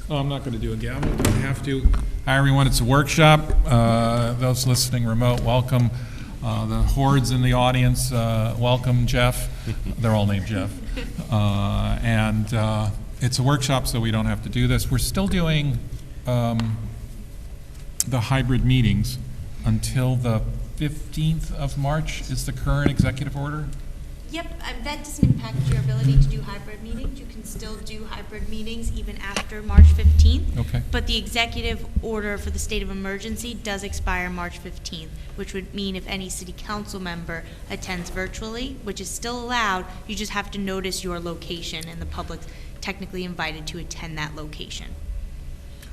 Oh, I'm not going to do a gavel. Don't have to. Hi, everyone. It's a workshop. Those listening remote, welcome. The hordes in the audience, welcome, Jeff. They're all named Jeff. It's a workshop, so we don't have to do this. We're still doing the hybrid meetings until the 15th of March is the current executive order. Yep, that doesn't impact your ability to do hybrid meetings. You can still do hybrid meetings even after March 15th. Okay. But the executive order for the state of emergency does expire March 15th, which would mean if any city council member attends virtually, which is still allowed, you just have to notice your location and the public's technically invited to attend that location.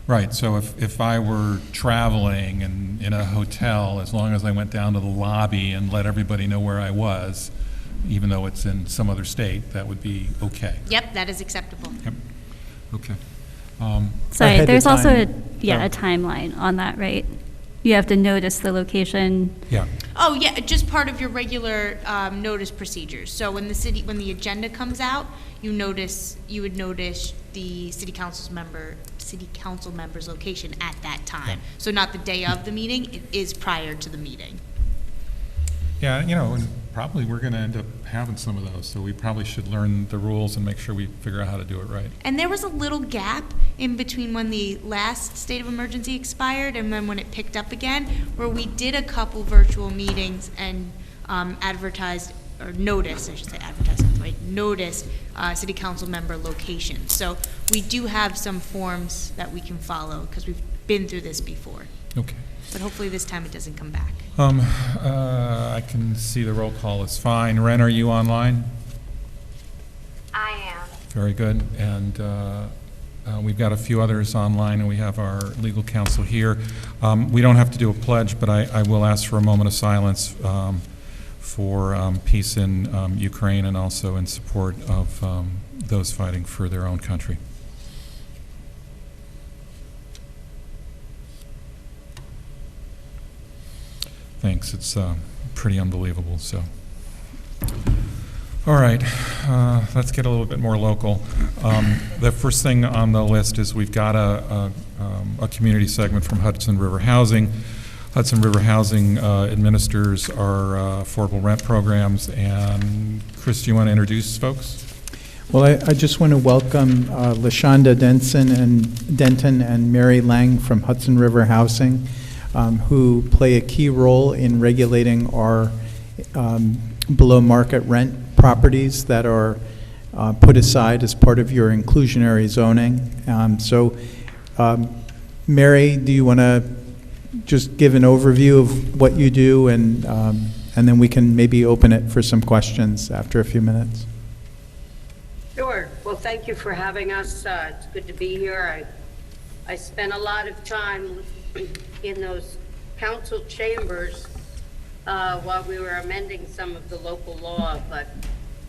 Right, so if I were traveling and in a hotel, as long as I went down to the lobby and let everybody know where I was, even though it's in some other state, that would be okay. Yep, that is acceptable. Yep. Okay. Sorry, there's also a timeline on that, right? You have to notice the location. Yeah. Oh yeah, just part of your regular notice procedures. So when the agenda comes out, you would notice the city council member's location at that time. Yeah. So not the day of the meeting, it is prior to the meeting. Yeah, and probably we're going to end up having some of those, so we probably should learn the rules and make sure we figure out how to do it right. And there was a little gap in between when the last state of emergency expired and then when it picked up again, where we did a couple virtual meetings and noticed city council member locations. So we do have some forms that we can follow because we've been through this before. Okay. But hopefully this time it doesn't come back. I can see the roll call is fine. Wren, are you online? I am. Very good. And we've got a few others online, and we have our legal counsel here. We don't have to do a pledge, but I will ask for a moment of silence for peace in Ukraine and also in support of those fighting for their own country. Thanks. It's pretty unbelievable. So, all right, let's get a little bit more local. The first thing on the list is we've got a community segment from Hudson River Housing. Hudson River Housing administers our affordable rent programs. And Chris, do you want to introduce folks? Well, I just want to welcome LaShonda Denton and Mary Lang from Hudson River Housing, who play a key role in regulating our below market rent properties that are put aside as part of your inclusionary zoning. Mary, do you want to just give an overview of what you do, and then we can maybe open it for some questions after a few minutes? Sure. Well, thank you for having us. It's good to be here. I spent a lot of time in those council chambers while we were amending some of the local law, but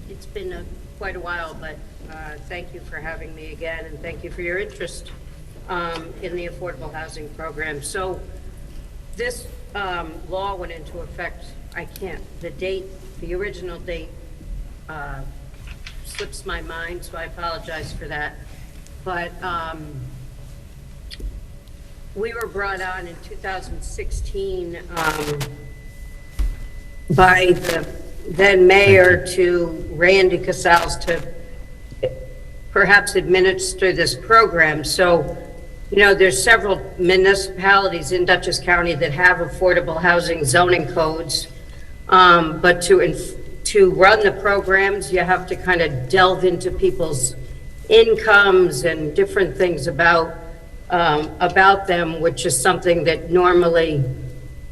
it's been quite a while. But thank you for having me again, and thank you for your interest in the affordable housing program. So this law went into effect, the original date slips my mind, so I apologize for that. But we were brought on in 2016 by the then mayor to Randy Casals to perhaps administer this program. So, there's several municipalities in Dutchess County that have affordable housing zoning codes, but to run the programs, you have to kind of delve into people's incomes and different things about them, which is something that normally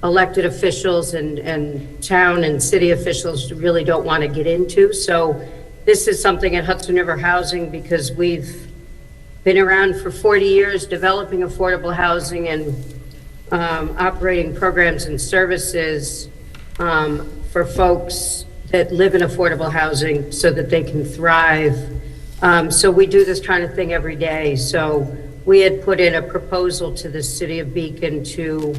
elected officials and town and city officials really don't want to get into. So this is something at Hudson River Housing, because we've been around for 40 years developing affordable housing and operating programs and services for folks that live in affordable housing so that they can thrive. So we do this kind of thing every day. So we had put in a proposal to the city of Beacon to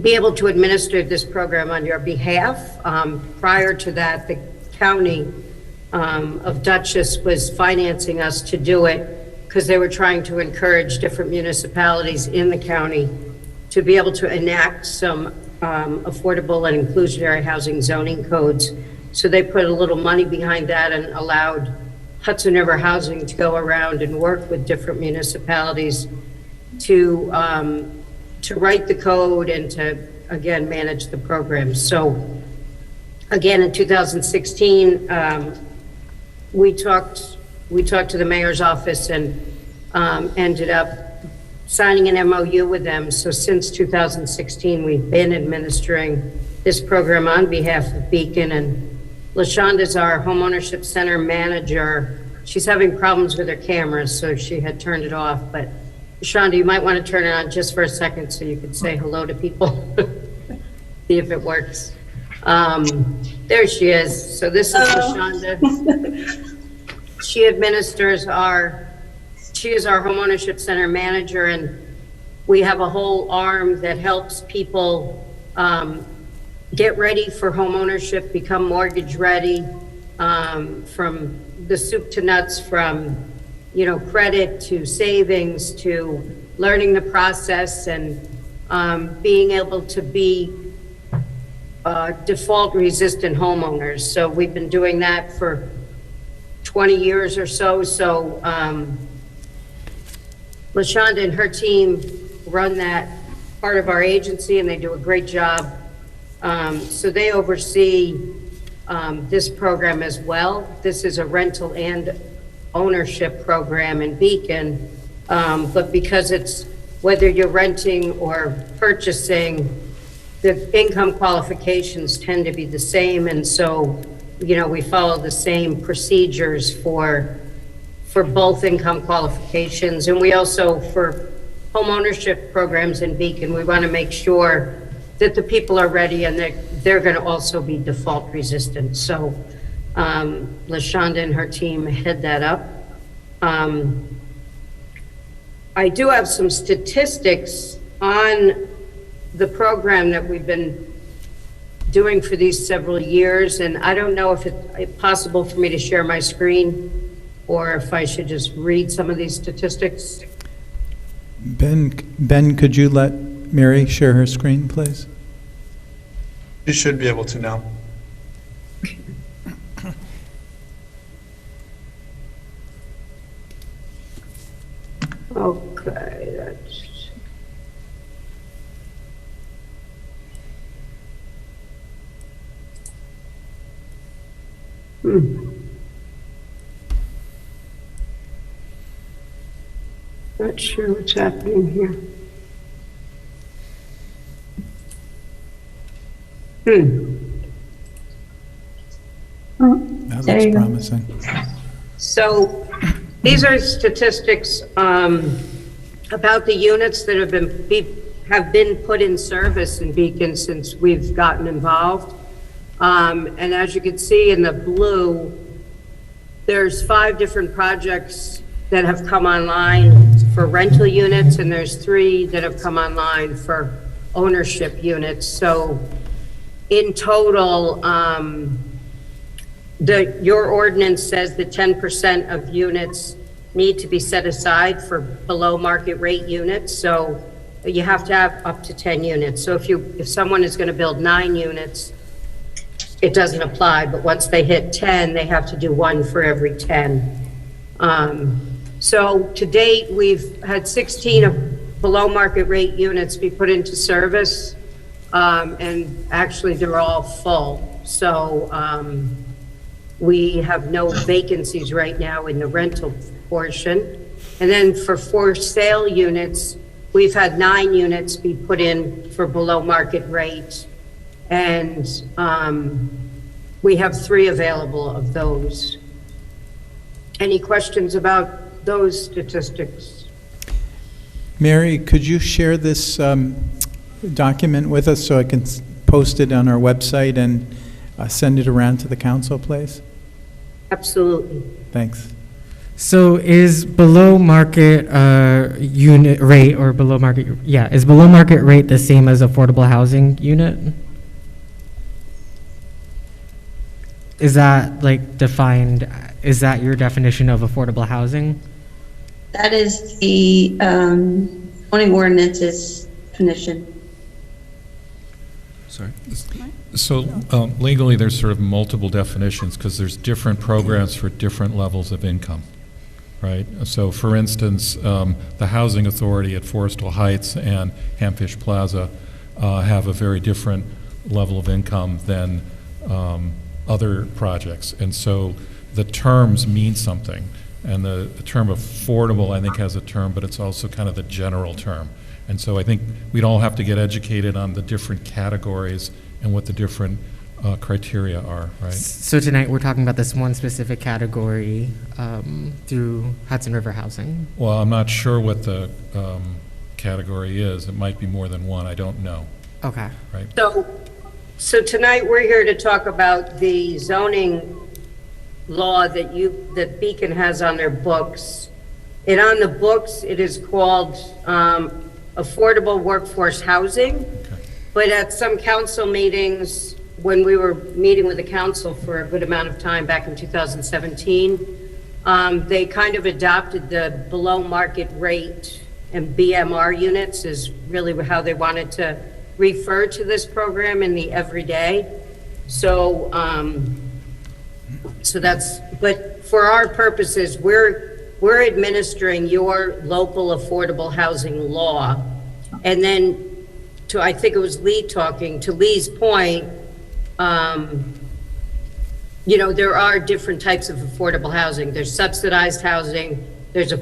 be able to administer this program on your behalf. Prior to that, the county of Dutchess was financing us to do it, because they were trying to encourage different municipalities in the county to be able to enact some affordable and inclusionary housing zoning codes. So they put a little money behind that and allowed Hudson River Housing to go around and work with different municipalities to write the code and to, again, manage the program. So again, in 2016, we talked to the mayor's office and ended up signing an MOU with them. So since 2016, we've been administering this program on behalf of Beacon, and LaShonda's our homeownership center manager. She's having problems with her camera, so she had turned it off. But LaShonda, you might want to turn it on just for a second so you could say hello to people. See if it works. There she is. So this is LaShonda. She administers she is our homeownership center manager, and we have a whole arm that helps people get ready for homeownership, become mortgage ready, from the soup to nuts, from credit to savings to learning the process and being able to be default resistant homeowners. So we've been doing that for 20 years or so. So LaShonda and her team run that part of our agency, and they do a great job. So they oversee this program as well. This is a rental and ownership program in Beacon, but because it's whether you're renting or purchasing, the income qualifications tend to be the same, and so we follow the same procedures for both income qualifications. And we also, for home ownership programs in Beacon, we want to make sure that the people are ready and they're going to also be default resistant. So LaShonda and her team head that up. I do have some statistics on the program that we've been doing for these several years, and I don't know if it's possible for me to share my screen or if I should just read some of these statistics. Ben, could you let Mary share her screen, please? You should be able to now. Okay, that's... Not sure what's happening here. That looks promising. So these are statistics about the units that have been put in service in Beacon since we've gotten involved. And as you can see in the blue, there's 5 different projects that have come online for rental units, and there's 3 that have come online for ownership units. So in total, your ordinance says that 10% of units need to be set aside for below market rate units. So you have to have up to 10 units. So if someone is going to build 9 units, it doesn't apply, but once they hit 10, they have to do 1 for every 10. So to date, we've had 16 of below market rate units be put into service, and actually they're all full. So we have no vacancies right now in the rental portion. And then for sale units, we've had 9 units be put in for below market rate, and we have 3 available of those. Any questions about those statistics? Mary, could you share this document with us so I can post it on our website and send it around to the council, please? Absolutely. Thanks. So is below market unit rate or below market, is below market rate the same as affordable housing unit? Is that like defined, is that your definition of affordable housing? That is the zoning ordinance's definition. Sorry. So legally, there's sort of multiple definitions because there's different programs for different levels of income, right? So for instance, the Housing Authority at Forestal Heights and Hamfish Plaza have a very different level of income than other projects. And so the terms mean something. And the term affordable, I think, has a term, but it's also kind of the general term. And so I think we'd all have to get educated on the different categories and what the different criteria are, right? So tonight, we're talking about this one specific category through Hudson River Housing. Well, I'm not sure what the category is. It might be more than one. I don't know. Okay. Right? So tonight, we're here to talk about the zoning law that Beacon has on their books. And on the books, it is called affordable workforce housing. Okay. But at some council meetings, when we were meeting with the council for a good amount of time back in 2017, they kind of adopted the below market rate, and BMR units is really how they wanted to refer to this program in the everyday. So but for our purposes, we're administering your local affordable housing law. And then I think it was Lee talking, to Lee's point, there are different types of affordable housing. There's subsidized housing, there's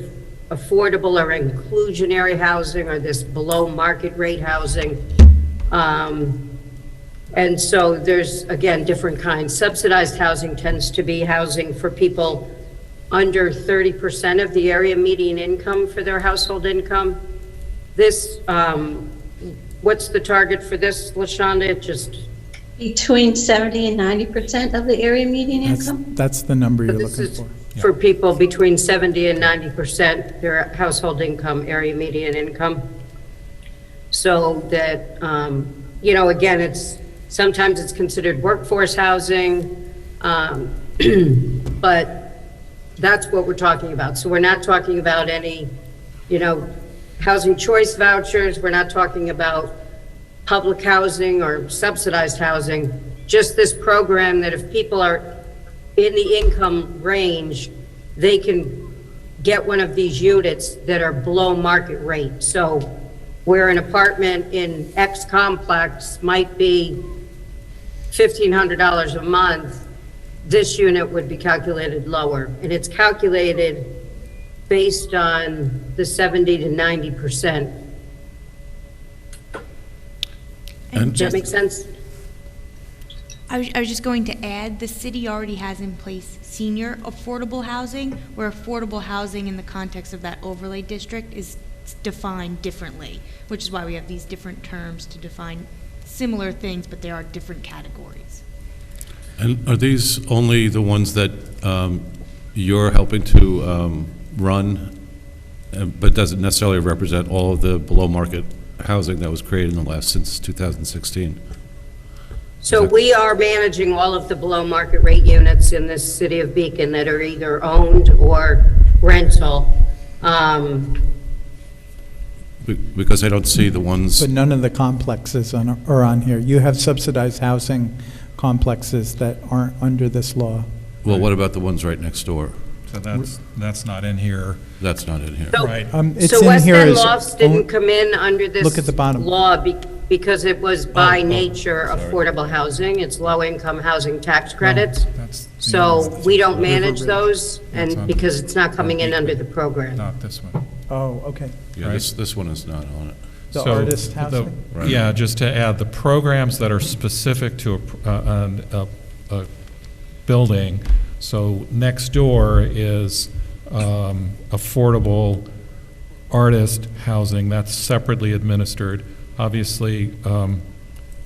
affordable or inclusionary housing, or this below market rate housing. And so there's, again, different kinds. Subsidized housing tends to be housing for people under 30% of the area median income for their household income. This, what's the target for this, LaShonda? Just Between 70 and 90% of the area median income? That's the number you're this looking is for. for people between 70 and 90% their household income, area median income. So that, again, sometimes it's considered workforce housing, but that's what we're talking about. So we're not talking about any, housing choice vouchers. We're not talking about public housing or subsidized housing, just this program that if people are in the income range, they can get one of these units that are below market rate. So where an apartment in X complex might be $1,500 a month, this unit would be calculated lower. And it's calculated based on the 70 to 90%. Does that make sense? I was just going to add, the city already has in place senior affordable housing, where affordable housing in the context of that overlay district is defined differently, which is why we have these different terms to define similar things, but there are different categories. And are these only the ones that you're helping to run, but doesn't necessarily represent all of the below market housing that was created since 2016? So we are managing all of the below market rate units in this city of Beacon that are either owned or rental. Because I don't see the ones. But none of the complexes are on here. You have subsidized housing complexes that aren't under this law. Well, what about the ones right next door? So that's not in here. That's not in here. So- Right. It's So in West here End as Lofts didn't come in under this Look at the bottom. law because it was by nature affordable housing. It's low-income housing tax credits. That's the So we don't manage River those, That's on- and because it's not coming in under the program. Not this one. Oh, okay. Yeah, this one is not on it. The So artist the- housing? Right. Yeah, just to add, the programs that are specific to a building, so next door is affordable artist housing, that's separately administered. Obviously,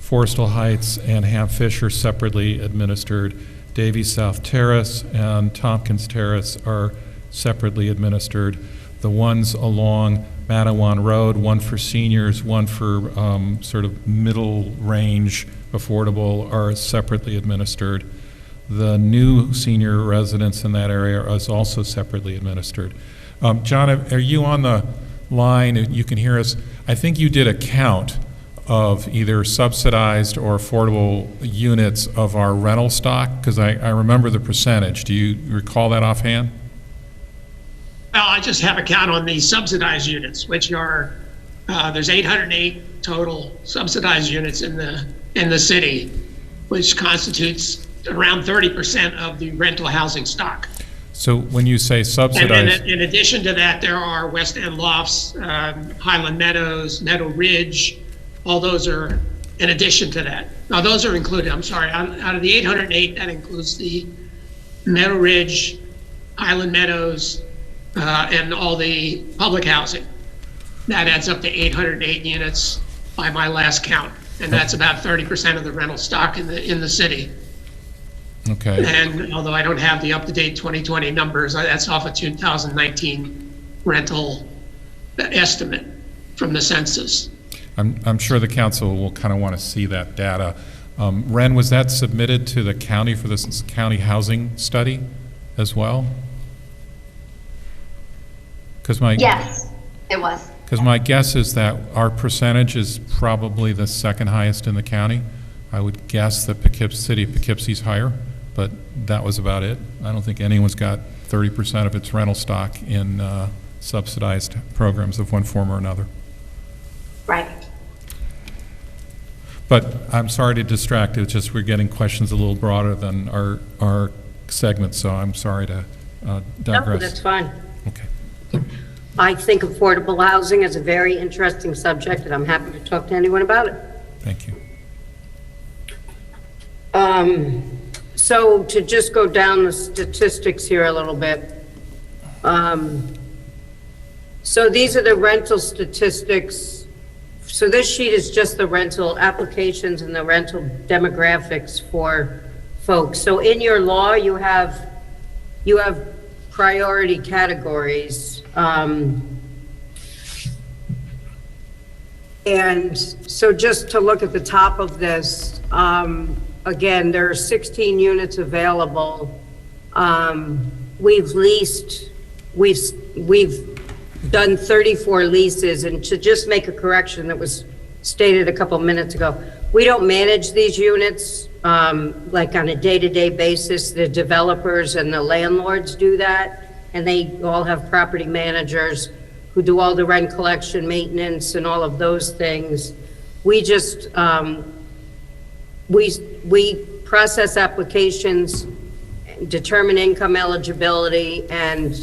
Forestal Heights and Hamfish are separately administered. Davies South Terrace and Tompkins Terrace are separately administered. The ones along Matawan Road, one for seniors, one for sort of middle range affordable, are separately administered. The new senior residence in that area is also separately administered. John, are you on the line? You can hear us. I think you did a count of either subsidized or affordable units of our rental stock, because I remember the percentage. Do you recall that offhand? Well, I just have a count on the subsidized units, which are, there's 808 total subsidized units in the city, which constitutes around 30% of the rental housing stock. So when you say subsidized... And then in addition to that, there are West End Lofts, Highland Meadows, Meadow Ridge. All those are in addition to that. Now, those are included, I'm sorry, out of the 808, that includes the Meadow Ridge, Highland Meadows, and all the public housing. That adds up to 808 units by my last count, and that's about 30% of the rental stock in the city. Okay. And although I don't have the up-to-date 2020 numbers, that's off a 2019 rental estimate from the census. I'm sure the council will kind of want to see that data. Wren, was that submitted to the county for this county housing study as well? Yes, it was. Because my guess is that our percentage is probably the second highest in the county. I would guess that City of Poughkeepsie's higher, but that was about it. I don't think anyone's got 30% of its rental stock in subsidized programs of one form or another. Right. But I'm sorry to distract. It's just we're getting questions a little broader than our segment, so I'm sorry to digress. No, that's fine. Okay. I think affordable housing is a very interesting subject, and I'm happy to talk to anyone about it. Thank you. So to just go down the statistics here a little bit. So these are the rental statistics. So this sheet is just the rental applications and the rental demographics for folks. So in your law, you have priority categories. And so just to look at the top of this, again, there are 16 units available. We've done 34 leases, and to just make a correction that was stated a couple minutes ago, we don't manage these units like on a day-to-day basis. The developers and the landlords do that, and they all have property managers who do all the rent collection, maintenance, and all of those things. We just, we process applications, determine income eligibility, and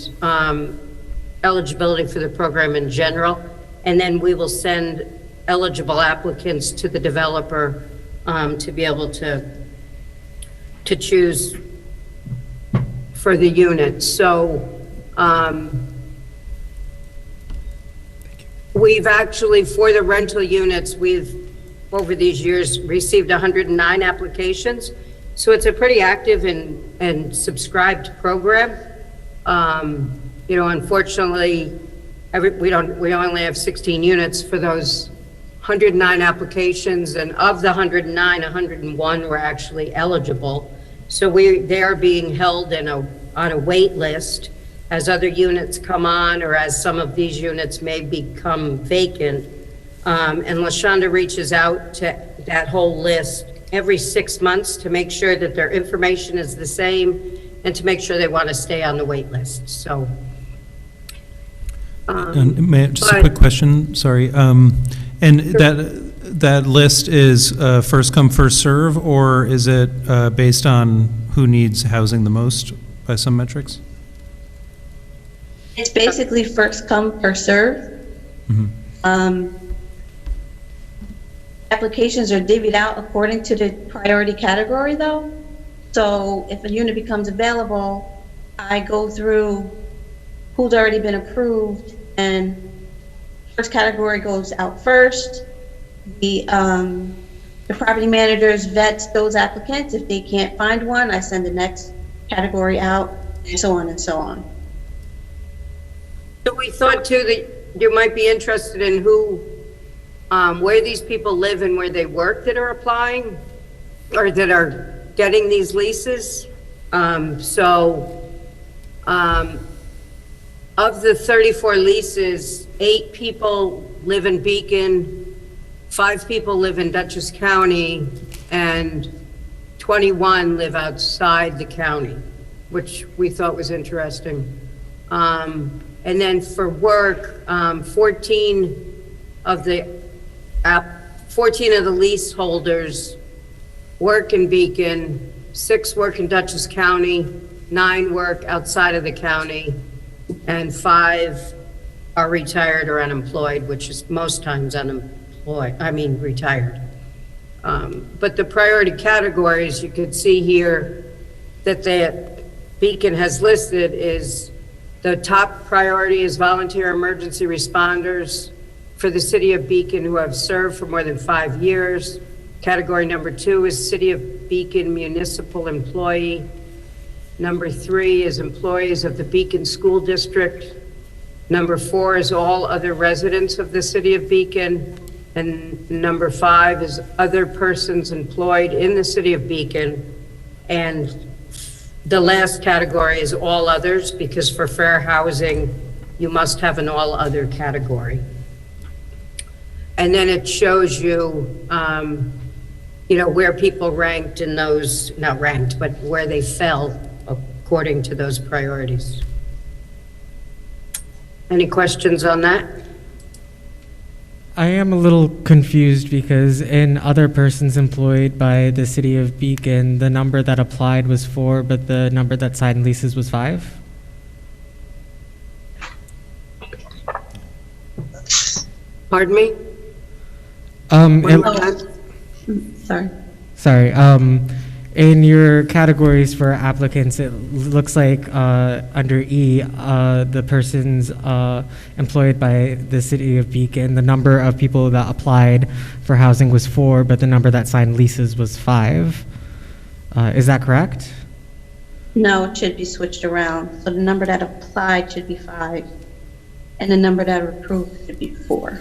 eligibility for the program in general, and then we will send eligible applicants to the developer to be able to choose for the unit. So we've actually, for the rental units, we've over these years received 109 applications. So it's a pretty active and subscribed program. You know, unfortunately, we only have 16 units for those 109 applications, and of the 109, 101 were actually eligible. So they are being held on a wait list as other units come on, or as some of these units may become vacant. And LaShonda reaches out to that whole list every 6 months to make sure that their information is the same and to make sure they want to stay on the wait list. So. Just a quick question, sorry. And that list is first come, first serve, or is it based on who needs housing the most by some metrics? It's basically first come, first serve. Mm-hmm. Applications are divvied out according to the priority category, though. So if a unit becomes available, I go through who's already been approved, and first category goes out first. The property managers vet those applicants. If they can't find one, I send the next category out, and so on and so on. So we thought too that you might be interested in who, where these people live and where they work that are applying or that are getting these leases. of the 34 leases, 8 people live in Beacon, 5 people live in Dutchess County, and 21 live outside the county, which we thought was interesting. And then for work, 14 of the leaseholders work in Beacon, 6 work in Dutchess County, 9 work outside of the county, and 5 are retired or unemployed, which is most times retired. But the priority categories you could see here that the Beacon has listed is the top priority is volunteer emergency responders for the city of Beacon who have served for more than 5 years. Category number 2 is City of Beacon municipal employee. Number 3 is employees of the Beacon School District. Number 4 is all other residents of the city of Beacon. And number 5 is other persons employed in the city of Beacon. And the last category is all others, because for fair housing, you must have an all other category. And then it shows you, where people ranked in those, not ranked, but where they fell according to those priorities. Any questions on that? I am a little confused because in other persons employed by the city of Beacon, the number that applied was 4, but the number that signed leases was 5. Pardon me? Sorry. In your categories for applicants, it looks like under E, the persons employed by the city of Beacon, the number of people that applied for housing was 4, but the number that signed leases was 5. Is that correct? No, it should be switched around. So the number that applied should be 5, and the number that approved should be 4.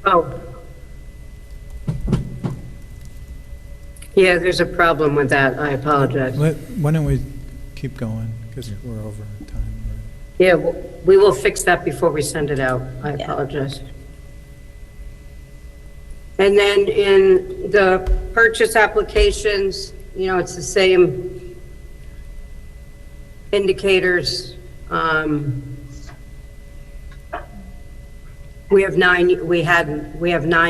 Oh. Yeah, there's a problem with that. I apologize. Why don't we keep going, because we're over time. Yeah, we will fix that before we send it out. I apologize. And then in the purchase applications, it's the same indicators. We have 9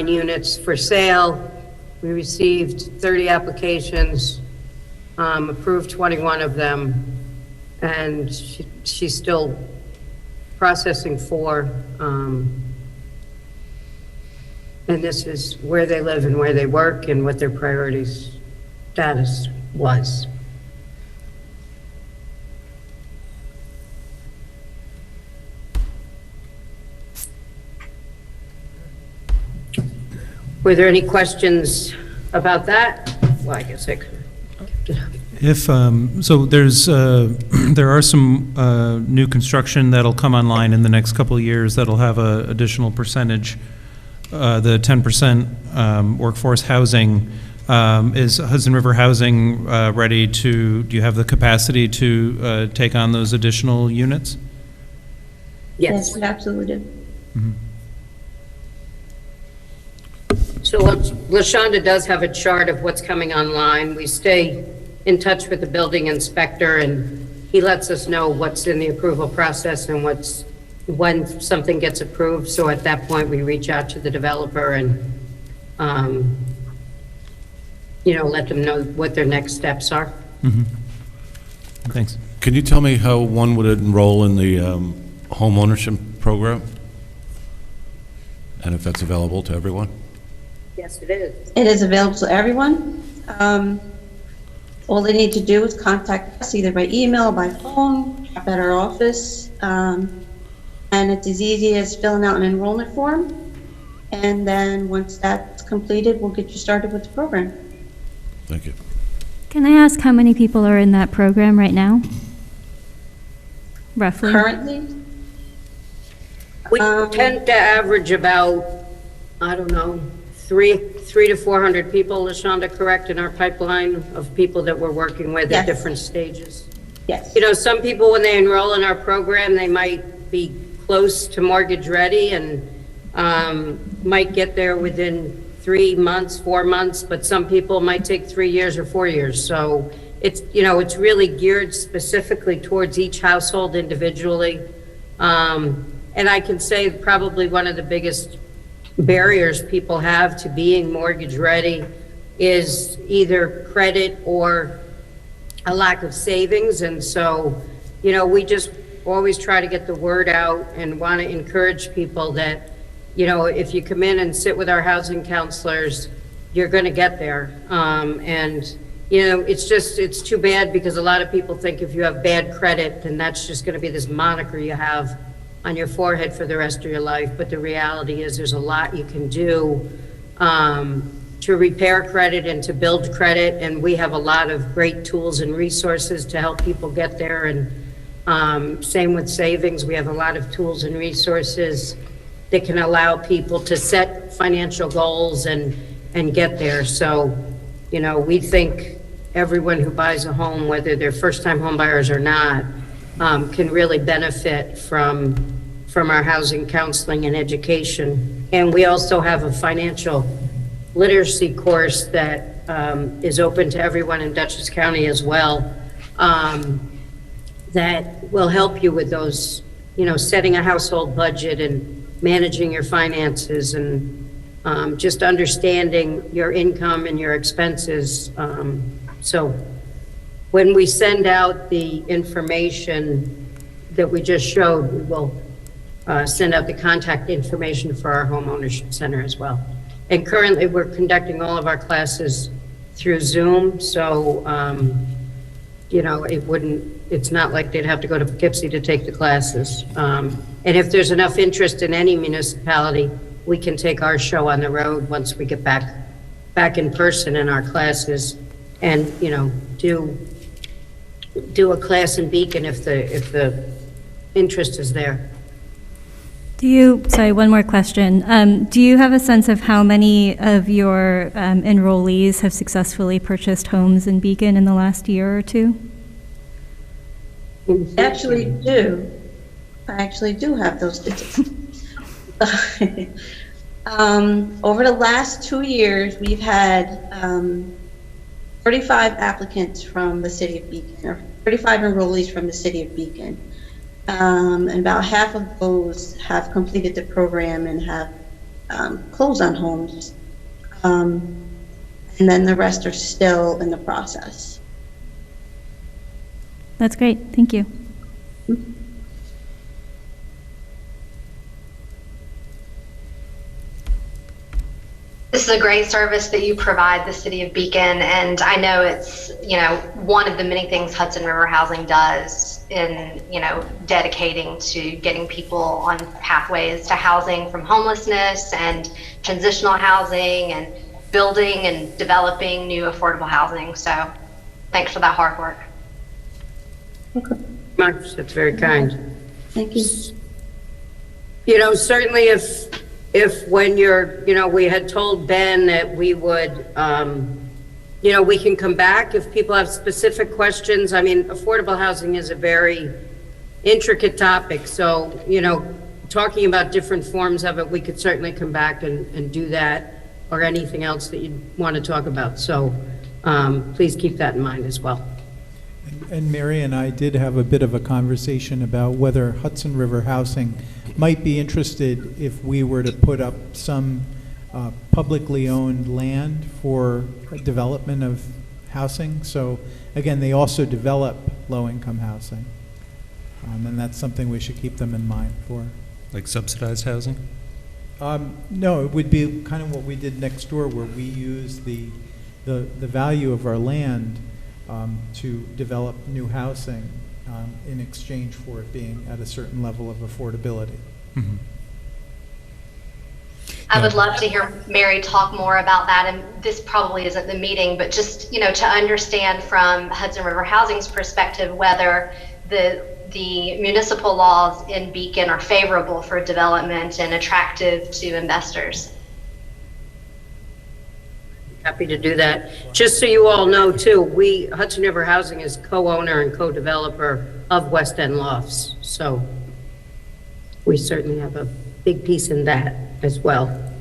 units for sale. We received 30 applications, approved 21 of them, and she's still processing 4. And this is where they live and where they work and what their priorities status was. Were there any questions about that? Well, I guess I could. So there are some new construction that'll come online in the next couple of years that'll have an additional percentage. The 10% workforce housing, is Hudson River Housing ready to, do you have the capacity to take on those additional units? Yes, we absolutely do. Mm-hmm. So LaShonda does have a chart of what's coming online. We stay in touch with the building inspector, and he lets us know what's in the approval process and when something gets approved. So at that point, we reach out to the developer and, let them know what their next steps are. Mm-hmm. Thanks. Can you tell me how one would enroll in the homeownership program? And if that's available to everyone? Yes, it is. It is available to everyone. All they need to do is contact us either by email or by phone, at our office. And it's as easy as filling out an enrollment form. And then once that's completed, we'll get you started with the program. Thank you. Can I ask how many people are in that program right now? Roughly? Currently? We tend to average about, I don't know, 300 to 400 people, LaShonda, correct, in our pipeline of people that we're working with at Yes. different stages. Yes. You know, some people, when they enroll in our program, they might be close to mortgage ready and might get there within 3 months, 4 months, but some people might take 3 years or 4 years. So it's, you know, it's really geared specifically towards each household individually. And I can say probably one of the biggest barriers people have to being mortgage ready is either credit or a lack of savings. And so, you know, we just always try to get the word out and want to encourage people that, you know, if you come in and sit with our housing counselors, you're going to get there. And, you know, it's too bad because a lot of people think if you have bad credit, then that's just going to be this moniker you have on your forehead for the rest of your life. But the reality is there's a lot you can do to repair credit and to build credit. And we have a lot of great tools and resources to help people get there. And same with savings. We have a lot of tools and resources that can allow people to set financial goals and get there. So, you know, we think everyone who buys a home, whether they're first-time home buyers or not, can really benefit from our housing counseling and education. And we also have a financial literacy course that is open to everyone in Dutchess County as well, that will help you with those, you know, setting a household budget and managing your finances and just understanding your income and your expenses. So when we send out the information that we just showed, we will send out the contact information for our Homeownership Center as well. And currently we're conducting all of our classes through Zoom. So, you know, it's not like they'd have to go to Poughkeepsie to take the classes. And if there's enough interest in any municipality, we can take our show on the road once we get back in person in our classes and, you know, do a class in Beacon if the interest is there. Sorry, one more question. Do you have a sense of how many of your enrollees have successfully purchased homes in Beacon in the last year or two? I actually do have those statistics. Over the last 2 years, we've had 35 applicants from the city of Beacon, or 35 enrollees from the city of Beacon. And about half of those have completed the program and have closed on homes. And then the rest are still in the process. That's great. Thank you. This is a great service that you provide the city of Beacon, and I know it's, you know, one of the many things Hudson River Housing does in, you know, dedicating to getting people on pathways to housing from homelessness and transitional housing and building and developing new affordable housing. So thanks for that hard work. Much, that's very kind. Thank you. You know, certainly if when you're, you know, we had told Ben that we would, you know, we can come back if people have specific questions. I mean, affordable housing is a very intricate topic. So, you know, talking about different forms of it, we could certainly come back and do that, or anything else that you'd want to talk about. So please keep that in mind as well. And Mary and I did have a bit of a conversation about whether Hudson River Housing might be interested if we were to put up some publicly owned land for development of housing. So again, they also develop low-income housing. And that's something we should keep them in mind for. Like subsidized housing? No, it would be kind of what we did next door, where we use the value of our land to develop new housing in exchange for it being at a certain level of affordability. Mm-hmm. I would love to hear Mary talk more about that, and this probably isn't the meeting, but just, you know, to understand from Hudson River Housing's perspective whether the municipal laws in Beacon are favorable for development and attractive to investors. Happy to do that. Just so you all know, too, Hudson River Housing is co-owner and co-developer of West End Lofts. So we certainly have a big piece in that as well.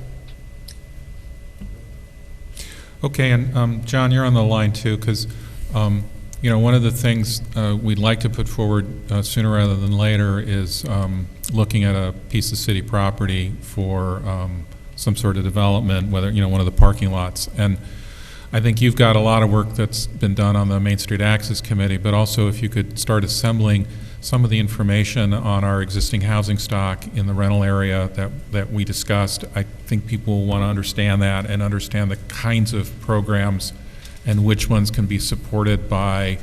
Okay, and John, you're on the line too, because one of the things we'd like to put forward sooner rather than later is looking at a piece of city property for some sort of development, whether, one of the parking lots. And I think you've got a lot of work that's been done on the Main Street Access Committee, but also if you could start assembling some of the information on our existing housing stock in the rental area that we discussed. I think people will want to understand that and understand the kinds of programs and which ones can be supported by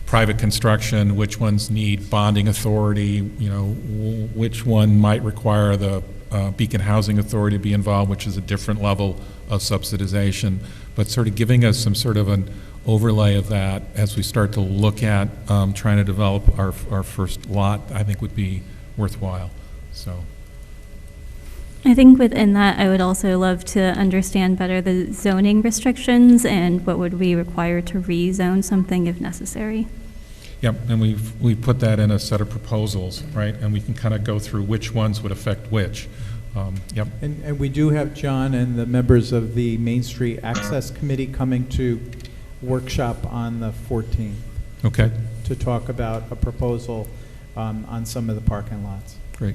private construction, which ones need bonding authority, which one might require the Beacon Housing Authority to be involved, which is a different level of subsidization, but sort of giving us some sort of an overlay of that as we start to look at trying to develop our first lot, I think would be worthwhile. So I think within that, I would also love to understand better the zoning restrictions and what would we require to rezone something if necessary. Yep, and we've put that in a set of proposals, right? And we can kind of go through which ones would affect which. Yep. And we do have John and the members of the Main Street Access Committee coming to workshop on the 14th. Okay. To talk about a proposal on some of the parking lots. Great.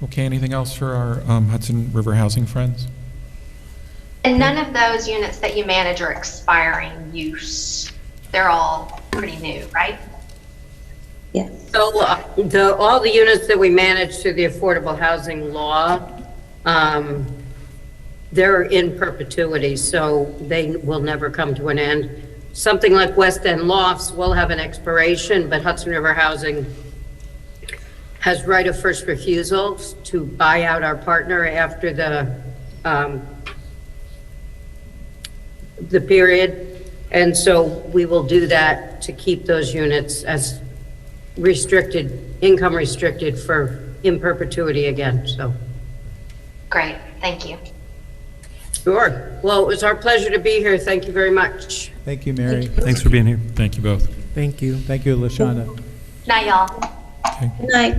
Okay, anything else for our Hudson River housing friends? And none of those units that you manage are expiring use. They're all pretty new, right? Yes. So all the units that we manage through the affordable housing law, they're in perpetuity, so they will never come to an end. Something like West End Lofts will have an expiration, but Hudson River Housing has right of first refusal to buy out our partner after the period. And so we will do that to keep those units as restricted, income restricted in perpetuity again, so. Great, thank you. Sure. Well, it was our pleasure to be here. Thank you very much. Thank you, Mary. Thanks for being here. Thank you both. Thank you. Thank you, LaShonda. Night, y'all. Good night.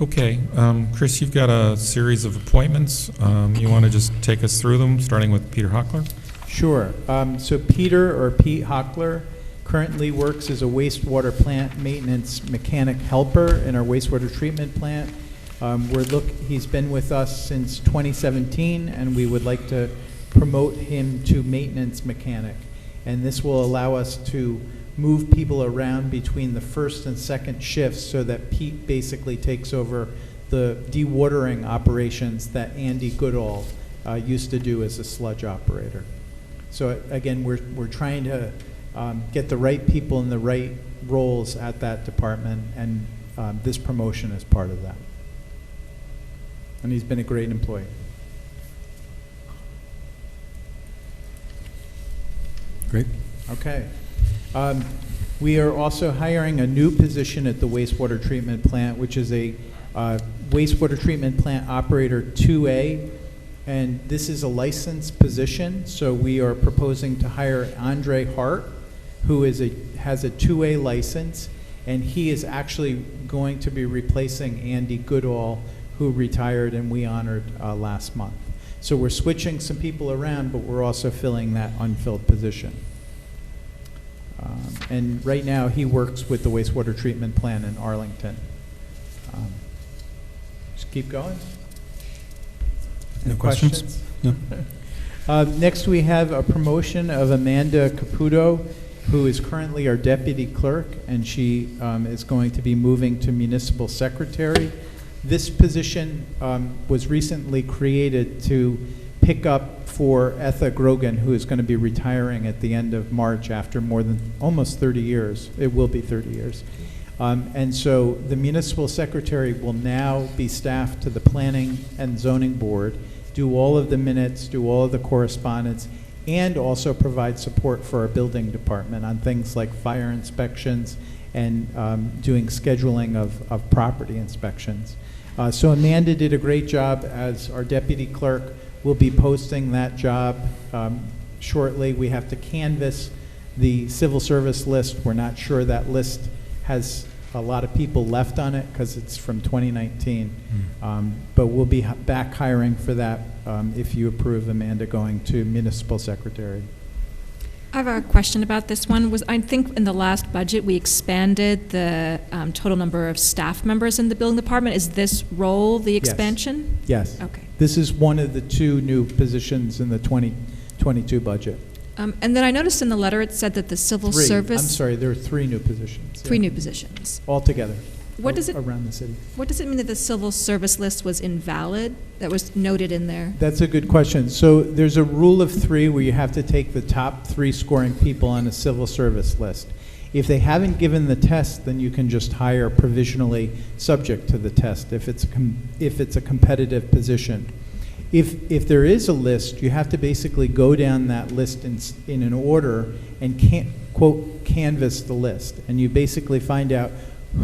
Okay, Chris, you've got a series of appointments. You want to just take us through them, starting with Peter Hockler? Sure. So Peter, or Pete Hockler, currently works as a wastewater plant maintenance mechanic helper in our wastewater treatment plant. He's been with us since 2017, and we would like to promote him to maintenance mechanic. And this will allow us to move people around between the first and second shifts so that Pete basically takes over the dewatering operations that Andy Goodall used to do as a sludge operator. So again, we're trying to get the right people in the right roles at that department, and this promotion is part of that. And he's been a great employee. Great. Okay. We are also hiring a new position at the wastewater treatment plant, which is a wastewater treatment plant operator 2A. And this is a licensed position, so we are proposing to hire Andret Hart, who has a 2A license, and he is actually going to be replacing Andy Goodall, who retired and we honored last month. So we're switching some people around, but we're also filling that unfilled position. And right now, he works with the wastewater treatment plant in Arlington. Just keep going. No questions? No. Next, we have a promotion of Amanda Caputo, who is currently our deputy clerk, and she is going to be moving to municipal secretary. This position was recently created to pick up for Etha Grogan, who is going to be retiring at the end of March after more than almost 30 years. It will be 30 years. And so the municipal secretary will now be staffed to the planning and zoning board, do all of the minutes, do all of the correspondence, and also provide support for our building department on things like fire inspections and doing scheduling of property inspections. So Amanda did a great job as our deputy clerk. We'll be posting that job shortly. We have to canvass the civil service list. We're not sure that list has a lot of people left on it because it's from 2019. But we'll be back hiring for that if you approve Amanda going to municipal secretary. I have a question about this one. I think in the last budget, we expanded the total number of staff members in the building department. Is this role the expansion? Yes. Okay. This is one of the 2 new positions in the 2022 budget. And then I noticed in the letter it said that the civil 3. service. I'm sorry, there are 3 new positions. 3 new positions. Altogether. What does it around the city? What does it mean that the civil service list was invalid? That was noted in there. That's a good question. So there's a rule of 3 where you have to take the top 3 scoring people on a civil service list. If they haven't given the test, then you can just hire provisionally subject to the test if it's a competitive position. If there is a list, you have to basically go down that list in an order and quote canvass the list, and you basically find out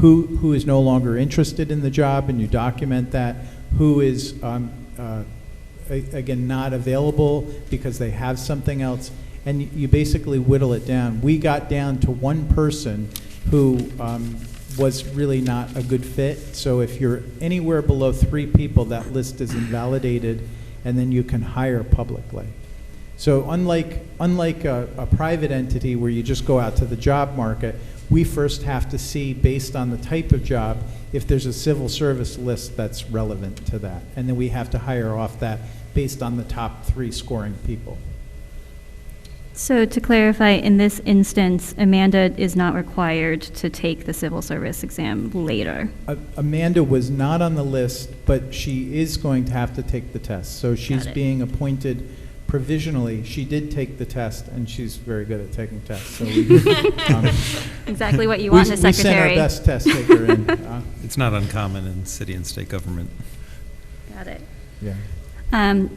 who is no longer interested in the job, and you document that, who is again not available because they have something else, and you basically whittle it down. We got down to 1 person who was really not a good fit. So if you're anywhere below 3 people, that list is invalidated, and then you can hire publicly. So unlike a private entity where you just go out to the job market, we first have to see, based on the type of job, if there's a civil service list that's relevant to that. And then we have to hire off that based on the top 3 scoring people. So to clarify, in this instance, Amanda is not required to take the civil service exam later. Amanda was not on the list, but she is going to have to take the test. So she's being appointed provisionally. She did take the test, and she's very good at taking tests. So exactly what you want in a secretary. We sent our best test taker in. It's not uncommon in city and state government. Got it. Yeah.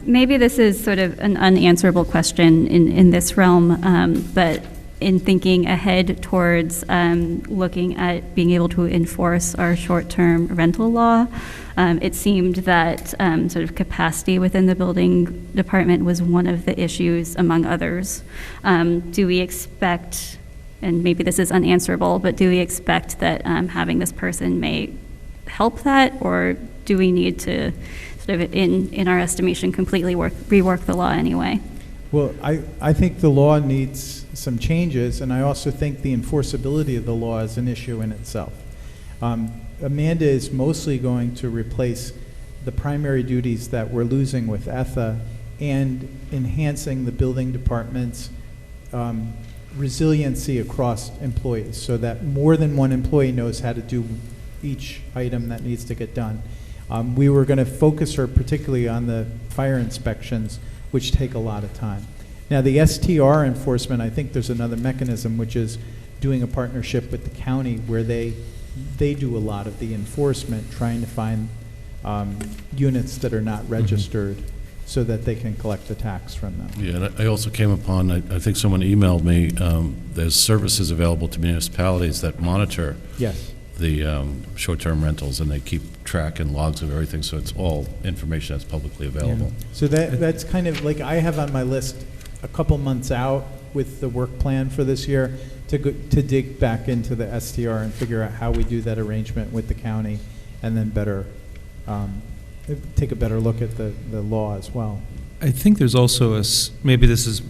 Maybe this is sort of an unanswerable question in this realm, but in thinking ahead towards looking at being able to enforce our short-term rental law, it seemed that sort of capacity within the building department was one of the issues, among others. Do we expect, and maybe this is unanswerable, but do we expect that having this person may help that, or do we need to sort of, in our estimation, completely rework the law anyway? Well, I think the law needs some changes, and I also think the enforceability of the law is an issue in itself. Amanda is mostly going to replace the primary duties that we're losing with ETHA and enhancing the building department's resiliency across employees so that more than one employee knows how to do each item that needs to get done. We were going to focus her particularly on the fire inspections, which take a lot of time. Now, the STR enforcement, I think there's another mechanism, which is doing a partnership with the county where they do a lot of the enforcement, trying to find units that are not registered so that they can collect the tax from them. Yeah, and I also came upon, I think someone emailed me, there's services available to municipalities that monitor Yes. the short-term rentals, and they keep track and logs of everything, so it's all information that's publicly available. Yeah. So that's kind of like, I have on my list a couple months out with the work plan for this year to dig back into the STR and figure out how we do that arrangement with the county, and then better take a better look at the law as well. I think there's also maybe this is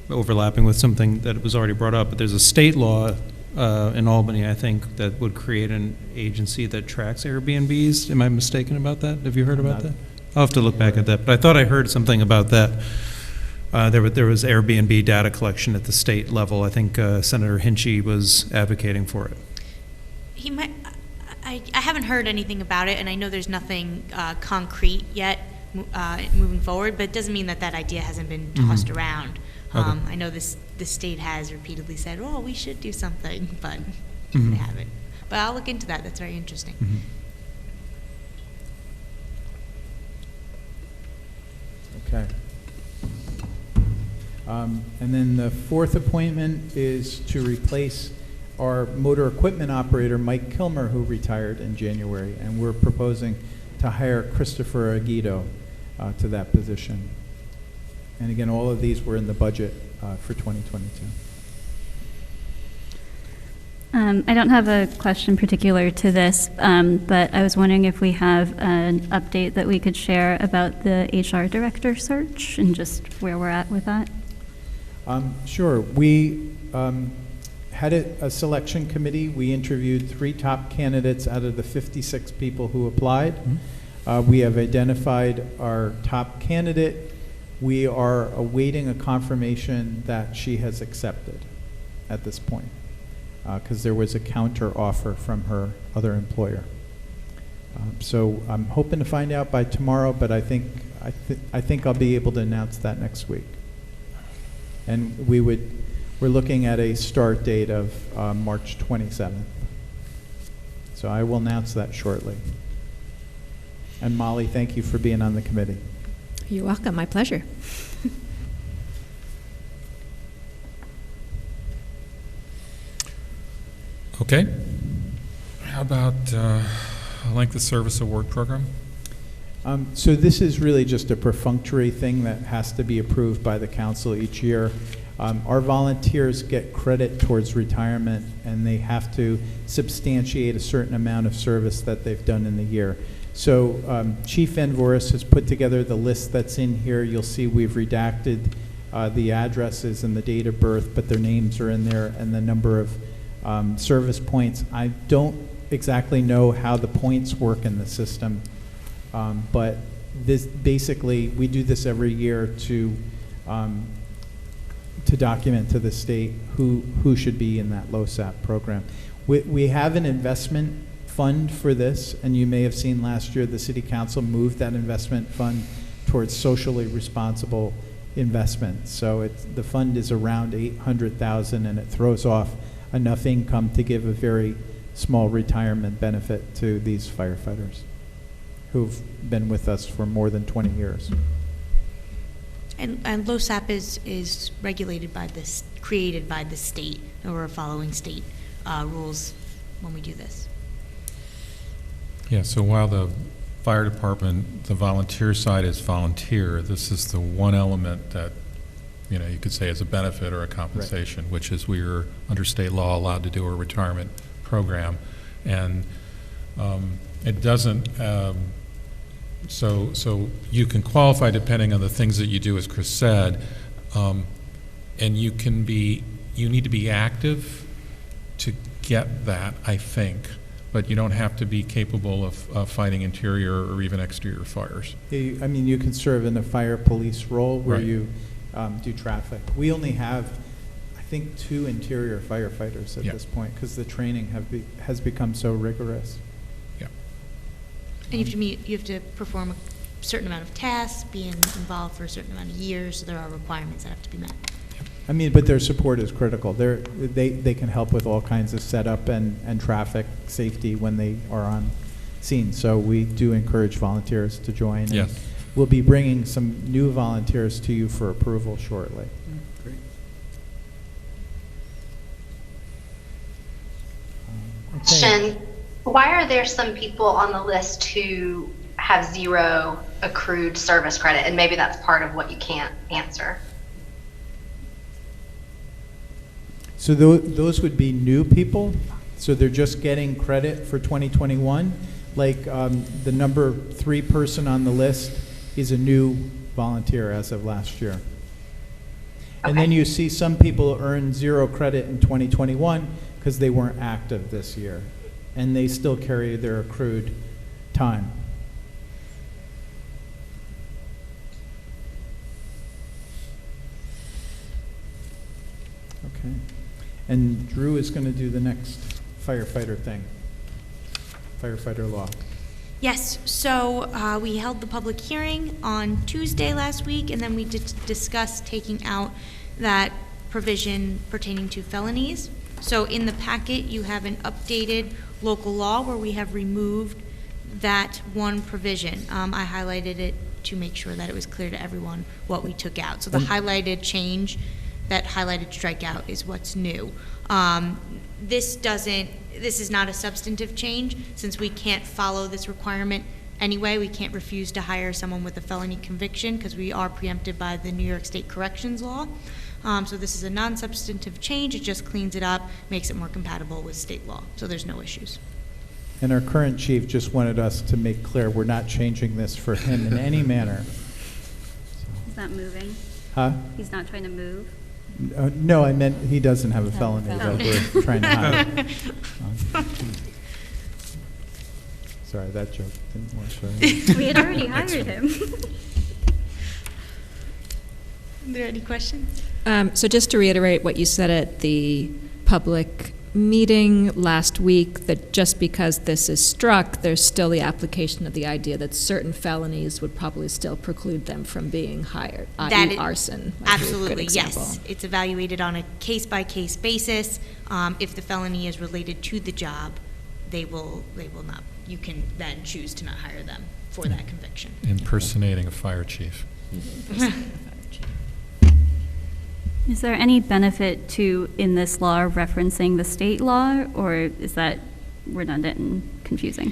overlapping with something that was already brought up, but there's a state law in Albany, I think, that would create an agency that tracks Airbnbs. Am I mistaken about that? Have you heard about that? I'll have to look back at that. But I thought I heard something about that. There was Airbnb data collection at the state level. I think Senator Hinchey was advocating for it. He might. I haven't heard anything about it, and I know there's nothing concrete yet moving forward, but it doesn't mean that idea hasn't been tossed around. Okay. I know the state has repeatedly said, "Oh, we should do something," but they haven't. But I'll look into that. That's very interesting. Okay. And then the fourth appointment is to replace our motor equipment operator, Mike Kilmer, who retired in January. And we're proposing to hire Christopher Aguido to that position. And again, all of these were in the budget for 2022. I don't have a question particular to this, but I was wondering if we have an update that we could share about the HR director search and just where we're at with that. Sure. We had a selection committee. We interviewed 3 top candidates out of the 56 people who applied. We have identified our top candidate. We are awaiting a confirmation that she has accepted at this point, because there was a counter offer from her other employer. So I'm hoping to find out by tomorrow, but I think I'll be able to announce that next week. And we're looking at a start date of March 27th. So I will announce that shortly. And Molly, thank you for being on the committee. You're welcome. My pleasure. Okay. How about length of service award program? So this is really just a perfunctory thing that has to be approved by the council each year. Our volunteers get credit towards retirement, and they have to substantiate a certain amount of service that they've done in the year. So Chief Van Voorhis has put together the list that's in here. You'll see we've redacted the addresses and the date of birth, but their names are in there, and the number of service points. I don't exactly know how the points work in the system, but this basically, we do this every year to document to the state who should be in that LoSAP program. We have an investment fund for this, and you may have seen last year the City Council moved that investment fund towards socially responsible investment. So the fund is around $800,000, and it throws off enough income to give a very small retirement benefit to these firefighters who've been with us for more than 20 years. And LoSAP is regulated by this, created by the state, and we're following state rules when we do this. Yeah, so while the fire department, the volunteer side is volunteer, this is the one element that, you know, you could say is a benefit or a compensation, right, which is we're under state law allowed to do a retirement program. And it doesn't, so you can qualify depending on the things that you do, as Chris said, and you need to be active to get that, I think, but you don't have to be capable of fighting interior or even exterior fires. I mean, you can serve in a fire police role where right, you do traffic. We only have, I think, 2 interior firefighters at this point, because the training has become so rigorous. And you have to perform a certain amount of tasks, being involved for a certain amount of years, so there are requirements that have to be met. I mean, but their support is critical. They can help with all kinds of setup and traffic safety when they are on scene. So we do encourage volunteers to join. Yes. And we'll be bringing some new volunteers to you for approval shortly. Great. Question, why are there some people on the list who have 0 accrued service credit? And maybe that's part of what you can't answer. So those would be new people. So they're just getting credit for 2021. Like the number 3 person on the list is a new volunteer as of last year. Okay. And then you see some people earn 0 credit in 2021 because they weren't active this year, and they still carry their accrued time. Okay. And Drew is going to do the next firefighter thing, Firefighter Law. Yes, so we held the public hearing on Tuesday last week, and then we discussed taking out that provision pertaining to felonies. So in the packet, you have an updated local law where we have removed that one provision. I highlighted it to make sure that it was clear to everyone what we took out. So the highlighted change, that highlighted strikeout is what's new. This is not a substantive change, since we can't follow this requirement anyway. We can't refuse to hire someone with a felony conviction because we are preempted by the New York State Corrections Law. So this is a non-substantive change. It just cleans it up, makes it more compatible with state law. So there's no issues. And our current chief just wanted us to make clear we're not changing this for him in any manner. He's not moving. Huh? He's not trying to move. No, I meant he doesn't have a felony that we're trying to hide. Sorry, that joke didn't work very well. We had already hired him. Are there any questions? So just to reiterate what you said at the public meeting last week, that just because this is struck, there's still the application of the idea that certain felonies would probably still preclude them from being hired, i.e. arson. might be a good Absolutely, example. yes. It's evaluated on a case-by-case basis. If the felony is related to the job, they will not. You can then choose to not hire them for that conviction. Impersonating a fire chief. Is there any benefit to, in this law, referencing the state law, or is that redundant and confusing?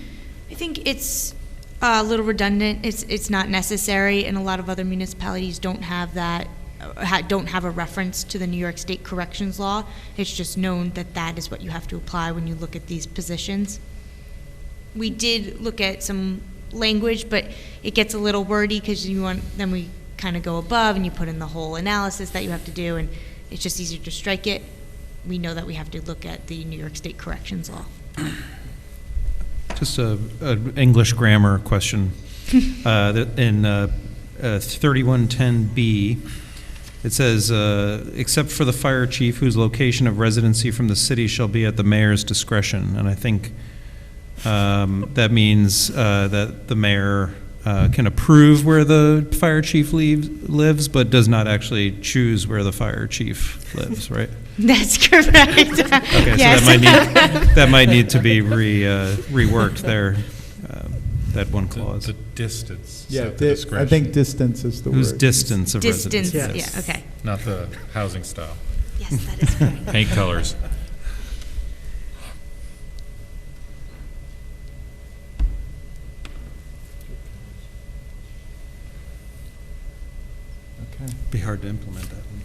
I think it's a little redundant. It's not necessary, and a lot of other municipalities don't have that, don't have a reference to the New York State Corrections Law. It's just known that that is what you have to apply when you look at these positions. We did look at some language, but it gets a little wordy because then we kind of go above and you put in the whole analysis that you have to do, and it's just easier to strike it. We know that we have to look at the New York State Corrections Law. Just an English grammar question. In 3110B, it says, except for the fire chief whose location of residency from the city shall be at the mayor's discretion. And I think that means that the mayor can approve where the fire chief lives, but does not actually choose where the fire chief lives, right? That's correct. Okay, yes. So that might need to be reworked there, that one clause. The distance. Yeah, at the discretion. I think distance is the Whose word. distance of Distance, residence. yeah, okay. Not the housing style. Yes, that is correct. Paint colors. Okay. Be hard to implement that one.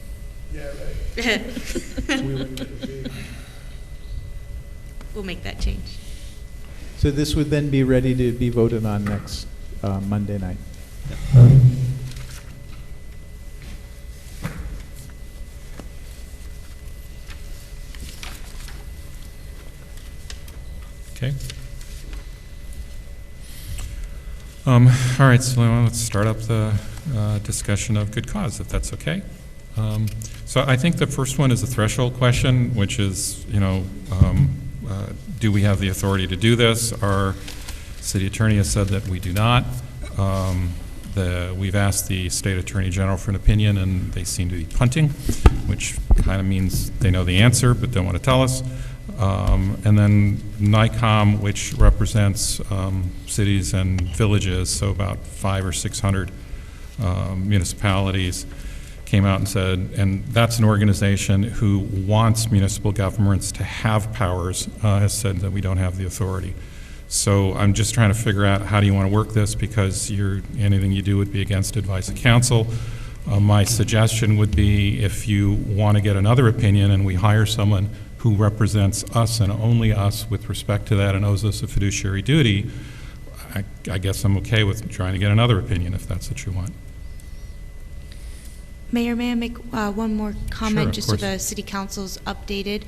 We'll make that change. So this would then be ready to be voted on next Monday night. Okay. All right, so let's start up the discussion of good cause, if that's okay. So I think the first one is a threshold question, which is, do we have the authority to do this? Our city attorney has said that we do not. We've asked the state attorney general for an opinion, and they seem to be punting, which kind of means they know the answer but don't want to tell us. And then NICOM, which represents cities and villages, so about 500 or 600 municipalities, came out and said, and that's an organization who wants municipal governments to have powers, has said that we don't have the authority. So I'm just trying to figure out how do you want to work this, because anything you do would be against advice of counsel. My suggestion would be, if you want to get another opinion and we hire someone who represents us and only us with respect to that and owes us a fiduciary duty, I guess I'm okay with trying to get another opinion if that's what you want. Mayor, may I make one more comment, Sure, just so of course. the city council's updated?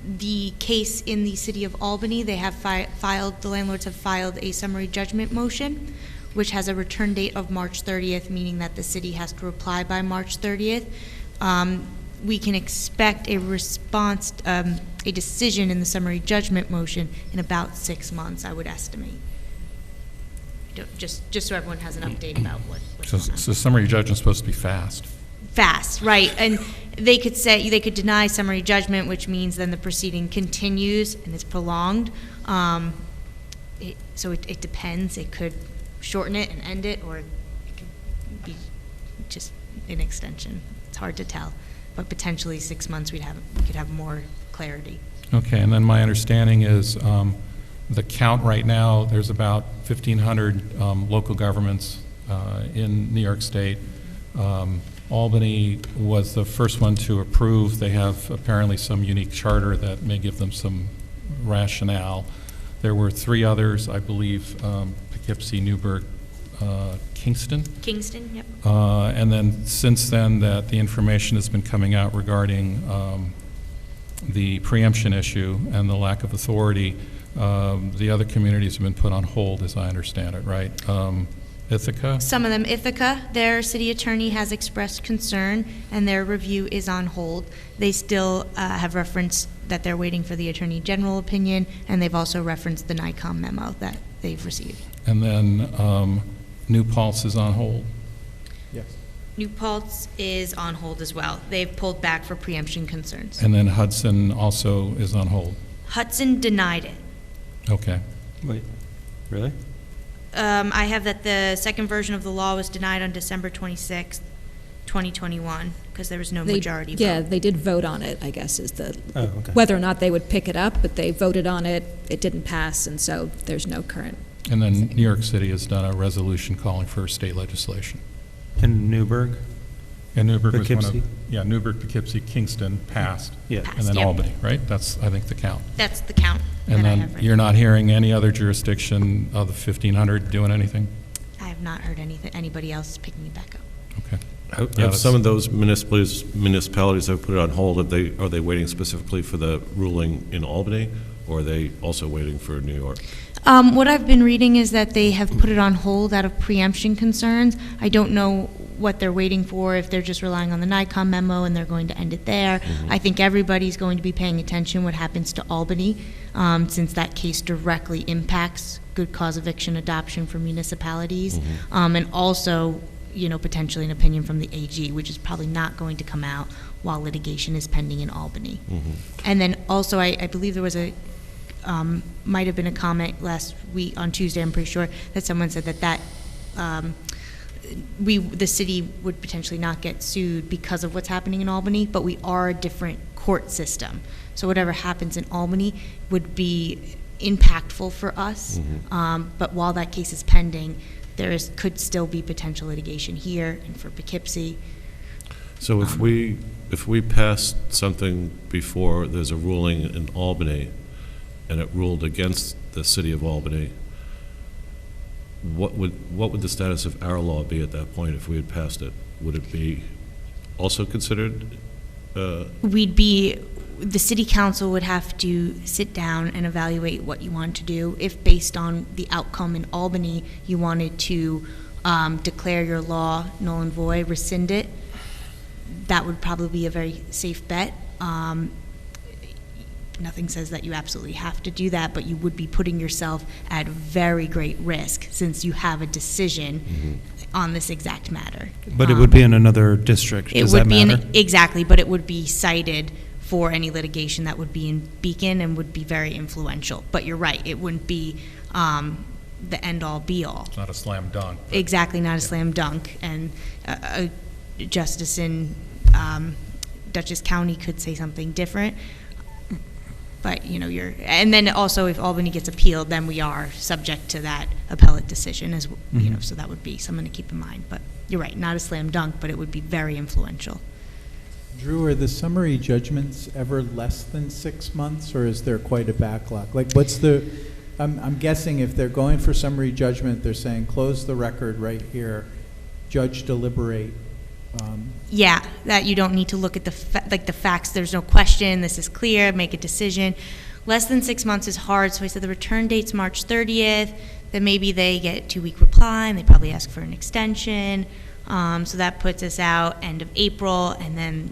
The case in the city of Albany, they have the landlords have filed a summary judgment motion, which has a return date of March 30th, meaning that the city has to reply by March 30th. We can expect a response, a decision in the summary judgment motion in about 6 months, I would estimate. Just so everyone has an update about what's going on. So summary judgment's supposed to be fast. Fast, right. And they could deny summary judgment, which means then the proceeding continues and it's prolonged. So it depends. It could shorten it and end it, or could be just an extension. It's hard to tell, but potentially 6 months we could have more clarity. Okay, and then my understanding is the count right now, there's about 1,500 local governments in New York State. Albany was the first one to approve. They have apparently some unique charter that may give them some rationale. There were 3 others, I believe, Poughkeepsie, Newburgh, Kingston. Kingston, yep. And then since then, that the information has been coming out regarding the preemption issue and the lack of authority. The other communities have been put on hold, as I understand it, right? Ithaca? Some of them, Ithaca, their city attorney has expressed concern, and their review is on hold. They still have referenced that they're waiting for the Attorney General opinion, and they've also referenced the NICOM memo that they've received. And then New Paltz is on hold. Yes. New Paltz is on hold as well. They've pulled back for preemption concerns. And then Hudson also is on hold. Hudson denied it. Okay. Wait, really? I have that the second version of the law was denied on December 26th, 2021, because there was no majority vote. Yeah, they did vote on it, I guess, is the, okay. whether or not they would pick it up, but they voted on it, it didn't pass, and so there's no current. And then New York City has done a resolution calling for state legislation. In Newburgh? And Newburgh was one Poughkeepsie? of, Newburgh, Poughkeepsie, Kingston passed. Yeah. Passed, And then yep. Albany, right? That's, I think, the count. That's the count And that I then have right you're not hearing any other jurisdiction of the 1,500 doing anything? I have not heard anybody else picking it back up. Okay. Have some of those municipalities that have put it on hold, are they waiting specifically for the ruling in Albany, or are they also waiting for New York? What I've been reading is that they have put it on hold out of preemption concerns. I don't know what they're waiting for, if they're just relying on the NICOM memo and they're going to end it there. I think everybody's going to be paying attention what happens to Albany, since that case directly impacts good cause eviction adoption for municipalities, and also, potentially an opinion from the AG, which is probably not going to come out while litigation is pending in Albany. And then also, I believe there was might have been a comment last week on Tuesday, I'm pretty sure, that someone said that the city would potentially not get sued because of what's happening in Albany, but we are a different court system. So whatever happens in Albany would be impactful for us. But while that case is pending, could still be potential litigation here and for Poughkeepsie. So if we pass something before there's a ruling in Albany, and it ruled against the city of Albany, what would the status of our law be at that point if we had passed it? Would it be also considered? The city council would have to sit down and evaluate what you want to do. If based on the outcome in Albany, you wanted to declare your law null and void, rescind it, that would probably be a very safe bet. Nothing says that you absolutely have to do that, but you would be putting yourself at very great risk since you have a decision on this exact matter. But it would be in another district, does that matter? Exactly, but it would be cited for any litigation that would be in Beacon and would be very influential. But you're right, it wouldn't be the end-all, be-all. It's not a slam dunk. Exactly, not a slam dunk. And a justice in Dutchess County could say something different. But, and then also if Albany gets appealed, then we are subject to that appellate decision as, so that would be something to keep in mind. But you're right, not a slam dunk, but it would be very influential. Drew, are the summary judgments ever less than 6 months, or is there quite a backlog? Like, what's I'm guessing if they're going for summary judgment, they're saying, close the record right here, judge deliberate. Yeah, that you don't need to look at the facts. There's no question. This is clear. Make a decision. Less than 6 months is hard. So I said the return date's March 30th. Then maybe they get a 2-week reply, and they probably ask for an extension. So that puts us out end of April, and then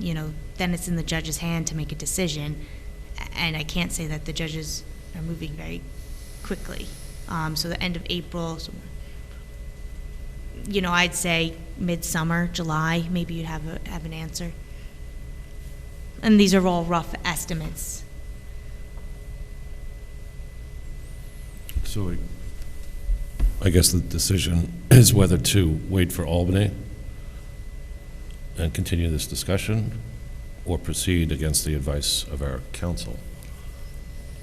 then it's in the judge's hand to make a decision. And I can't say that the judges are moving very quickly. So the end of April. So, I'd say midsummer, July, maybe you'd have an answer. And these are all rough estimates. So I guess the decision is whether to wait for Albany and continue this discussion or proceed against the advice of our counsel.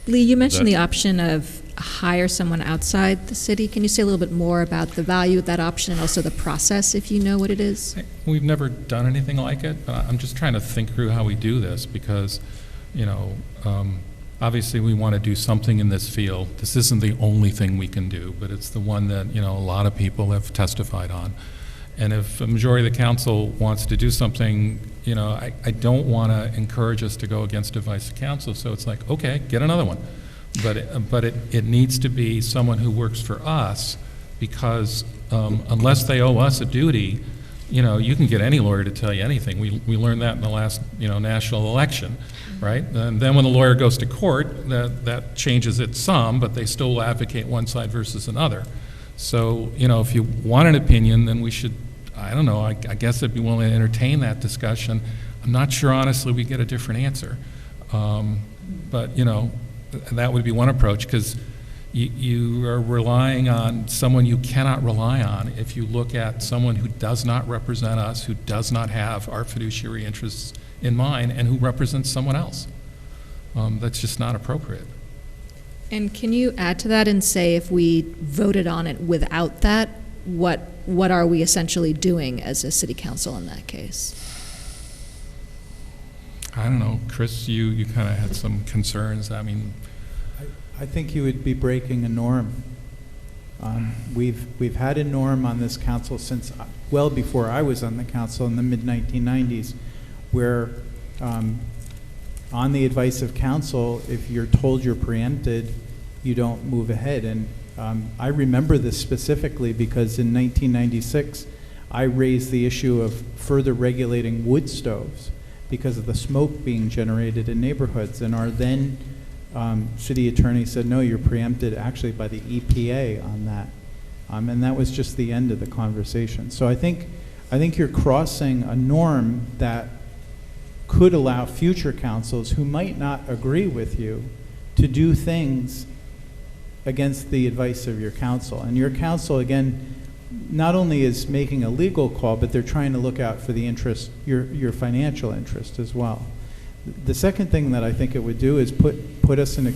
Lee, you mentioned That- the option of hire someone outside the city. Can you say a little bit more about the value of that option and also the process, if you know what it is? We've never done anything like it, but I'm just trying to think through how we do this because, obviously we want to do something in this field. This isn't the only thing we can do, but it's the one that, a lot of people have testified on. And if a majority of the council wants to do something, I don't want to encourage us to go against advice of council. So it's like, okay, get another one. But it needs to be someone who works for us because unless they owe us a duty, you can get any lawyer to tell you anything. We learned that in the last, national election, right? And then when the lawyer goes to court, that changes it some, but they still will advocate one side versus another. So, if you want an opinion, then we should, I don't know, I guess I'd be willing to entertain that discussion. I'm not sure, honestly, we get a different answer. But, that would be one approach because you are relying on someone you cannot rely on if you look at someone who does not represent us, who does not have our fiduciary interests in mind, and who represents someone else. That's just not appropriate. And can you add to that and say if we voted on it without that, what are we essentially doing as a city council in that case? I don't know, Chris, you kind of had some concerns. I mean, I think you would be breaking a norm. We've had a norm on this council since well before I was on the council in the mid-1990s, where on the advice of council, if you're told you're preempted, you don't move ahead. And I remember this specifically because in 1996, I raised the issue of further regulating wood stoves because of the smoke being generated in neighborhoods. And our then city attorney said, no, you're preempted actually by the EPA on that. And that was just the end of the conversation. So I think you're crossing a norm that could allow future councils who might not agree with you to do things against the advice of your council. And your council, again, not only is making a legal call, but they're trying to look out for the interest, your financial interest as well. The second thing that I think it would do is put us in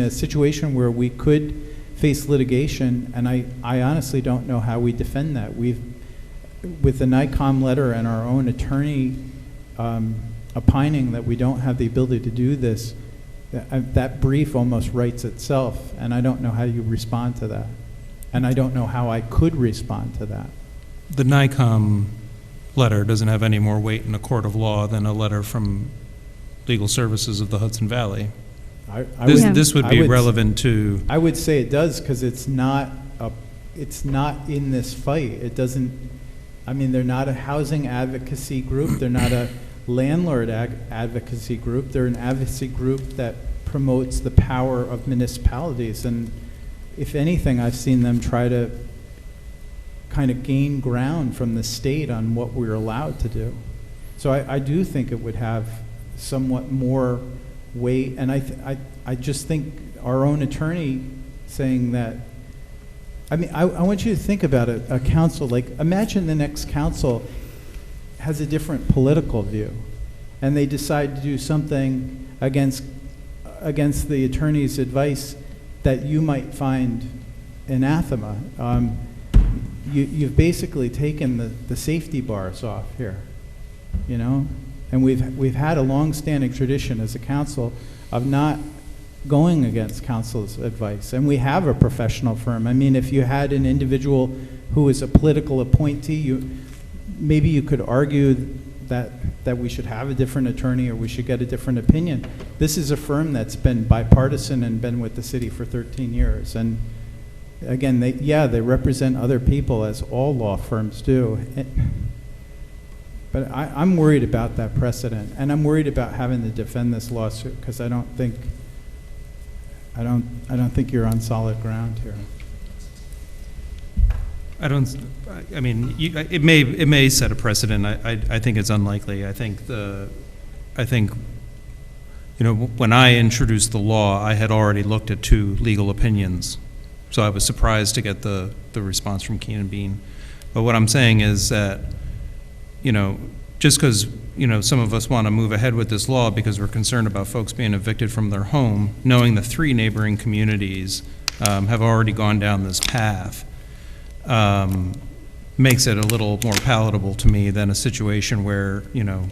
a situation where we could face litigation, and I honestly don't know how we defend that. With the NICOM letter and our own attorney opining that we don't have the ability to do this, that brief almost writes itself, and I don't know how you respond to that. And I don't know how I could respond to that. The NICOM letter doesn't have any more weight in a court of law than a letter from Legal Services of the Hudson Valley. This would be relevant to... I would say it does because it's not in this fight. It doesn't... I mean, they're not a housing advocacy group. They're not a landlord advocacy group. They're an advocacy group that promotes the power of municipalities. And if anything, I've seen them try to kind of gain ground from the state on what we're allowed to do. So I do think it would have somewhat more weight. And I just think our own attorney saying that, I mean, I want you to think about a council, like imagine the next council has a different political view and they decide to do something against the attorney's advice that you might find anathema. You've basically taken the safety bars off here, you know? And we've had a long-standing tradition as a council of not going against council's advice. And we have a professional firm. I mean, if you had an individual who is a political appointee, maybe you could argue that we should have a different attorney or we should get a different opinion. This is a firm that's been bipartisan and been with the city for 13 years. And again, they represent other people, as all law firms do. But I'm worried about that precedent, and I'm worried about having to defend this lawsuit because I don't think you're on solid ground here. I mean, it may set a precedent. I think it's unlikely. I think when I introduced the law, I had already looked at 2 legal opinions, so I was surprised to get the response from Keenan Bean. But what I'm saying is that, just because, some of us want to move ahead with this law because we're concerned about folks being evicted from their home, knowing the 3 neighboring communities have already gone down this path, makes it a little more palatable to me than a situation where,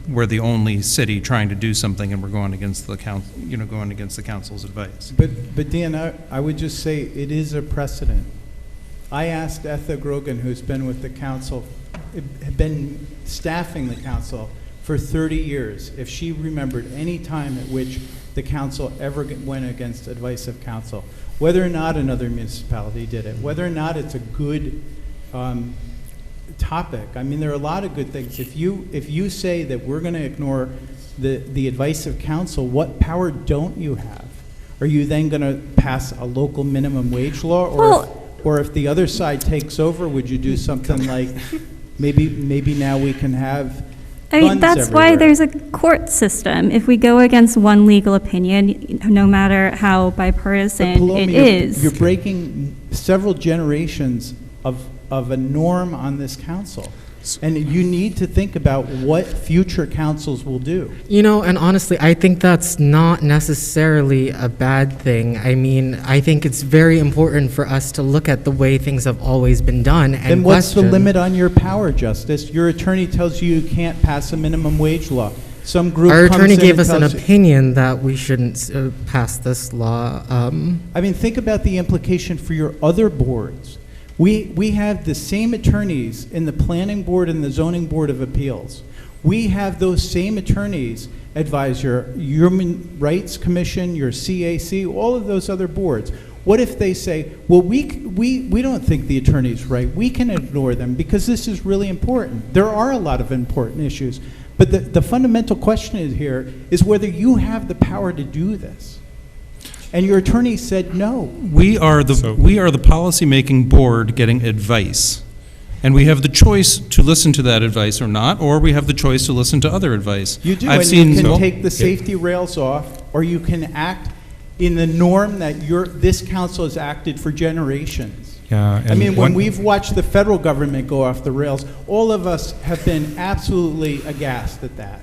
we're the only city trying to do something and we're going against the council's advice. But Dan, I would just say it is a precedent. I asked Etha Grogan, who's been with the council, been staffing the council for 30 years, if she remembered any time at which the council ever went against advice of council, whether or not another municipality did it, whether or not it's a good topic. I mean, there are a lot of good things. If you say that we're going to ignore the advice of council, what power don't you have? Are you then going to pass a local minimum wage law, or if the other side takes over, would you do something like maybe now we can have guns that's everywhere? why there's a court system. If we go against one legal opinion, no matter how bipartisan Paloma, it is. You're breaking several generations of a norm on this council. And you need to think about what future councils will do. And honestly, I think that's not necessarily a bad thing. I mean, I think it's very important for us to look at the way things have always been done and Then what's the question. limit on your power, Justice? Your attorney tells you you can't pass a minimum wage law. Some group Our comes attorney in gave and us an tells you- opinion that we shouldn't pass this law. I mean, think about the implication for your other boards. We have the same attorneys in the Planning Board and the Zoning Board of Appeals. We have those same attorneys advise your Human Rights Commission, your CAC, all of those other boards. What if they say, well, we don't think the attorney's right. We can ignore them because this is really important. There are a lot of important issues. But the fundamental question here is whether you have the power to do this. And your attorney said no. We are the policymaking board getting advice. And we have the choice to listen to that advice or not, or we have the choice to listen to other advice. You do, I've and seen you can take the safety rails off, or you can act in the norm that this council has acted for generations. Yeah, I mean, when we've watched the federal government go off the rails, all of us have been absolutely aghast at that.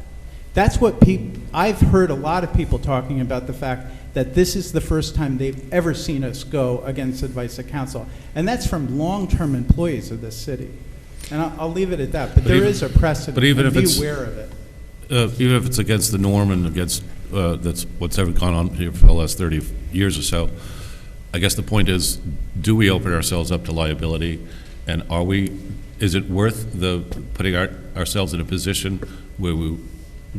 That's what I've heard a lot of people talking about the fact that this is the first time they've ever seen us go against advice of council. And that's from long-term employees of this city. And I'll leave it at that, but there is a precedent, but even and if be it's, aware of it. even if it's against the norm and against that's what's ever gone on here for the last 30 years or so, I guess the point is, do we open ourselves up to liability? And is it worth putting ourselves in a position where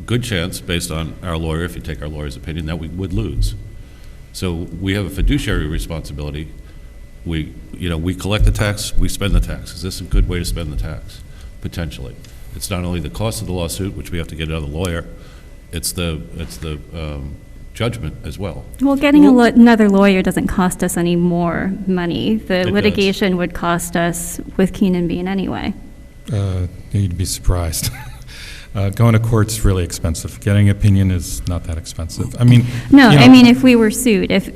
good chance, based on our lawyer, if you take our lawyer's opinion, that we would lose? So we have a fiduciary responsibility. We collect the tax, we spend the tax. Is this a good way to spend the tax? Potentially. It's not only the cost of the lawsuit, which we have to get another lawyer, it's the judgment as well. Well, getting another lawyer doesn't cost us any more money. The It litigation would cost us with Keenan Bean anyway. You'd be surprised. Going to court's really expensive. Getting an opinion is not that expensive. I mean, No, I mean, if we were sued, if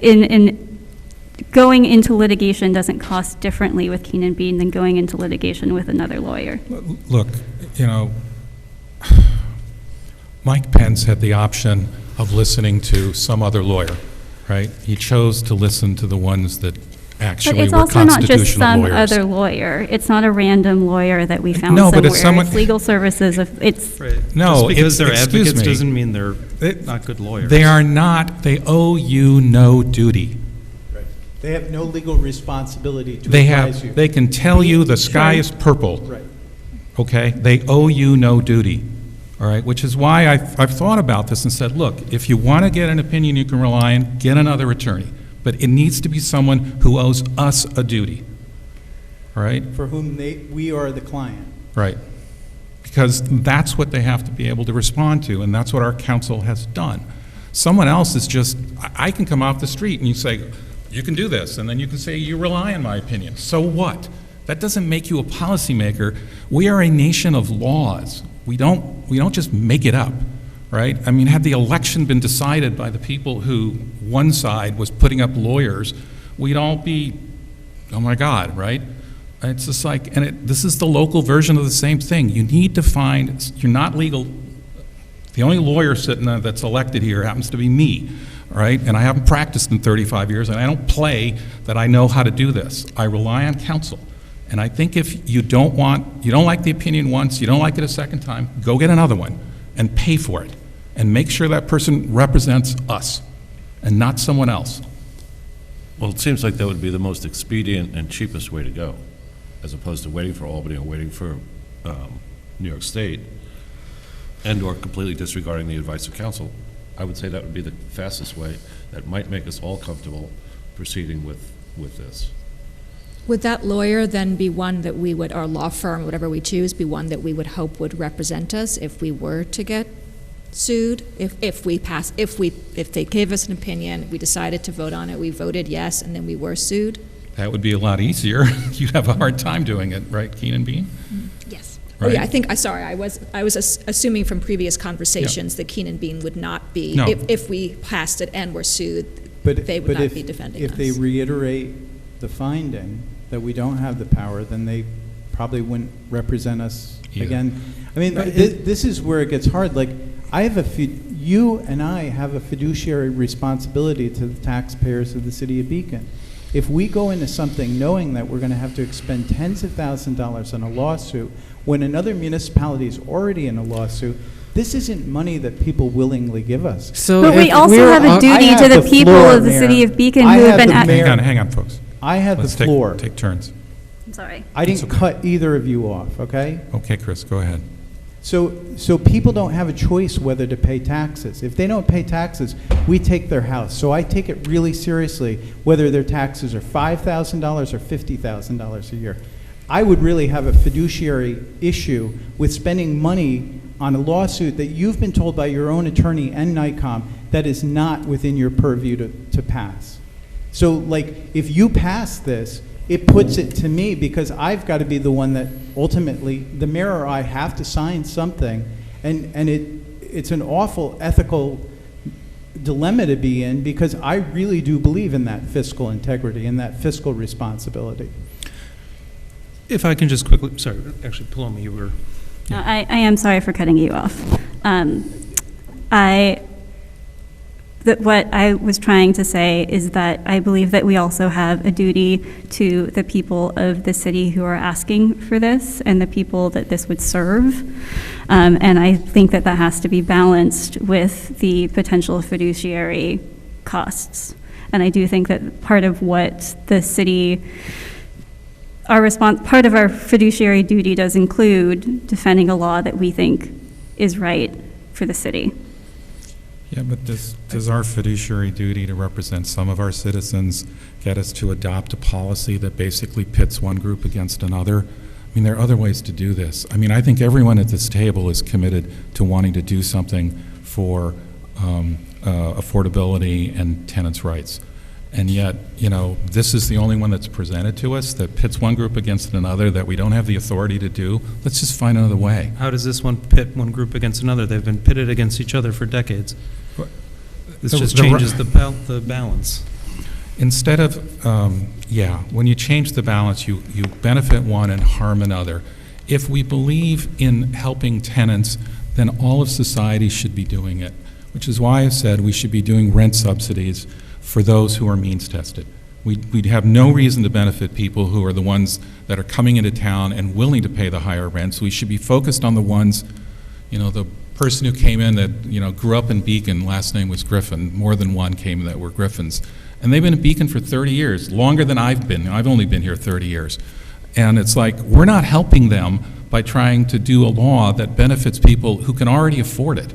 going into litigation doesn't cost differently with Keenan Bean than going into litigation with another lawyer. Look, Mike Pence had the option of listening to some other lawyer, right? He chose to listen to the ones that actually But it's were also not just constitutional some lawyers. other lawyer. It's not a random lawyer that we found No, somewhere. but it's someone- legal services. It's No, Just because they're excuse advocates me. doesn't mean they're not good lawyers. They are not. They owe you no duty. They have no legal responsibility to They advise you. have. They can tell you the sky is purple. Right. Okay? They owe you no duty. All right? Which is why I've thought about this and said, look, if you want to get an opinion you can rely on, get another attorney. But it needs to be someone who owes us a duty. All right? For whom we are the client. Right. Because that's what they have to be able to respond to, and that's what our council has done. Someone else is just, I can come off the street and you say, you can do this, and then you can say, you rely on my opinion. So what? That doesn't make you a policymaker. We are a nation of laws. We don't just make it up, right? I mean, had the election been decided by the people who one side was putting up lawyers, we'd all be, oh my God, right? It's just like, this is the local version of the same thing. You need to find, you're not legal. The only lawyer sitting there that's elected here happens to be me, all right? And I haven't practiced in 35 years, and I don't play that I know how to do this. I rely on counsel. And I think if you don't like the opinion once, you don't like it a second time, go get another one and pay for it. And make sure that person represents us and not someone else. Well, it seems like that would be the most expedient and cheapest way to go, as opposed to waiting for Albany or waiting for New York State, and/or completely disregarding the advice of counsel. I would say that would be the fastest way that might make us all comfortable proceeding with this. Would that lawyer then be one that we would, our law firm, whatever we choose, be one that we would hope would represent us if we were to get sued? If they gave us an opinion, we decided to vote on it, we voted yes, and then we were sued? That would be a lot easier. You'd have a hard time doing it, right, Keenan Bean? Yes. Right? Oh, yeah, I was assuming from previous conversations that Keenan Bean would not be, No. if we passed it and were sued, they would not be defending us. If they reiterate the finding that we don't have the power, then they probably wouldn't represent us again. I mean, this is where it gets hard. Like, you and I have a fiduciary responsibility to the taxpayers of the city of Beacon. If we go into something knowing that we're going to have to expend tens of thousands of dollars on a lawsuit, when another municipality is already in a lawsuit, this isn't money that people willingly give us. But we also have a duty to the people of the city of Beacon who have been Hang on, folks. I had the floor. Take turns. I'm sorry. I didn't cut either of you off, okay? Okay, Chris, go ahead. So people don't have a choice whether to pay taxes. If they don't pay taxes, we take their house. So I take it really seriously whether their taxes are $5,000 or $50,000 a year. I would really have a fiduciary issue with spending money on a lawsuit that you've been told by your own attorney and NICOM that is not within your purview to pass. So, like, if you pass this, it puts it to me because I've got to be the one that ultimately, the mayor or I have to sign something, and it's an awful ethical dilemma to be in because I really do believe in that fiscal integrity and that fiscal responsibility. If I can just quickly, sorry, actually, Paloma, you were. No, I am sorry for cutting you off. What I was trying to say is that I believe that we also have a duty to the people of the city who are asking for this and the people that this would serve. And I think that that has to be balanced with the potential fiduciary costs. And I do think that part of what the city, part of our fiduciary duty does include defending a law that we think is right for the city. Yeah, but does our fiduciary duty to represent some of our citizens get us to adopt a policy that basically pits one group against another? I mean, there are other ways to do this. I mean, I think everyone at this table is committed to wanting to do something for affordability and tenants' rights. And yet, you know, this is the only one that's presented to us that pits one group against another that we don't have the authority to do. Let's just find another way. How does this one pit one group against another? They've been pitted against each other for decades. This just changes the balance. Instead of, when you change the balance, you benefit one and harm another. If we believe in helping tenants, then all of society should be doing it, which is why I said we should be doing rent subsidies for those who are means tested. We'd have no reason to benefit people who are the ones that are coming into town and willing to pay the higher rents. We should be focused on the ones, you know, the person who came in that, you know, grew up in Beacon, last name was Griffin, more than one came that were Griffins. And they've been in Beacon for 30 years, longer than I've been. I've only been here 30 years. And it's like, we're not helping them by trying to do a law that benefits people who can already afford it.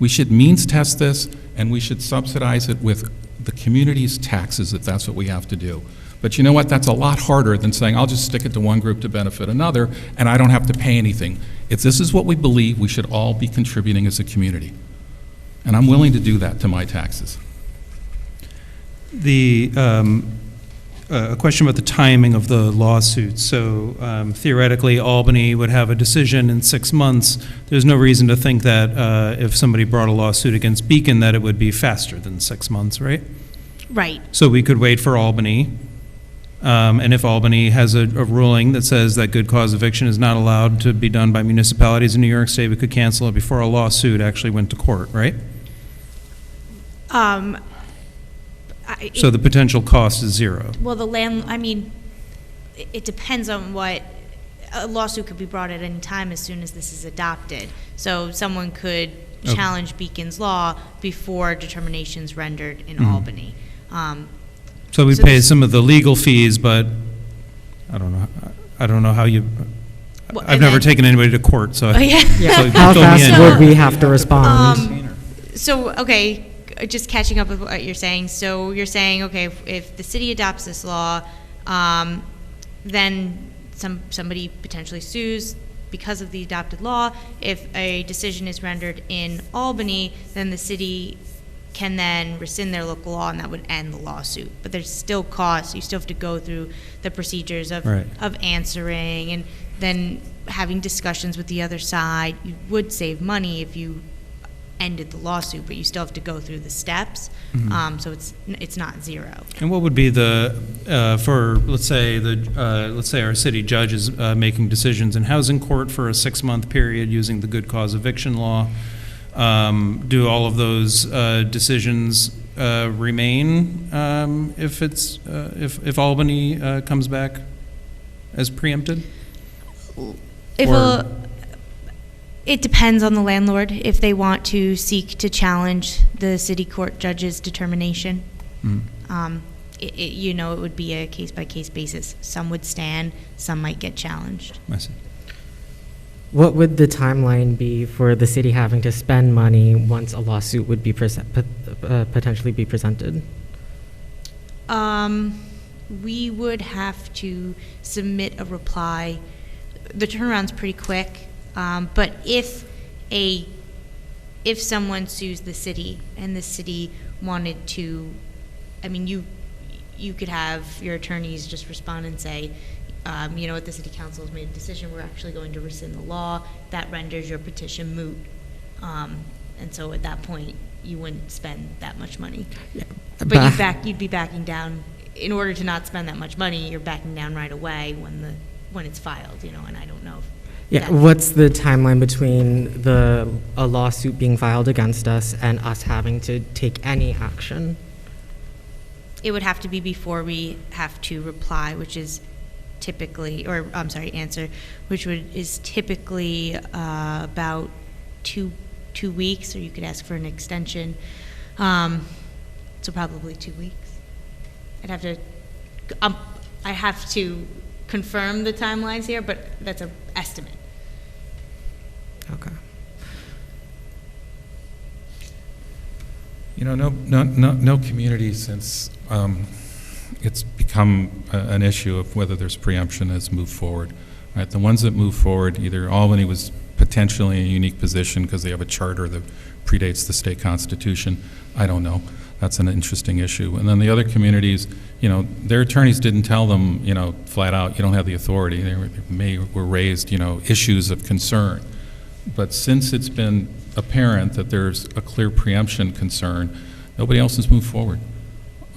We should means test this, and we should subsidize it with the community's taxes if that's what we have to do. But you know what? That's a lot harder than saying, I'll just stick it to one group to benefit another, and I don't have to pay anything. If this is what we believe, we should all be contributing as a community. And I'm willing to do that to my taxes. A question about the timing of the lawsuit. So theoretically, Albany would have a decision in 6 months. There's no reason to think that if somebody brought a lawsuit against Beacon that it would be faster than 6 months, right? Right. So we could wait for Albany. And if Albany has a ruling that says that good cause eviction is not allowed to be done by municipalities in New York State, we could cancel it before a lawsuit actually went to court, right? So the potential cost is zero. Well, it depends on what, a lawsuit could be brought at any time as soon as this is adopted. So someone could challenge Beacon's law before determination's rendered in Albany. So we pay some of the legal fees, but I don't know how you, I've never taken anybody to court, so. Oh, yeah. So How fill me fast in. would we have to respond? So, okay, just catching up with what you're saying. So you're saying, okay, if the city adopts this law, then somebody potentially sues because of the adopted law. If a decision is rendered in Albany, then the city can then rescind their local law, and that would end the lawsuit. But there's still costs. You still have to go through the procedures of answering and then having discussions with the other side. You would save money if you ended the lawsuit, but you still have to go through the steps. So it's not zero. And what would be the for let's say our city judge is making decisions in housing court for a 6-month period using the good cause eviction law? Do all of those decisions remain if Albany comes back as preempted? It depends on the landlord if they want to seek to challenge the city court judge's determination. It would be a case-by-case basis. Some would stand, some might get challenged. I see. What would the timeline be for the city having to spend money once a lawsuit would be potentially be presented? We would have to submit a reply. The turnaround's pretty quick, but if someone sues the city and the city wanted to, you could have your attorneys just respond and say, what the city council has made a decision, we're actually going to rescind the law. That renders your petition moot. And so at that point, you wouldn't spend that much money. Yeah. But you'd be backing down. In order to not spend that much money, you're backing down right away when it's filed, and I don't know. What's the timeline between a lawsuit being filed against us and us having to take any action? It would have to be before we have to reply, which is typically, answer, which is typically about two weeks, or you could ask for an extension. So probably 2 weeks. I have to confirm the timelines here, but that's an estimate. Okay. No community since it's become an issue of whether there's preemption has moved forward. Right? The ones that move forward, either Albany was potentially in a unique position because they have a charter that predates the state constitution. I don't know. That's an interesting issue. And then the other communities, their attorneys didn't tell them, flat out, you don't have the authority. They were raised, issues of concern. But since it's been apparent that there's a clear preemption concern, nobody else has moved forward.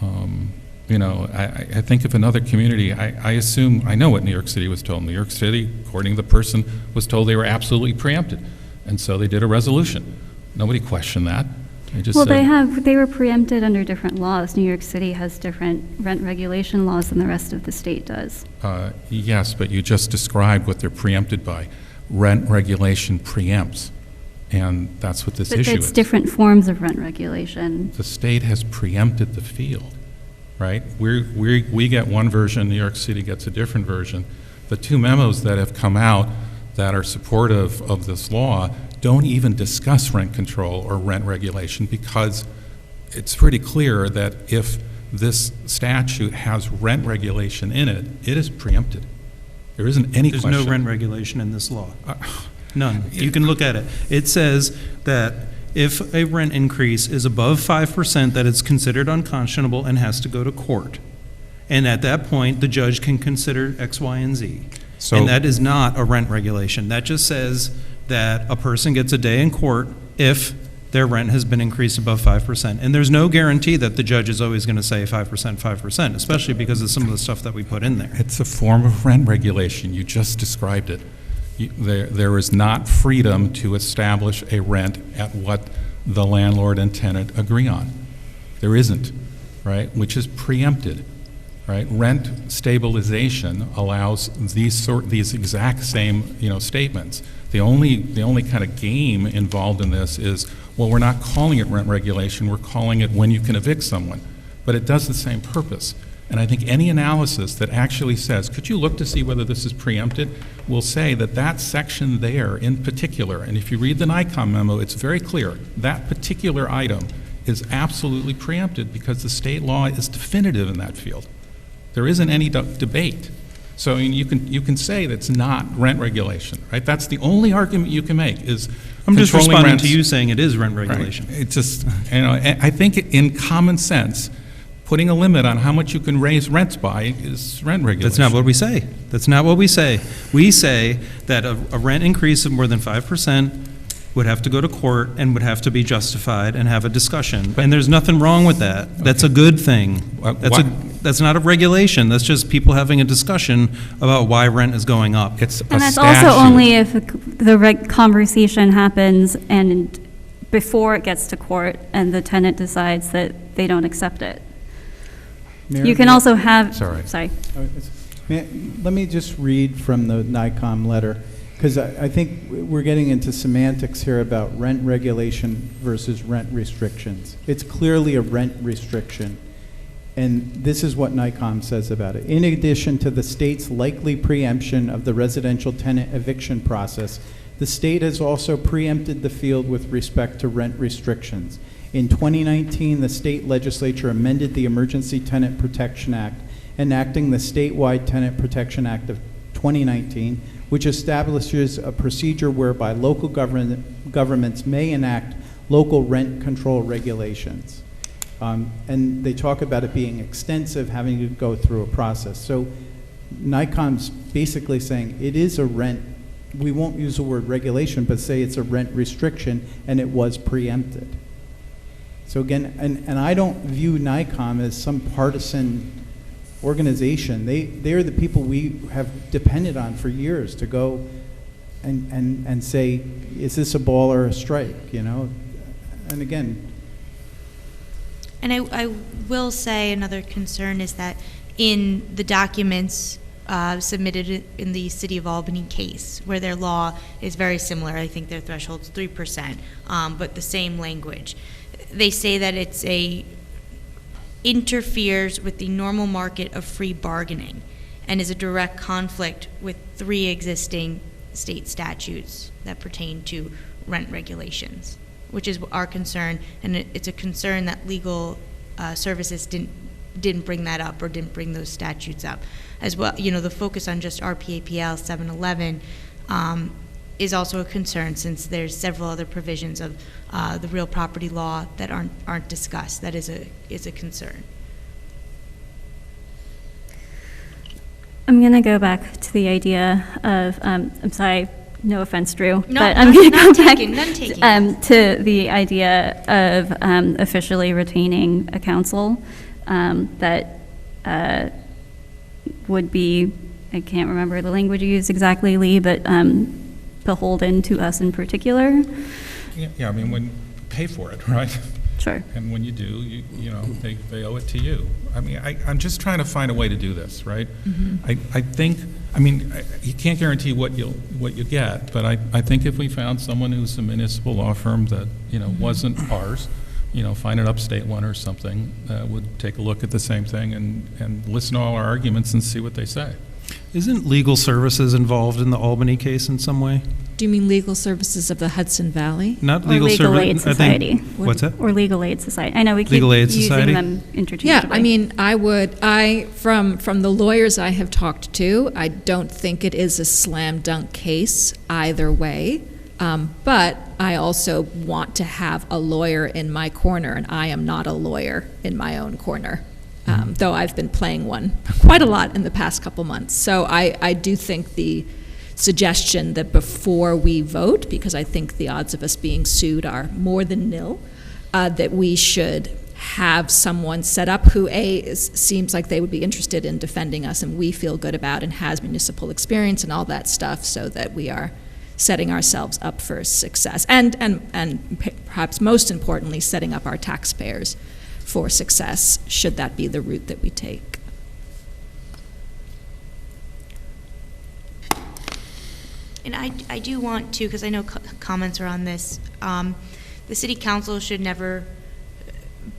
I think if another community, I assume, I know what New York City was told. New York City, according to the person, was told they were absolutely preempted. And so they did a resolution. Nobody questioned that. They were preempted under different laws. New York City has different rent regulation laws than the rest of the state does. Yes, but you just described what they're preempted by. Rent regulation preempts, and that's what this issue is. But it's different forms of rent regulation. The state has preempted the field, right? We get one version, New York City gets a different version. The two memos that have come out that are supportive of this law don't even discuss rent control or rent regulation, because it's pretty clear that if this statute has rent regulation in it, it is preempted. There isn't any question. There's no rent regulation in this law. None. You can look at it. It says that if a rent increase is above 5%, that it's considered unconscionable and has to go to court. And at that point, the judge can consider X, Y, and Z. And that is not a rent regulation. That just says that a person gets a day in court if their rent has been increased above 5%. And there's no guarantee that the judge is always going to say 5%, especially because of some of the stuff that we put in there. It's a form of rent regulation. You just described it. There is not freedom to establish a rent at what the landlord and tenant agree on. There isn't, right? Which is preempted, right? Rent stabilization allows these exact same, statements. The only kind of game involved in this is, well, we're not calling it rent regulation, we're calling it when you can evict someone. But it does the same purpose. And I think any analysis that actually says, could you look to see whether this is preempted, will say that that section there in particular, and if you read the NICOM memo, it's very clear, that particular item is absolutely preempted because the state law is definitive in that field. There isn't any debate. So you can say that's not rent regulation, right? That's the only argument you can make is I'm just controlling responding rents. to you saying it is rent regulation. Right. It's just, I think in common sense, putting a limit on how much you can raise rents by is rent regulation. That's not what we say. That's not what we say. We say that a rent increase of more than 5% would have to go to court and would have to be justified and have a discussion. And there's nothing wrong with that. That's a good thing. That's not a regulation. That's just people having a discussion about why rent is going up. It's And that's also only if the conversation happens and before it gets to court and the tenant decides that they don't accept it. You can also have, sorry. Let me just read from the NICOM letter, because I think we're getting into semantics here about rent regulation versus rent restrictions. It's clearly a rent restriction, and this is what NICOM says about it. In addition to the state's likely preemption of the residential tenant eviction process, the state has also preempted the field with respect to rent restrictions. In 2019, the state legislature amended the Emergency Tenant Protection Act, enacting the Statewide Tenant Protection Act of 2019, which establishes a procedure whereby local governments may enact local rent control regulations. And they talk about it being extensive, having to go through a process. So NICOM's basically saying it is a rent, we won't use the word regulation, but say it's a rent restriction, and it was preempted. So again, and I don't view NICOM as some partisan organization. They're the people we have depended on for years to go and say, is this a ball or a strike, And again. And I will say another concern is that in the documents submitted in the City of Albany case, where their law is very similar, I think their threshold's 3%, but the same language. They say that interferes with the normal market of free bargaining and is a direct conflict with 3 existing state statutes that pertain to rent regulations, which is our concern, and it's a concern that legal services didn't bring that up or didn't bring those statutes up as well. The focus on just RPAPL 711 is also a concern, since there's several other provisions of the real property law that aren't discussed. That is a concern. I'm going to go back to the idea of, I'm sorry, no offense, Drew, No, but I'm going to go back none taken. to the idea of officially retaining a council that would be, I can't remember the language you used exactly, Lee, but beholden to us in particular. Yeah, I mean, when pay for it, right? Sure. And when you do, they owe it to you. I mean, I'm just trying to find a way to do this, right? Mm-hmm. I think, you can't guarantee what you get, but I think if we found someone who's a municipal law firm that, wasn't ours, find an upstate one or something, would take a look at the same thing and listen to all our arguments and see what they say. Isn't legal services involved in the Albany case in some way? Do you mean legal services of the Hudson Valley? Not Or legal Legal Aid service. Society. What's that? Or Legal Aid Society. I know we keep Legal Aid using Society? them interchangeably. Yeah, from the lawyers I have talked to, I don't think it is a slam dunk case either way. But I also want to have a lawyer in my corner, and I am not a lawyer in my own corner. Though I've been playing one quite a lot in the past couple months. So I do think the suggestion that before we vote, because I think the odds of us being sued are more than nil, that we should have someone set up who seems like they would be interested in defending us and we feel good about and has municipal experience and all that stuff, so that we are setting ourselves up for success, and perhaps most importantly, setting up our taxpayers for success, should that be the route that we take. And I do want to, because I know comments are on this, the city council should never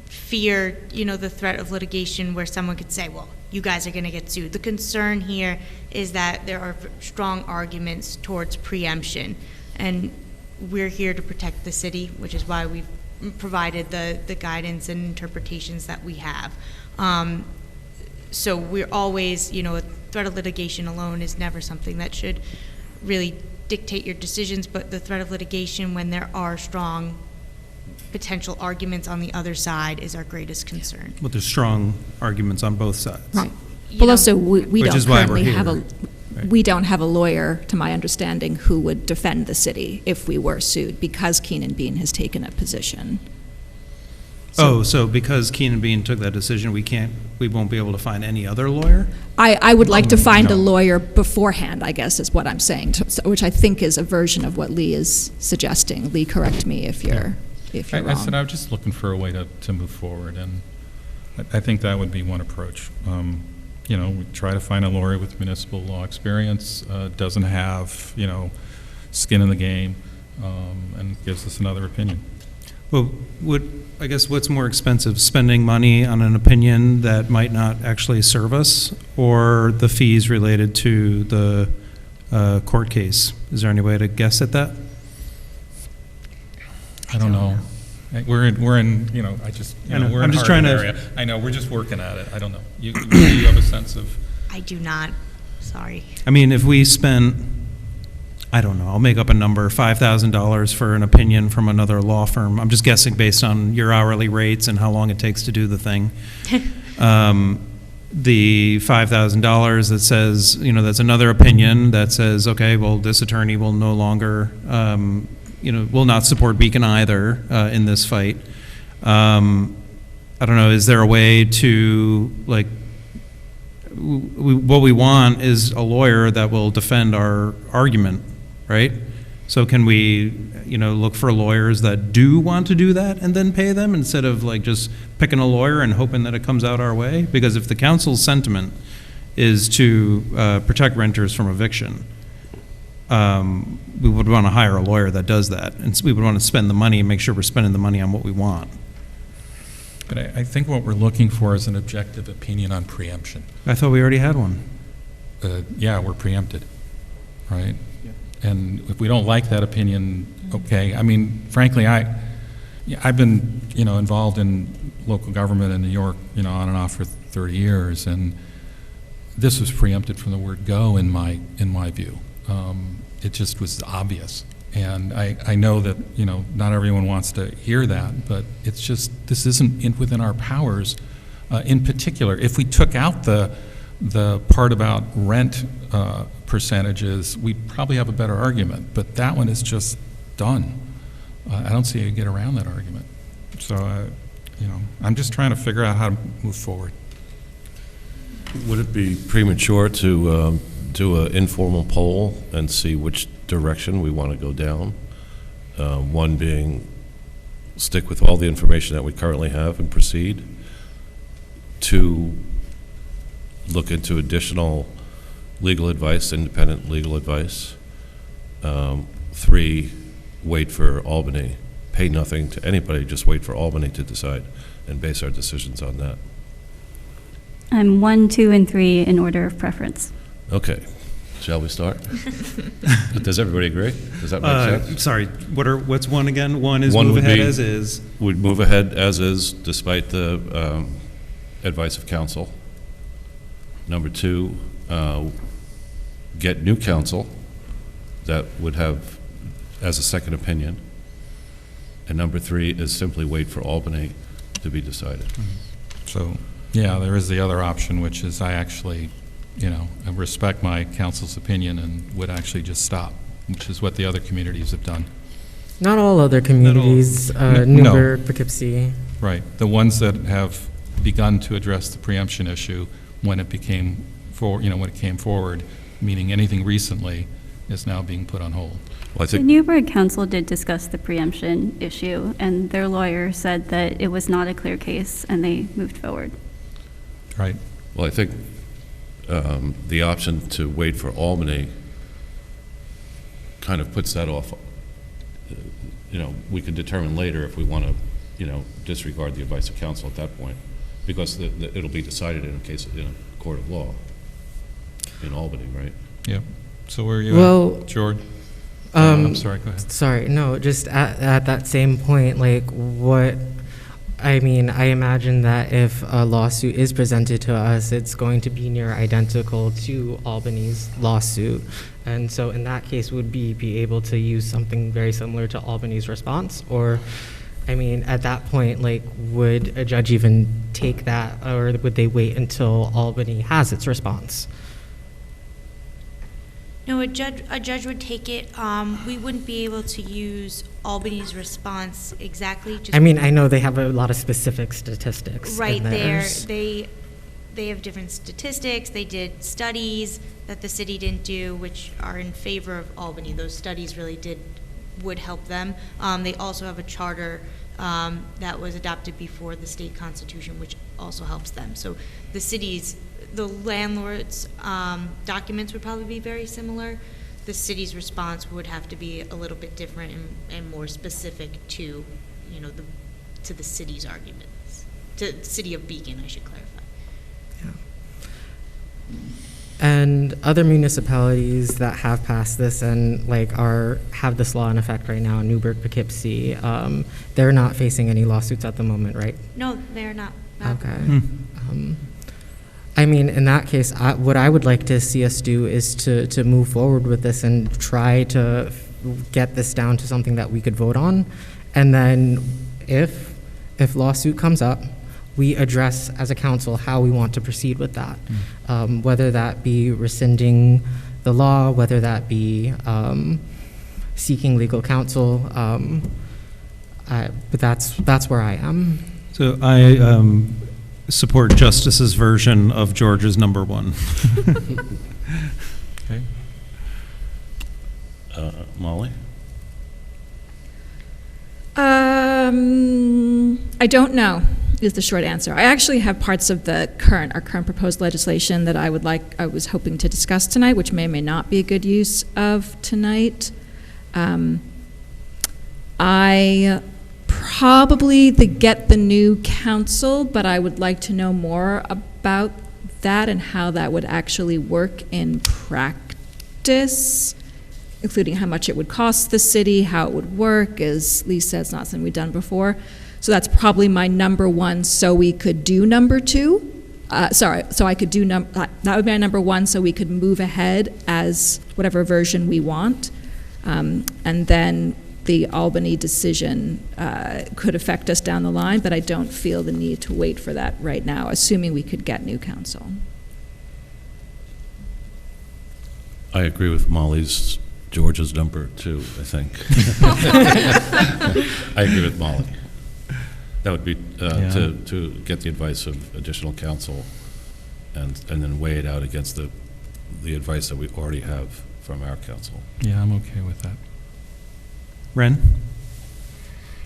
fear, the threat of litigation where someone could say, well, you guys are going to get sued. The concern here is that there are strong arguments towards preemption, and we're here to protect the city, which is why we've provided the guidance and interpretations that we have. So we're always, a threat of litigation alone is never something that should really dictate your decisions, but the threat of litigation when there are strong potential arguments on the other side is our greatest concern. But there's strong arguments on both sides. Right. But also, we Which don't is why currently we're have here. we don't have a lawyer, to my understanding, who would defend the city if we were sued, because Keenan Bean has taken a position. So because Keenan Bean took that decision, we won't be able to find any other lawyer? I would like to find a lawyer beforehand, I guess, is what I'm saying, which I think is a version of what Lee is suggesting. Lee, correct me if you're wrong. I said I was just looking for a way to move forward, and I think that would be one approach. We try to find a lawyer with municipal law experience, doesn't have, skin in the game, and gives us another opinion. Well, I guess what's more expensive, spending money on an opinion that might not actually serve us, or the fees related to the court case? Is there any way to guess at that? I don't know. We're in, we're in just a trying hard to- area. I know, we're just working at it. I don't know. You have a sense of? I do not. Sorry. I mean, if we spent, I don't know, I'll make up a number, $5,000 for an opinion from another law firm. I'm just guessing based on your hourly rates and how long it takes to do the thing. The $5,000 that says, that's another opinion that says, okay, well, this attorney will no longer, will not support Beacon either in this fight. I don't know, is there a way to, what we want is a lawyer that will defend our argument, right? So can we, look for lawyers that do want to do that and then pay them, instead of just picking a lawyer and hoping that it comes out our way? Because if the council's sentiment is to protect renters from eviction, we would want to hire a lawyer that does that, and we would want to spend the money and make sure we're spending the money on what we want. But I think what we're looking for is an objective opinion on preemption. I thought we already had one. Yeah, we're preempted, right? And if we don't like that opinion, okay. I mean, frankly, I've been, involved in local government in New York, on and off for 30 years, and this was preempted from the word go in my view. It just was obvious. And I know that, not everyone wants to hear that, but it's just, this isn't within our powers. In particular, if we took out the part about rent percentages, we'd probably have a better argument, but that one is just done. I don't see how you get around that argument. So, I'm just trying to figure out how to move forward. Would it be premature to do an informal poll and see which direction we want to go down? One being stick with all the information that we currently have and proceed. Two, look into additional legal advice, independent legal advice. Three, wait for Albany. Pay nothing to anybody, just wait for Albany to decide and base our decisions on that. I'm 1, 2, and 3 in order of preference. Okay, shall we start? Does everybody agree? Does that make sense? Sorry, what's one again? One is One move would ahead be- as is. Would move ahead as is, despite the advice of counsel. Number two, get new counsel that would have as a second opinion. And number three is simply wait for Albany to be decided. So, yeah, there is the other option, which is I actually I respect my council's opinion and would actually just stop, which is what the other communities have done. Not all other communities, No. Newburgh, Poughkeepsie. Right. The ones that have begun to address the preemption issue when it became when it came forward, meaning anything recently, is now being put on hold. Well, I The think, Newburgh Council did discuss the preemption issue, and their lawyer said that it was not a clear case, and they moved forward. Right. well, I think the option to wait for Albany kind of puts that off. We can determine later if we want to, disregard the advice of counsel at that point, because it'll be decided in a court of law in Albany, right? Yep. So where are you Well, at, George? I'm sorry, go ahead. Sorry, no, just at that same point, I imagine that if a lawsuit is presented to us, it's going to be near identical to Albany's lawsuit. And so in that case, would we be able to use something very similar to Albany's response? Or, at that point, would a judge even take that, or would they wait until Albany has its response? No, a judge would take it. We wouldn't be able to use Albany's response exactly. I know they have a lot of specific statistics. Right in there, theirs. they have different statistics. They did studies that the city didn't do, which are in favor of Albany. Those studies really would help them. They also have a charter that was adopted before the state constitution, which also helps them. So the landlord's documents would probably be very similar. The city's response would have to be a little bit different and more specific to, to the city's arguments, to the city of Beacon, I should clarify. And other municipalities that have passed this and have this law in effect right now, Newburgh, Poughkeepsie, they're not facing any lawsuits at the moment, right? No, they're not. Okay. In that case, what I would like to see us do is to move forward with this and try to get this down to something that we could vote on. And then if lawsuit comes up, we address as a council how we want to proceed with that. Whether that be rescinding the law, whether that be seeking legal counsel, but that's where I am. So I support Justice's version of George's number one. Okay. Molly? I don't know, is the short answer. I actually have parts of our current proposed legislation that I was hoping to discuss tonight, which may or may not be a good use of tonight. I probably get the new council, but I would like to know more about that and how that would actually work in practice, including how much it would cost the city, how it would work. As Lee said, it's not something we've done before. So that's probably my number one, so we could do number two. So I could do, that would be my number one, so we could move ahead as whatever version we want. And then the Albany decision could affect us down the line, but I don't feel the need to wait for that right now, assuming we could get new counsel. I agree with George's number two, I think. I agree with Molly. That would be to get the advice of additional counsel and then weigh it out against the advice that we already have from our counsel. Yeah, I'm okay with that. Wren?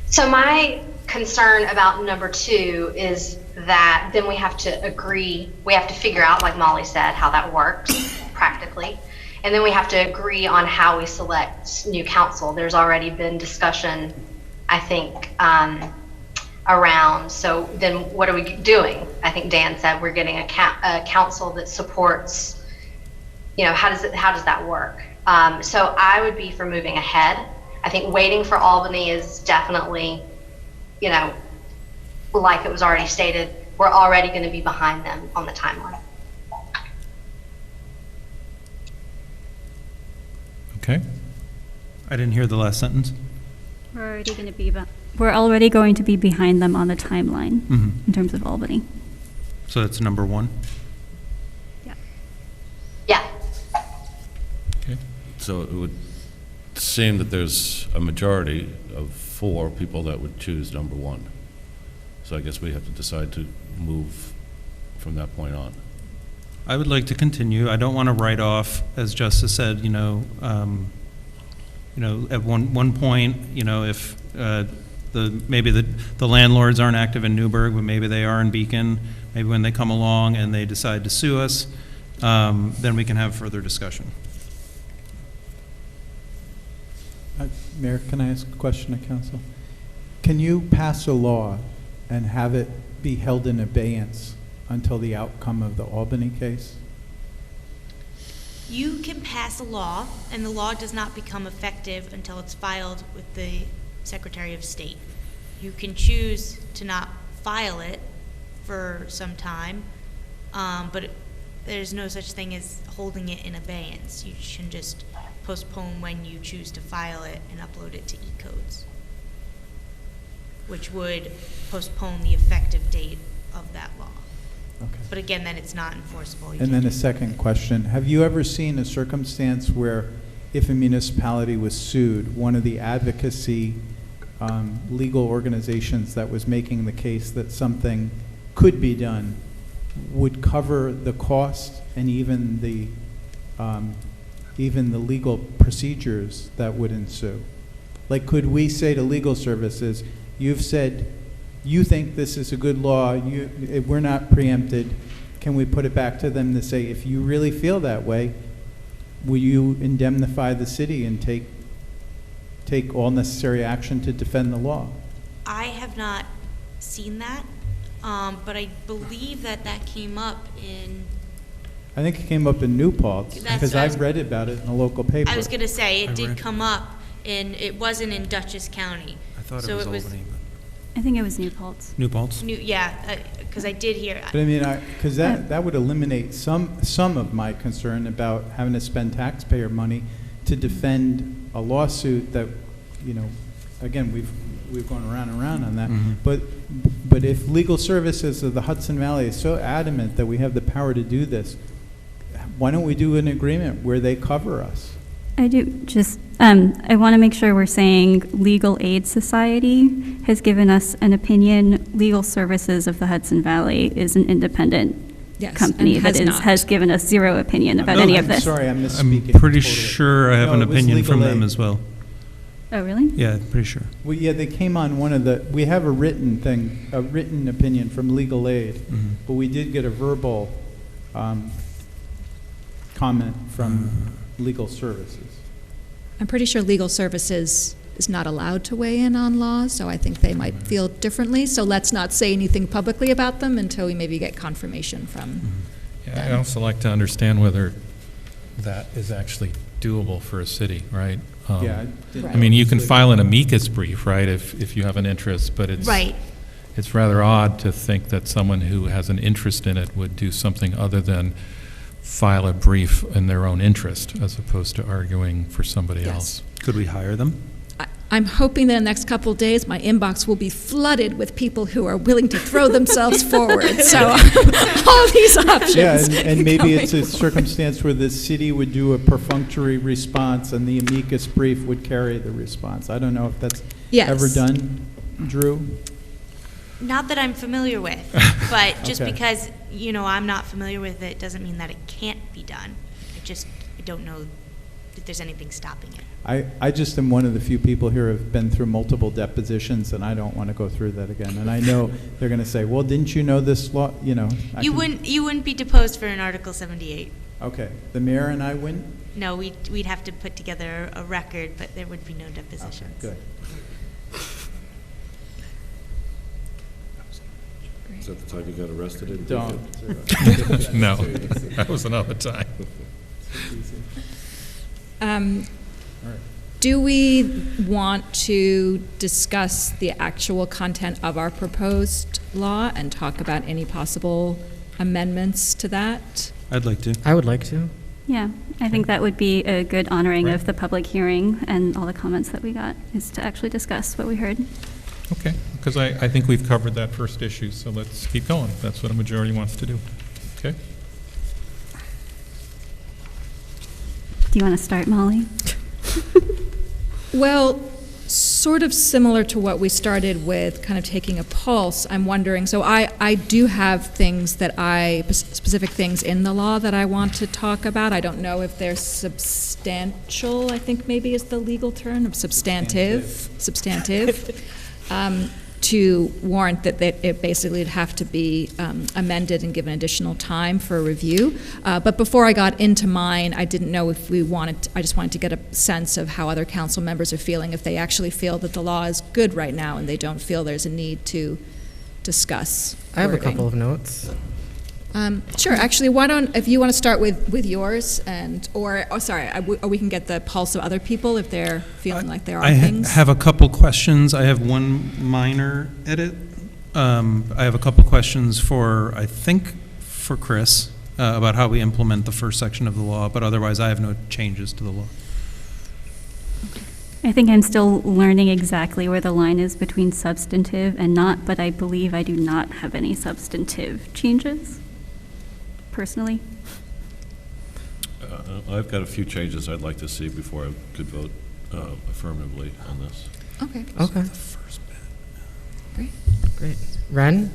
So my concern about number two is that then we have to figure out, like Molly said, how that works practically. And then we have to agree on how we select new counsel. There's already been discussion, I think, around, so then what are we doing? I think Dan said we're getting a council that supports, how does that work? So I would be for moving ahead. I think waiting for Albany is definitely, like it was already stated, we're already going to be behind them on the timeline. Okay. I didn't hear the last sentence. We're already going to be behind them on the timeline in terms of Albany. So that's number one? Yeah. So it would seem that there's a majority of 4 people that would choose number 1. So I guess we have to decide to move from that point on. I would like to continue. I don't want to write off, as Justice said, at one point, if maybe the landlords aren't active in Newburgh, but maybe they are in Beacon, maybe when they come along and they decide to sue us, then we can have further discussion. Mayor, can I ask a question of council? Can you pass a law and have it be held in abeyance until the outcome of the Albany case? You can pass a law, and the law does not become effective until it's filed with the Secretary of State. You can choose to not file it for some time, but there's no such thing as holding it in abeyance. You can just postpone when you choose to file it and upload it to e-codes, which would postpone the effective date of that law. Okay. But again, then it's not enforceable. And then a second question. Have you ever seen a circumstance where if a municipality was sued, one of the advocacy legal organizations that was making the case that something could be done would cover the cost and even the legal procedures that would ensue? Like, could we say to legal services, you've said you think this is a good law, we're not preempted, can we put it back to them to say, if you really feel that way, will you indemnify the city and take all necessary action to defend the law? I have not seen that, but I believe that came up in... I think it came up in New Paltz, That's because what I I've was- read about it in a local paper. I was going to say, it did come up, and it wasn't in Dutchess County. I thought So it was Albany. I think it was New Paltz. New Paltz? Yeah, because I did hear... But I mean, because that would eliminate some of my concern about having to spend taxpayer money to defend a lawsuit that, again, we've gone around and around on that. Mm-hmm. But if legal services of the Hudson Valley is so adamant that we have the power to do this, why don't we do an agreement where they cover us? I do just, I want to make sure we're saying Legal Aid Society has given us an opinion. Legal Services of the Hudson Valley is an independent Yes, company and that has given us zero opinion about any of this. Sorry, I'm I'm misspeaking. pretty totally. sure I have No, an it was opinion from legal them aid. as well. Oh, really? Yeah, pretty sure. Well, yeah, they came on we have a written thing, a written opinion from Legal Aid, Mhm. but we did get a verbal comment from Legal Services. I'm pretty sure legal services is not allowed to weigh in on laws, so I think they might feel differently. So let's not say anything publicly about them until we maybe get confirmation from Yeah, I'd also like to understand whether that is actually doable for a city, right? Yeah, I didn't I mean, you can know. file an amicus brief, right, if you have an interest, but it's... Right. It's rather odd to think that someone who has an interest in it would do something other than file a brief in their own interest, as opposed to arguing for somebody Yes. else. Could we hire them? I'm hoping that in the next couple of days, my inbox will be flooded with people who are willing to throw themselves forward. So all these options. Yeah, and maybe it's a going circumstance where the city would do a perfunctory response and the amicus brief would carry the response. I don't know if that's Yes. ever done, Drew? Not that I'm familiar with, but just Okay. because, I'm not familiar with it doesn't mean that it can't be done. I don't know if there's anything stopping it. I just am one of the few people here who have been through multiple depositions, and I don't want to go through that again. And I know they're going to say, well, didn't you know this law, You wouldn't be deposed for an Article 78. Okay, the mayor and I wouldn't? No, we'd have to put together a record, but there would be no Okay, depositions. good. Is that the time you got arrested in? Don't. No, that was another time. Do we want to discuss the actual content of our proposed law and talk about any possible amendments to that? I'd like to. I would like to. Yeah, I think that would be a good honoring of the public hearing and all the comments that we got, is to actually discuss what we heard. Okay, because I think we've covered that first issue, so let's keep going. That's what a majority wants to do. Okay? Do you want to start, Molly? Well, sort of similar to what we started with, kind of taking a pulse, I'm wondering, so I do have things that specific things in the law that I want to talk about. I don't know if they're substantial, I think maybe is the legal term, of substantive, to warrant that it basically would have to be amended and given additional time for review. But before I got into mine, I didn't know if I just wanted to get a sense of how other council members are feeling, if they actually feel that the law is good right now and they don't feel there's a need to discuss I have a wording. couple of notes. Sure, actually, why don't, if you want to start with yours, or we can get the pulse of other people if they're feeling like there are things. I have a couple questions. I have one minor edit. I have a couple questions for Chris, about how we implement the first section of the law, but otherwise I have no changes to the law. I think I'm still learning exactly where the line is between substantive and not, but I believe I do not have any substantive changes, personally. I've got a few changes I'd like to see before I could vote affirmatively on this. Okay. Okay. Great. Great. Wren?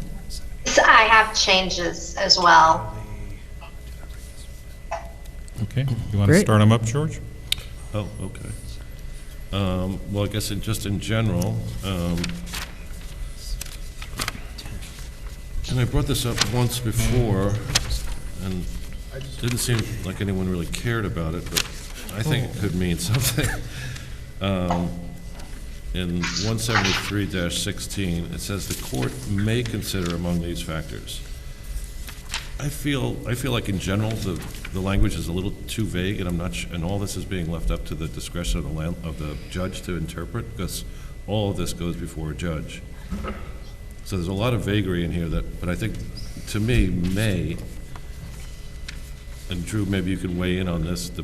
So I have changes as well. Okay, you want to Great. start them up, George? Oh, okay. Well, I guess just in general, and I brought this up once before, and it didn't seem like anyone really cared about it, but I think it could mean something. In 173-16, it says the court may consider among these factors. I feel like in general the language is a little too vague, and I'm not and all this is being left up to the discretion of the judge to interpret, because all of this goes before a judge. So there's a lot of vagary in here but I think, to me, may, and Drew, maybe you can weigh in on this, the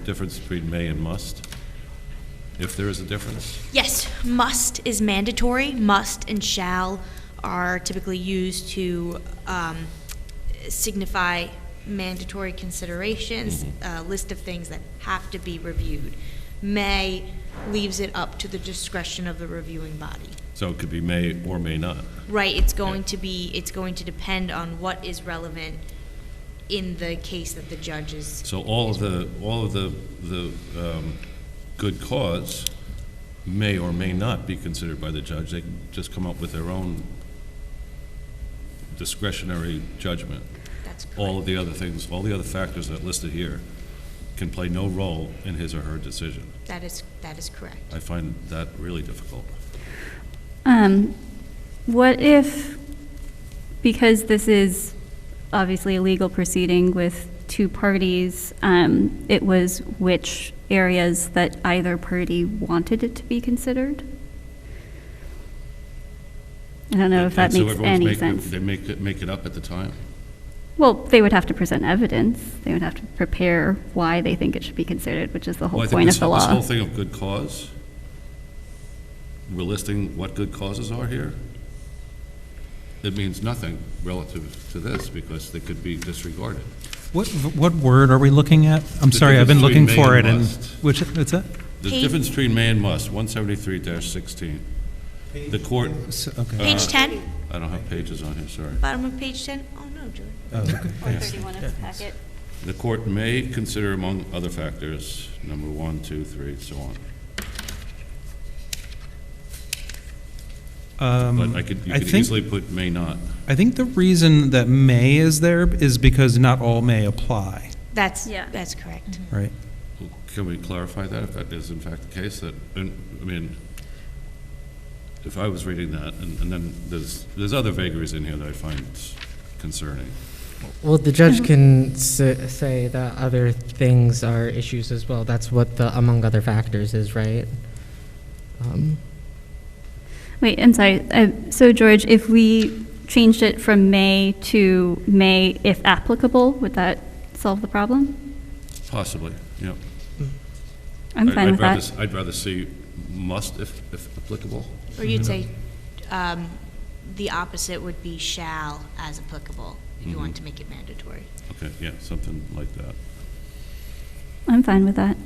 difference between may and must, if there is a difference. Yes, must is mandatory. Must and shall are typically used to signify mandatory considerations, a list of things that have to be reviewed. May leaves it up to the discretion of the reviewing body. So it could be may or may not. Right, it's going to depend on what is relevant in the case that the judge is. So all of the good cause may or may not be considered by the judge. They can just come up with their own discretionary judgment. That's correct. All of the other things, all the other factors that are listed here can play no role in his or her decision. That is correct. I find that really difficult. What if, because this is obviously a legal proceeding with two parties, it was which areas that either party wanted it to be considered? I don't know if that makes any sense. They make it up at the time? Well, they would have to present evidence. They would have to prepare why they think it should be considered, which is the whole point of the law. This whole thing of good cause, we're listing what good causes are here. It means nothing relative to this because they could be disregarded. What word are we looking at? I'm sorry, I've been looking for it, and what's that? The difference between may and must, 173-16. The court. Okay. Page 10? I don't have pages on here, sorry. Bottom of page 10? Oh, no, Julie. Oh, okay. 131 of the packet. The court may consider among other factors, number 1, 2, 3, so on. But you could easily put may not. I think the reason that may is there is because not all may apply, That's correct. right? Can we clarify that, if that is in fact the case? That, I mean, if I was reading that, and then there's other vagaries in here that I find concerning. Well, the judge can say that other things are issues as well. That's what the among other factors is, right? Wait, I'm sorry. So, George, if we changed it from may to may if applicable, would that solve the problem? Possibly, yeah. I'm fine with that. I'd rather see must if applicable. Or you'd say the opposite would be shall as applicable if you want to make it mandatory. Okay, yeah, something like that. I'm fine with that.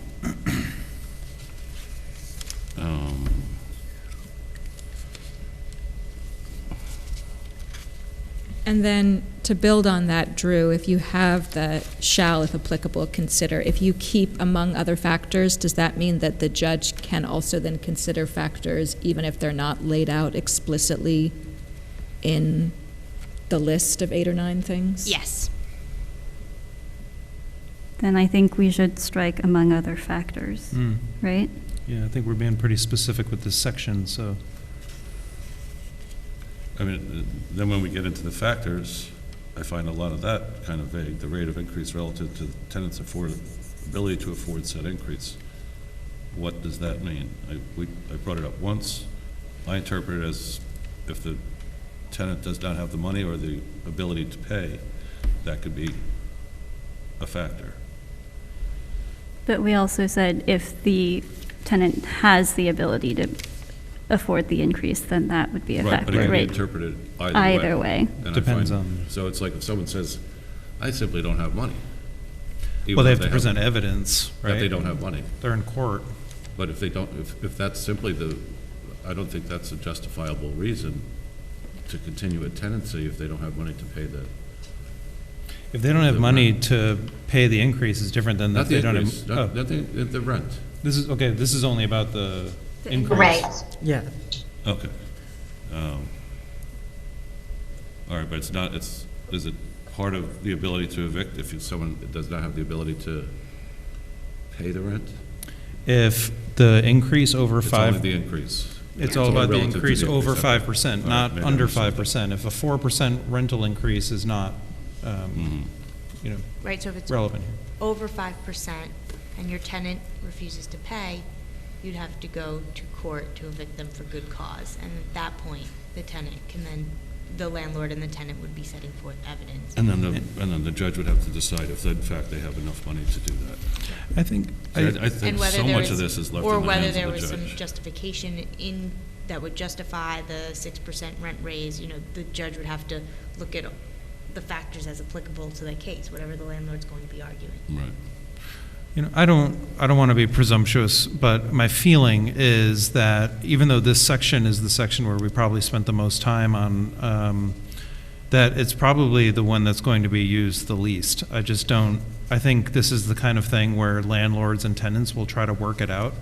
And then to build on that, Drew, if you have the shall, if applicable, consider, if you keep among other factors, does that mean that the judge can also then consider factors even if they're not laid out explicitly in the list of 8 or 9 things? Yes. Then I think we should strike among other factors, right? Yeah, I think we're being pretty specific with this section, so. I mean, then when we get into the factors, I find a lot of that kind of vague. The rate of increase relative to the tenant's ability to afford said increase. What does that mean? I brought it up once. I interpret it as if the tenant does not have the money or the ability to pay, that could be a factor. But we also said if the tenant has the ability to afford the increase, then that would be a Right, factor, but it can be right? interpreted Either way. And I Depends find- on- So it's like if someone says, I simply don't have money. even Well, they if have to present evidence, right? That they don't have money. They're in court. But if they don't, if that's simply I don't think that's a justifiable reason to continue a tenancy if they don't have money to pay the. If they don't have money to pay the increase, it's different than Not if the they don't increase, have. not the rent. This is, okay, this is only about the increase. Right. Yeah. Okay. All right, but it's not, is it part of the ability to evict if someone does not have the ability to pay the rent? If the increase over It's five. only the increase. It's all about the relative to increase the over increase. 5%, All right, not maybe I under understood. 5%. If a 4% rental increase is not, you know, Right, so if it's relevant here. over 5% and your tenant refuses to pay, you'd have to go to court to evict them for good cause. And at that point, the tenant can then, the landlord and the tenant would be setting forth evidence. And then the judge would have to decide if in fact they have enough money to do that. I think, I think And whether so there much of was- this is left in or the whether hands there of was the some judge. justification in, that would justify the 6% rent raise, you know, the judge would have to look at the factors as applicable to that case, whatever the landlord's going to be arguing. Right. you know, I don't want to be presumptuous, but my feeling is that even though this section is the section where we probably spent the most time on, that it's probably the one that's going to be used the least. I think this is the kind of thing where landlords and tenants will try to work it out,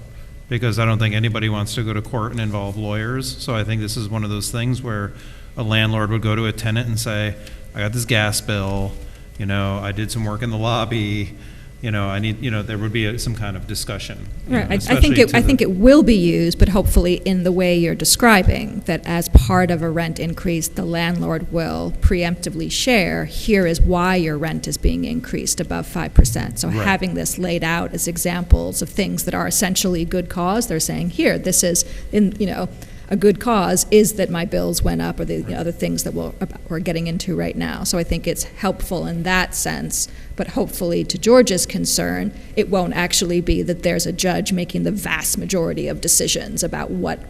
because I don't think anybody wants to go to court and involve lawyers. So I think this is one of those things where a landlord would go to a tenant and say, I got this gas bill, you know, I did some work in the lobby, you know, I need, you know, there would be some kind of discussion. you Right. know, I especially to think it will be used, but hopefully in the way you're describing, that as part of a rent increase, the landlord will preemptively share, here is why your rent is being increased above 5%. So Right. having this laid out as examples of things that are essentially good cause, they're saying, here, this is, a good cause is that my bills went up, or the other things that we're getting into right now. So I think it's helpful in that sense, but hopefully, to George's concern, it won't actually be that there's a judge making the vast majority of decisions about what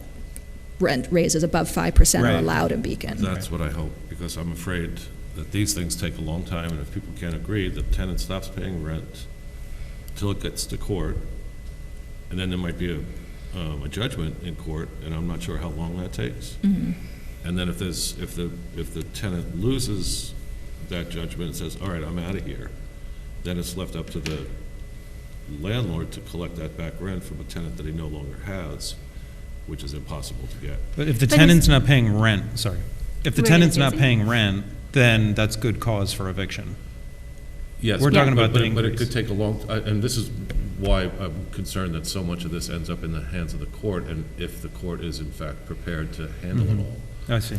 rent raises above 5% are Right. allowed in Beacon. That's what I hope, because I'm afraid that these things take a long time, and if people can't agree, the tenant stops paying rent until it gets to court, and then there might be a judgment in court, and I'm not sure how long that takes. Mhm. And then if the tenant loses that judgment and says, all right, I'm out of here, then it's left up to the landlord to collect that back rent from a tenant that he no longer has, which is impossible to get. But if the But tenant's not paying rent, if the Wait, tenant's is not he? paying rent, then that's good cause for eviction. Yes. We're talking about the But it increase. could take a long, and this is why I'm concerned that so much of this ends up in the hands of the court, and if the court is in fact prepared to handle it all. I see.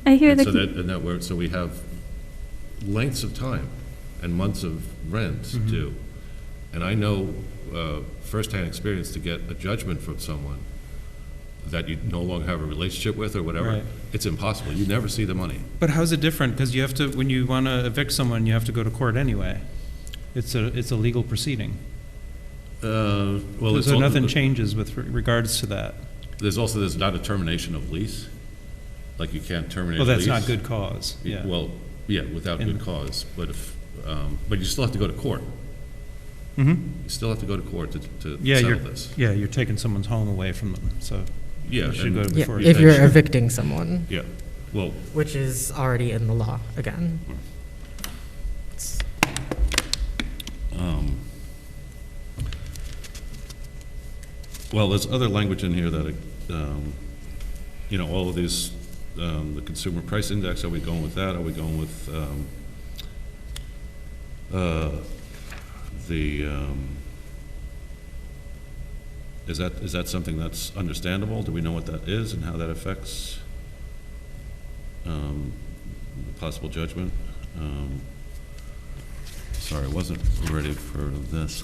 I hear And the. so we have lengths of time and months of rent due. And I know firsthand experience, to get a judgment from someone that you no longer have a relationship with or whatever, Right. it's impossible. You never see the money. But how's it different? Because you have to, when you want to evict someone, you have to go to court anyway. It's a legal proceeding. Well, it's So all- nothing changes with regards to that. There's not a termination of lease. Like, you can't terminate a Well, lease. that's not good cause, yeah. Well, yeah, without good cause, but but you still have to go to court. Mhm. You still have to go to court to Yeah, settle this. yeah, you're taking someone's home away from them, so Yeah, you should and- go Yeah, before. if you're eviction. evicting someone, Yeah, well, which is already in the law again. well, there's other language in here that, all of these, the consumer price index, are we going with that? Are we going with is that something that's understandable? Do we know what that is and how that affects possible judgment? Sorry, I wasn't ready for this.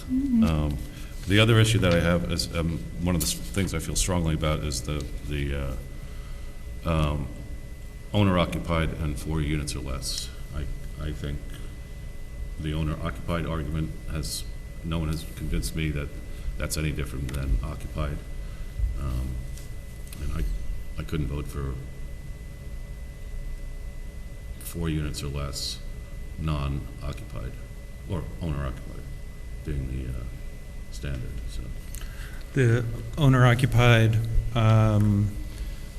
The other issue that I have is, one of the things I feel strongly about is the owner-occupied and 4 units or less. I think the owner-occupied argument no one has convinced me that that's any different than occupied. And I couldn't vote for 4 units or less, non-occupied, or owner-occupied being the standard, so. The owner-occupied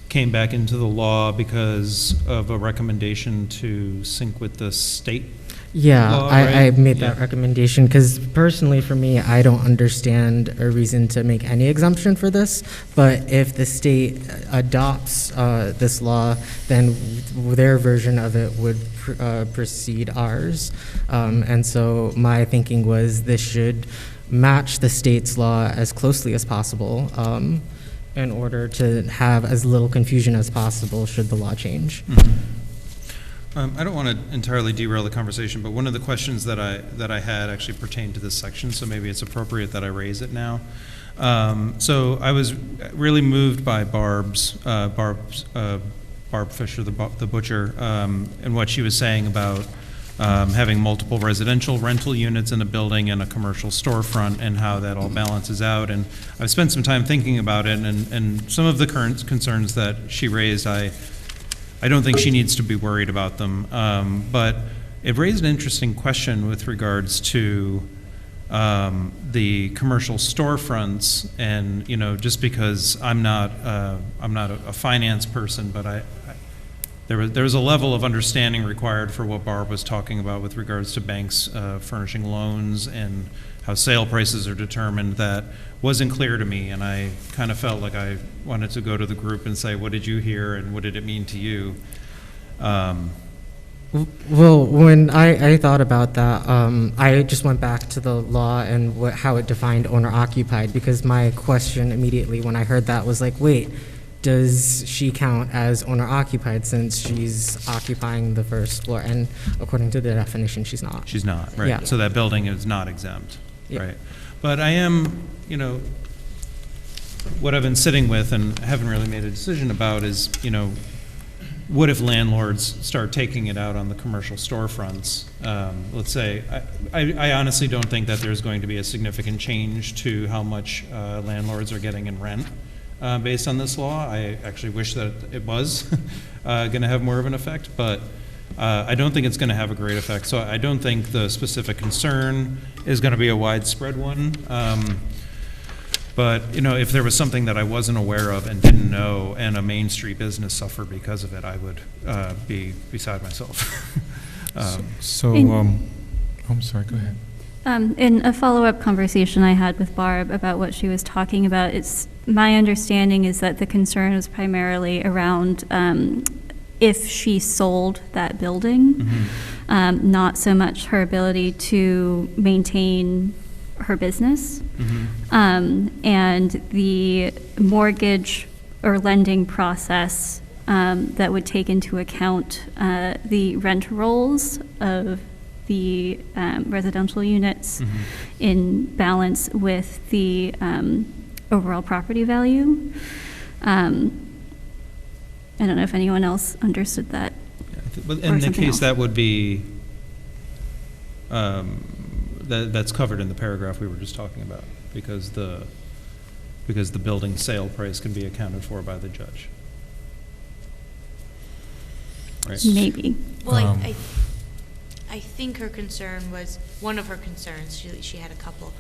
came back into the law because of a recommendation to sync with the state Yeah, law, I right? made that recommendation because personally for me, I don't understand a reason to make any exemption for this. But if the state adopts this law, then their version of it would precede ours. And so my thinking was this should match the state's law as closely as possible in order to have as little confusion as possible should the law change. I don't want to entirely derail the conversation, but one of the questions that I had actually pertained to this section, so maybe it's appropriate that I raise it now. So I was really moved by Barb Fisher, the butcher, and what she was saying about having multiple residential rental units in a building and a commercial storefront and how that all balances out. And I've spent some time thinking about it, and some of the current concerns that she raised, I don't think she needs to be worried about them. But it raised an interesting question with regards to the commercial storefronts, and just because I'm not a finance person, but there was a level of understanding required for what Barb was talking about with regards to banks furnishing loans and how sale prices are determined that wasn't clear to me, and I kind of felt like I wanted to go to the group and say, what did you hear and what did it mean to you? Well, when I thought about that, I just went back to the law and how it defined owner-occupied, because my question immediately when I heard that was like, wait, does she count as owner-occupied since she's occupying the first floor? And according to the definition, she's not. She's not, right. Yeah. So that building is not exempt, Yeah. right? But I am, what I've been sitting with and haven't really made a decision about is, what if landlords start taking it out on the commercial storefronts? Let's say, I honestly don't think that there's going to be a significant change to how much landlords are getting in rent based on this law. I actually wish that it was going to have more of an effect, but I don't think it's going to have a great effect. So I don't think the specific concern is going to be a widespread one. But, if there was something that I wasn't aware of and didn't know, and a Main Street business suffered because of it, I would be beside myself. I'm sorry, go ahead. In a follow-up conversation I had with Barb about what she was talking about, my understanding is that the concern was primarily around if she sold that building, not so much her ability to maintain her business. And the mortgage or lending process that would take into account the rent rolls of the residential units in balance with the overall property value. I don't know if anyone else understood that. But in the case, that would be, that's covered in the paragraph we were just talking about, because the building sale price can be accounted for by the judge. Right? Maybe. Well, I think her concern was, one of her concerns, she had a couple,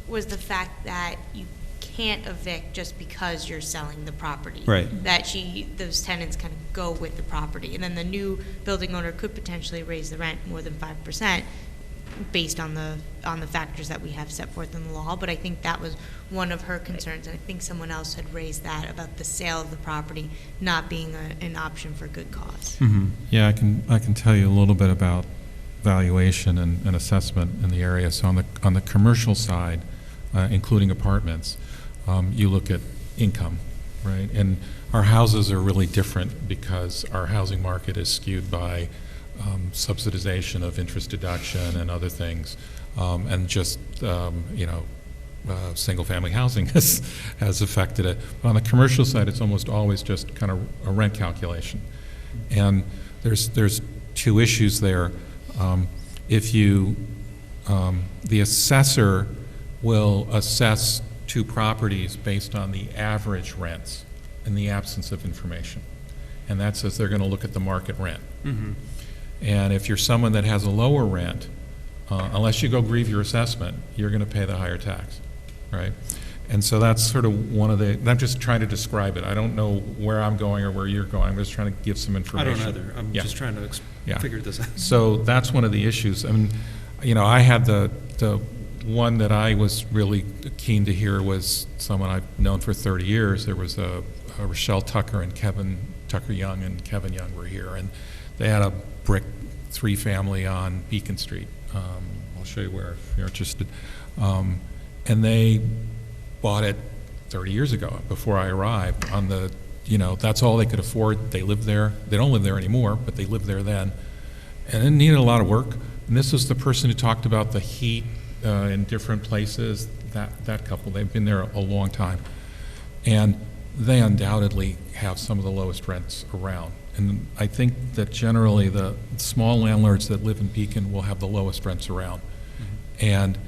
was the fact that you can't evict just because you're selling the property. Right. That those tenants kind of go with the property. And then the new building owner could potentially raise the rent more than 5% based on the factors that we have set forth in the law. But I think that was one of her concerns. And I think someone else had raised that about the sale of the property not being an option for good cause. Mm-hmm. Yeah, I can tell you a little bit about valuation and assessment in the area. So on the commercial side, including apartments, you look at income, right? And our houses are really different because our housing market is skewed by subsidization of interest deduction and other things, and just single-family housing has affected it. But on the commercial side, it's almost always just kind of a rent calculation, and there's two issues there. If you the assessor will assess two properties based on the average rents in the absence of information, and that says they're going to look at the market rent. Mm-hmm. And if you're someone that has a lower rent, unless you go grieve your assessment, you're going to pay the higher tax, right? And so that's sort of one of the, I'm just trying to describe it. I don't know where I'm going or where you're going. I'm just trying to give some I information. don't either. I'm just trying to figure this out. So that's one of the issues. I mean, I had the one that I was really keen to hear was someone I've known for 30 years. There was a Rochelle Tucker and Tucker Young and Kevin Young were here, and they had a brick 3-family on Beacon Street. I'll show you where if you're interested. And they bought it 30 years ago before I arrived on the, that's all they could afford. They lived there. They don't live there anymore, but they lived there then. And it needed a lot of work. And this was the person who talked about the heat in different places, that couple. They've been there a long time. And they undoubtedly have some of the lowest rents around. And I think that generally the small landlords that live in Beacon will have the lowest rents around. Mm-hmm. And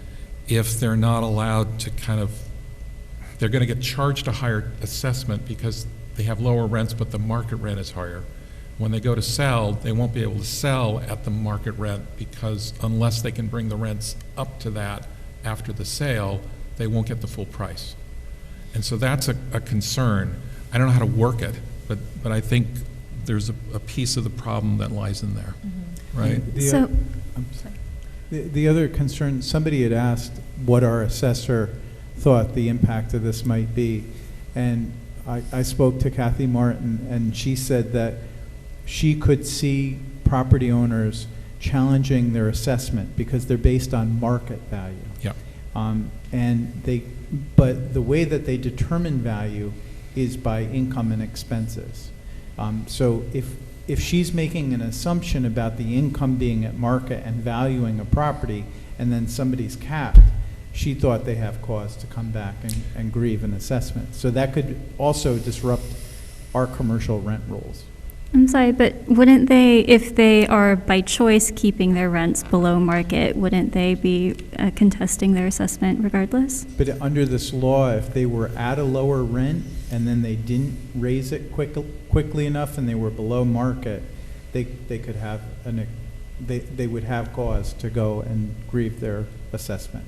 if they're not allowed to they're going to get charged a higher assessment because they have lower rents, but the market rent is higher. When they go to sell, they won't be able to sell at the market rent because unless they can bring the rents up to that after the sale, they won't get the full price. And so that's a concern. I don't know how to work it, but I think there's a piece of the problem that lies in there, mm-hmm. right? The other concern, somebody had asked what our assessor thought the impact of this might be. And I spoke to Kathy Martin, and she said that she could see property owners challenging their assessment because they're based on market value. Yeah. But the way that they determine value is by income and expenses. So if she's making an assumption about the income being at market and valuing a property, and then somebody's capped, she thought they have cause to come back and grieve an assessment. So that could also disrupt our commercial rent rules. I'm sorry, but wouldn't they, if they are by choice keeping their rents below market, wouldn't they be contesting their assessment regardless? But under this law, if they were at a lower rent and then they didn't raise it quickly enough and they were below market, they could have they would have cause to go and grieve their assessment.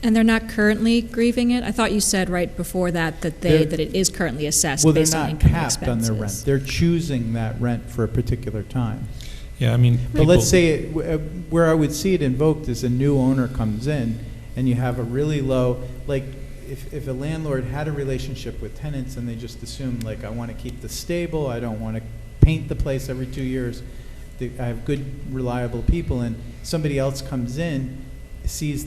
And they're not currently grieving it? I thought you said right before that it is currently assessed based on income and expenses. Well, they're not capped on their rent. They're choosing that rent for a particular time. Yeah, I mean, but let's say where I would see it invoked is a new owner comes in and you have a really low, like if a landlord had a relationship with tenants and they just assume, like, I want to keep this stable, I don't want to paint the place every 2 years, I have good, reliable people, and somebody else comes in, sees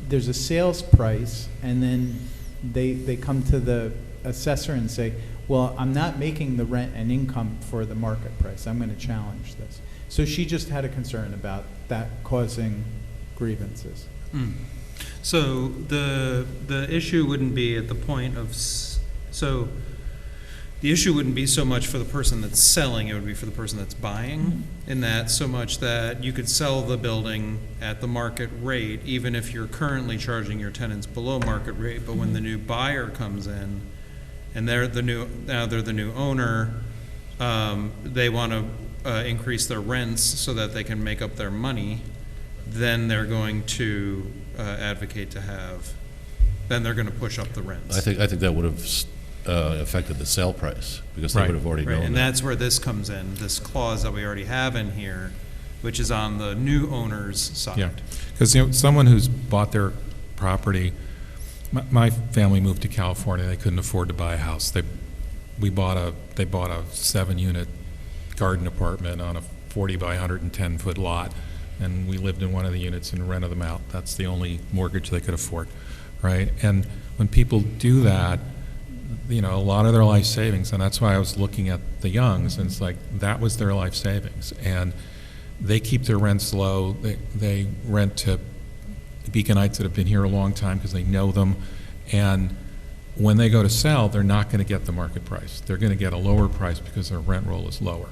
there's a sales price, and then they come to the assessor and say, well, I'm not making the rent and income for the market price. I'm going to challenge this. So she just had a concern about that causing grievances. Mm. So the issue wouldn't be at the point of, so the issue wouldn't be so much for the person that's selling, it would be for the person that's buying, in that so much that you could sell the building at the market rate, even if you're currently charging your tenants below market rate, but when the new buyer comes in, and they're the new owner, they want to increase their rents so that they can make up their money, then they're going to advocate to have, then they're going to push up the rents. I think that would have affected the sale price, because they Right. would have already known And that. that's where this comes in, this clause that we already have in here, which is on the new owner's side. Yeah, because, someone who's bought their property, my family moved to California, they couldn't afford to buy a house. They bought a 7-unit garden apartment on a 40 by 110-foot lot, and we lived in one of the units and rented them out. That's the only mortgage they could afford, right? And when people do that, a lot of their life savings, and that's why I was looking at the Youngs, and it's like, that was their life savings. And they keep their rents low. They rent to Beaconites that have been here a long time because they know them. And when they go to sell, they're not going to get the market price. They're going to get a lower price because their rent roll is lower.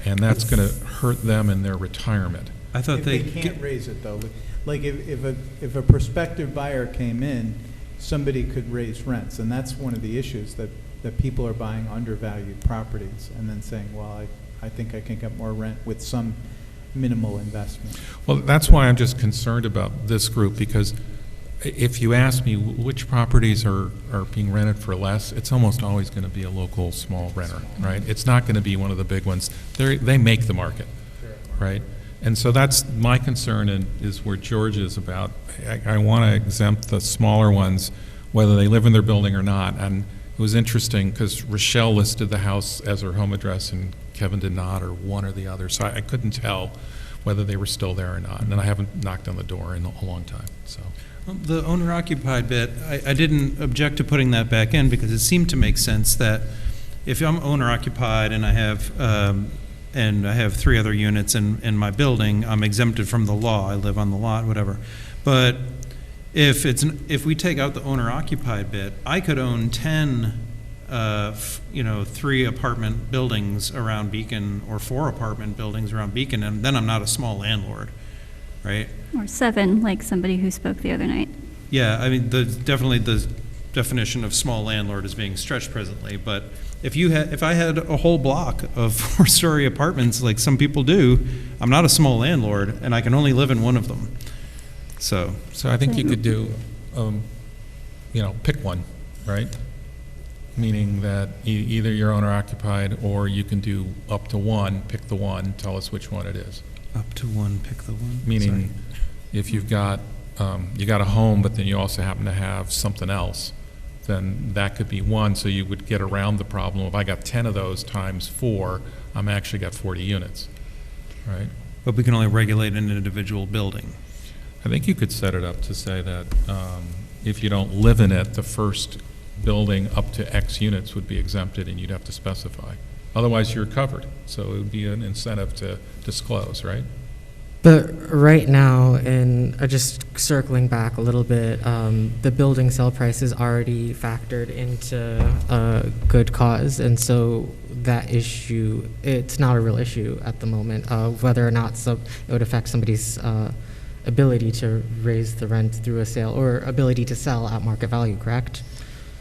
And that's going to hurt them in their retirement. I thought They can't raise it, though. Like, if a prospective buyer came in, somebody could raise rents, and that's one of the issues, that people are buying undervalued properties and then saying, well, I think I can get more rent with some minimal investment. Well, that's why I'm just concerned about this group, because if you ask me which properties are being rented for less, it's almost always going to be a local small renter, right? It's not going to be one of the big ones. They make the market, right? And so that's my concern, and is where George is about. I want to exempt the smaller ones, whether they live in their building or not. And it was interesting because Rochelle listed the house as her home address and Kevin did not, or one or the other. So I couldn't tell whether they were still there or not. And I haven't knocked on the door in a long time, so. The owner-occupied bit, I didn't object to putting that back in because it seemed to make sense that if I'm owner-occupied and I have 3 other units in my building, I'm exempted from the law. I live on the lot, whatever. But if we take out the owner-occupied bit, I could own 10, 3 apartment buildings around Beacon or 4 apartment buildings around Beacon, and then I'm not a small landlord, right? Or 7, like somebody who spoke the other night. Yeah, I mean, definitely the definition of small landlord is being stretched presently, but if I had a whole block of 4-story apartments like some people do, I'm not a small landlord, and I can only live in one of them. So I think you could do, pick one, right? Meaning that either you're owner occupied, or you can do up to 1, pick the one, tell us which one it is. Up to 1, pick the one. Meaning, if you've got, you got a home, but then you also happen to have something else, then that could be 1, so you would get around the problem. If I got 10 of those times 4, I'm actually got 40 units, right? But we can only regulate an individual building. I think you could set it up to say that if you don't live in it, the first building up to X units would be exempted, and you'd have to specify. Otherwise, you're covered. So it would be an incentive to disclose, right? But right now, and just circling back a little bit, the building sale price is already factored into a good cause, and so that issue, it's not a real issue at the moment, whether or not it would affect somebody's ability to raise the rent through a sale or ability to sell at market value, correct?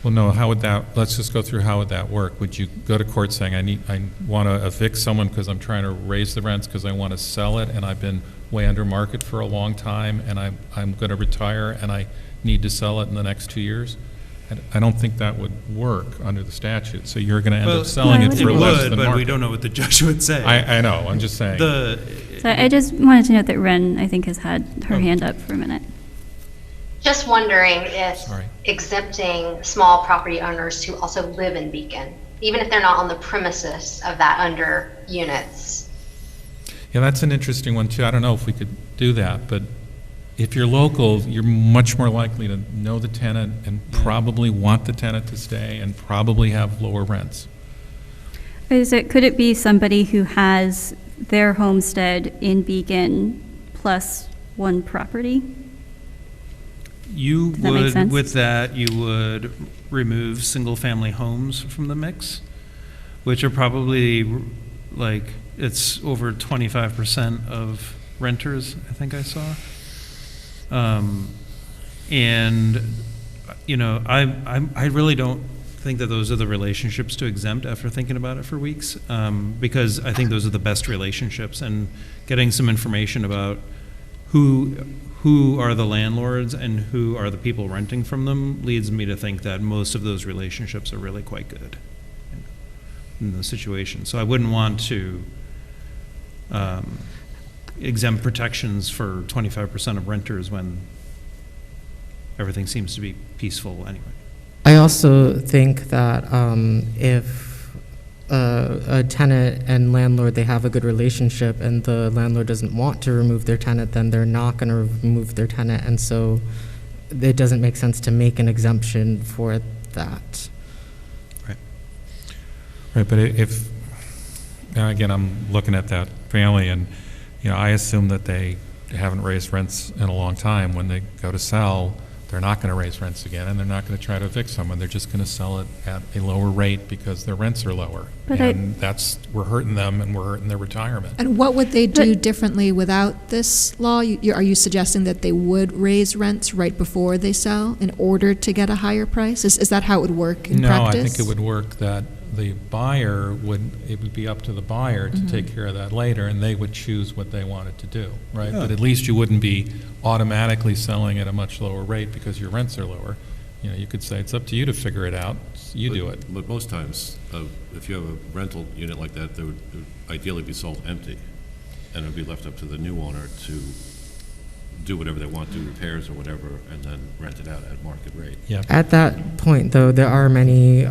Well, no, how would that, let's just go through how would that work? Would you go to court saying, I want to evict someone because I'm trying to raise the rents because I want to sell it, and I've been way under market for a long time, and I'm going to retire, and I need to sell it in the next 2 years? I don't think that would work under the statute, so you're going to end up selling it for less than market. But we don't know what the judge would say. I know, I'm just saying. So I just wanted to note that Wren, I think, has had her hand up for a minute. Just wondering if exempting small property owners who also live in Beacon, even if they're not on the premises of that under units. Yeah, that's an interesting one too. I don't know if we could do that, but if you're local, you're much more likely to know the tenant and probably want the tenant to stay and probably have lower rents. Could it be somebody who has their homestead in Beacon plus 1 property? You Does that make sense? with that, you would remove single-family homes from the mix, which are probably it's over 25% of renters, I think I saw. And I really don't think that those are the relationships to exempt after thinking about it for weeks, because I think those are the best relationships, and getting some information about who are the landlords and who are the people renting from them leads me to think that most of those relationships are really quite good in those situations. So I wouldn't want to exempt protections for 25% of renters when everything seems to be peaceful anyway. I also think that if a tenant and landlord, they have a good relationship and the landlord doesn't want to remove their tenant, then they're not going to remove their tenant. And so it doesn't make sense to make an exemption for that. Right, but if, again, I'm looking at that family, and, you know, I assume that they haven't raised rents in a long time. When they go to sell, they're not going to raise rents again, and they're not going to try to evict someone. They're just going to sell it at a lower rate because their rents are lower. But we're hurting them, and we're hurting their retirement. And what would they do differently without this law? Are you suggesting that they would raise rents right before they sell in order to get a higher price? Is that how it would work in practice? No, I think it would work that the buyer it would be up to the buyer to take care of that later, and they would choose what they wanted to do, right? Yeah. But at least you wouldn't be automatically selling at a much lower rate because your rents are lower. You know, you could say it's up to you to figure it out. You do it. But most times, if you have a rental unit like that, it would ideally be sold empty, and it would be left up to the new owner to do whatever they want, do repairs or whatever, and then rent it out at market rate. Yeah. At that point, though, there are many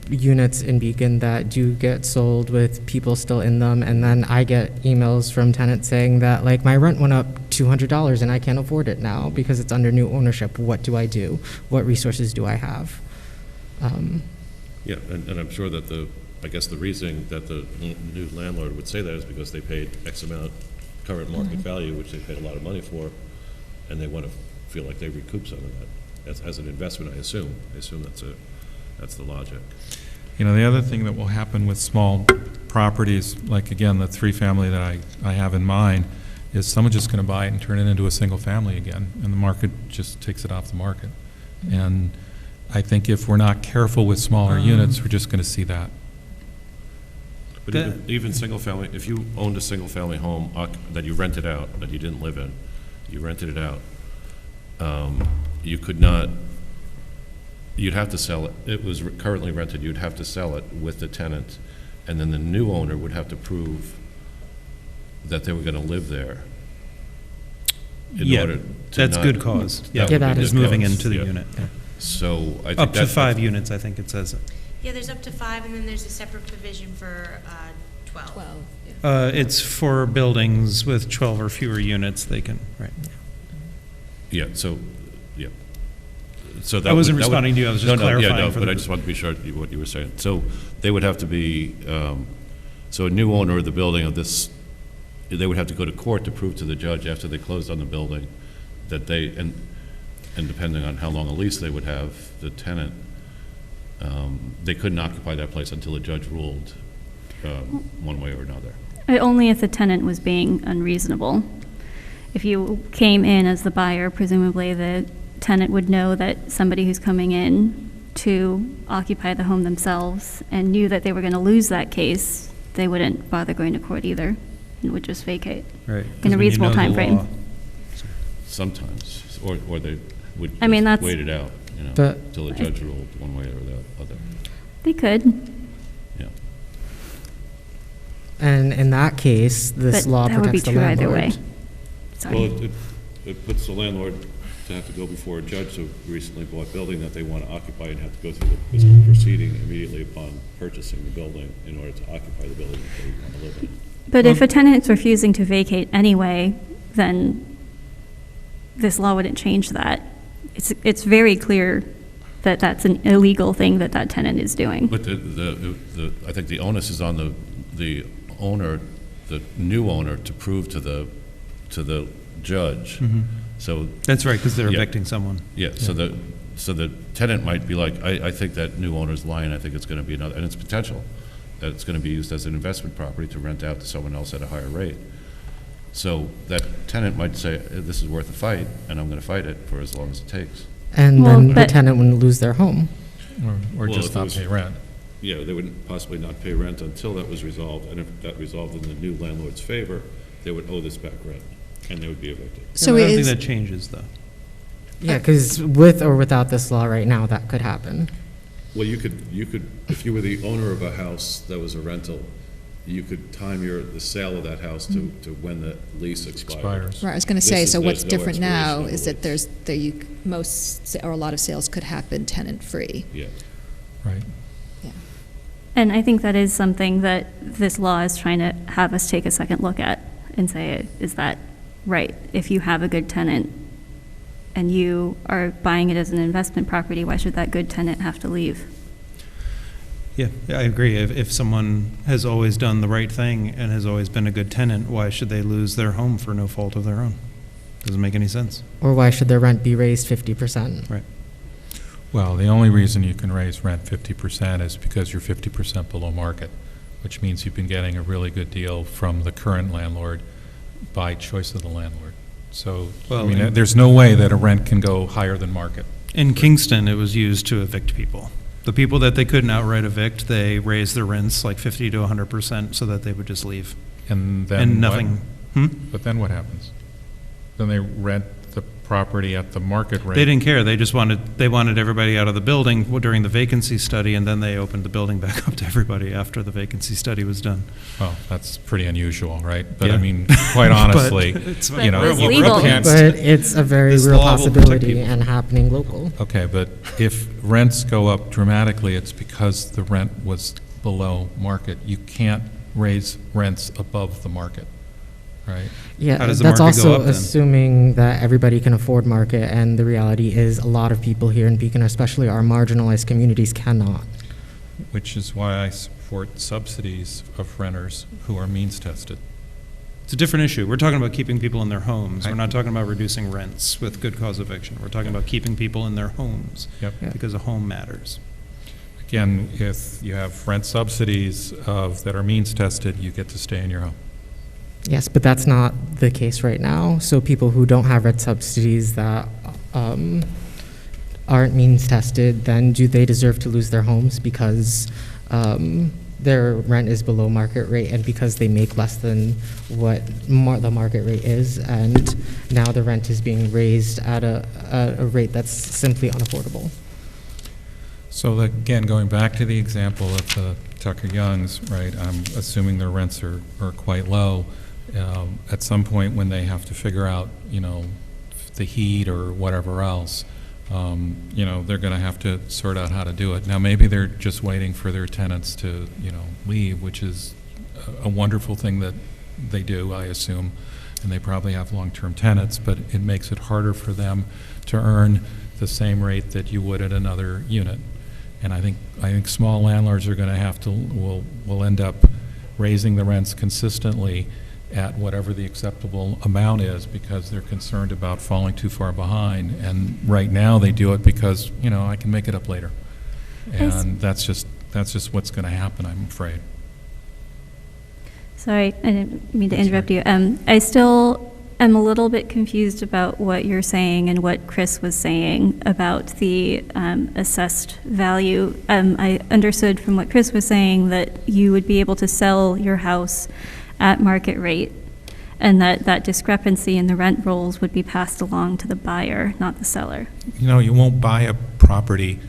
units in Beacon that do get sold with people still in them, and then I get emails from tenants saying that, like, my rent went up $200 and I can't afford it now because it's under new ownership. What do I do? What resources do I have? Yeah, and I'm sure that I guess the reasoning that the new landlord would say that is because they paid X amount current market value, which they paid a lot of money for, and they want to feel like they recoup some of that as an investment. I assume that's the logic. You know, the other thing that will happen with small properties, like, again, the three-family that I have in mind, is someone's just going to buy it and turn it into a single family again, and the market just takes it off the market. And I think if we're not careful with smaller units, we're just going to see that. But even single family, if you owned a single family home that you rented out, that you didn't live in, you rented it out, you could not, you'd have to sell it. It was currently rented, you'd have to sell it with the tenant, and then the new owner would have to prove that they were going to live there. That's good cause. Yeah, just moving into the unit. Yeah. So I think up to 5 units, I think it says. Yeah, there's up to 5, and then there's a separate provision for 12. 12, yeah. It's for buildings with 12 or fewer units, they can, right. Yeah, so, yeah. So that I wasn't responding to you, I was just clarifying. Yeah, no, but I just wanted to be sure what you were saying. So they would have to be, so a new owner of the building of this, they would have to go to court to prove to the judge after they closed on the building that they, and depending on how long a lease they would have, the tenant, they couldn't occupy that place until a judge ruled one way or another. Only if the tenant was being unreasonable. If you came in as the buyer, presumably the tenant would know that somebody who's coming in to occupy the home themselves and knew that they were going to lose that case, they wouldn't bother going to court either and would just vacate in a reasonable time frame. Sometimes, or they would wait it out, you know, until the judge ruled one way or the other. They could. Yeah. And in that case, this law protects the landlord. That would be true either way. Sorry. Well, it puts the landlord to have to go before a judge who recently bought a building that they want to occupy and have to go through this proceeding immediately upon purchasing the building in order to occupy the building that they want to live in. But if a tenant's refusing to vacate anyway, then this law wouldn't change that. It's very clear that that's an illegal thing that tenant is doing. But I think the onus is on the owner, the new owner, to prove to the judge. Mm-hmm. So that's right, because they're evicting someone. Yeah. So the tenant might be like, I think that new owner's lying. I think it's going to be another, and it's potential that it's going to be used as an investment property to rent out to someone else at a higher rate. So that tenant might say, this is worth a fight, and I'm going to fight it for as long as it takes. And then the tenant wouldn't lose their home. Or Well, just if it not was- pay rent. Yeah, they would possibly not pay rent until that was resolved, and if that resolved in the new landlord's favor, they would owe this back rent, and they would be evicted. So I don't think is, that changes, though. Yeah, because with or without this law right now, that could happen. Well, you could, if you were the owner of a house that was a rental, you could time the sale of that house to when the lease expires. right, I was going to This say, is- so what's there's no different now expiration of is the that there's, or a lot of sales could happen tenant-free. Yeah. Right. And I think that is something that this law is trying to have us take a second look at and say, is that right? If you have a good tenant and you are buying it as an investment property, why should that good tenant have to leave? Yeah, I agree. If someone has always done the right thing and has always been a good tenant, why should they lose their home for no fault of their own? Doesn't make any sense. Or why should their rent be raised 50%? Right. Well, the only reason you can raise rent 50% is because you're 50% below market, which means you've been getting a really good deal from the current landlord by choice of the landlord. So, Well, I mean, and- there's no way that a rent can go higher than market. In Kingston, it was used to evict people. The people that they couldn't outright evict, they raised their rents like 50 to 100% so that they would just leave. And then And what? nothing. But then what happens? Then they rent the property at the market rate. They didn't care. They just wanted everybody out of the building during the vacancy study, and then they opened the building back up to everybody after the vacancy study was done. Well, that's pretty unusual, right? But I Yeah. mean, quite But honestly, it's you know, it's you legal. can't. But it's a very This real law will protect possibility people. and happening local. Okay, but if rents go up dramatically, it's because the rent was below market. You can't raise rents above the market, right? Yeah, How does the that's market go also up then? assuming that everybody can afford market, and the reality is a lot of people here in Beacon, especially our marginalized communities, cannot. Which is why I support subsidies of renters who are means tested. It's a different issue. We're talking about keeping people in their homes. We're not talking about reducing rents with good cause eviction. We're talking about keeping people in their homes Yep. Yeah. because a home matters. Again, if you have rent subsidies that are means tested, you get to stay in your home. Yes, but that's not the case right now. So people who don't have rent subsidies that aren't means tested, then do they deserve to lose their homes because their rent is below market rate and because they make less than what the market rate is, and now the rent is being raised at a rate that's simply unaffordable? So again, going back to the example of the Tucker Youngs, right, I'm assuming their rents are quite low. At some point when they have to figure out, you know, the heat or whatever else, you know, they're going to have to sort out how to do it. Now, maybe they're just waiting for their tenants to, you know, leave, which is a wonderful thing that they do, I assume, and they probably have long-term tenants, but it makes it harder for them to earn the same rate that you would at another unit. And I think small landlords are going to have to, will end up raising the rents consistently at whatever the acceptable amount is because they're concerned about falling too far behind. And right now they do it because, you know, I can make it up later. And that's just what's going to happen, I'm afraid. Sorry, I didn't mean to interrupt you. I still am a little bit confused about what you're saying and what Chris was saying about the assessed value. I understood from what Chris was saying that you would be able to sell your house at market rate, and that discrepancy in the rent rolls would be passed along to the buyer, not the seller. You know, you won't buy a property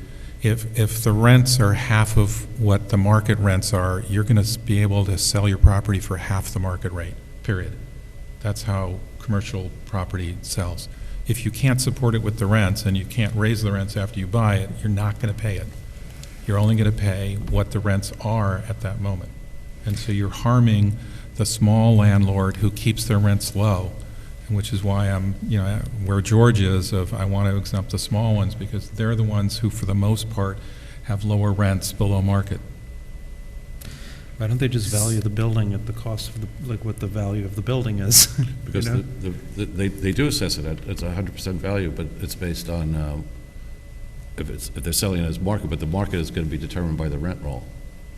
if the rents are half of what the market rents are. You're going to be able to sell your property for half the market rate, period. That's how commercial property sells. If you can't support it with the rents and you can't raise the rents after you buy it, you're not going to pay it. You're only going to pay what the rents are at that moment. And so you're harming the small landlord who keeps their rents low, which is why I'm, you know, where George is of I want to exempt the small ones because they're the ones who, for the most part, have lower rents below market. Why don't they just value the building at the cost of like what the value of the building is? Because you know? they do assess it at, it's 100% value, but it's based on, if they're selling it as market, but the market is going to be determined by the rent roll.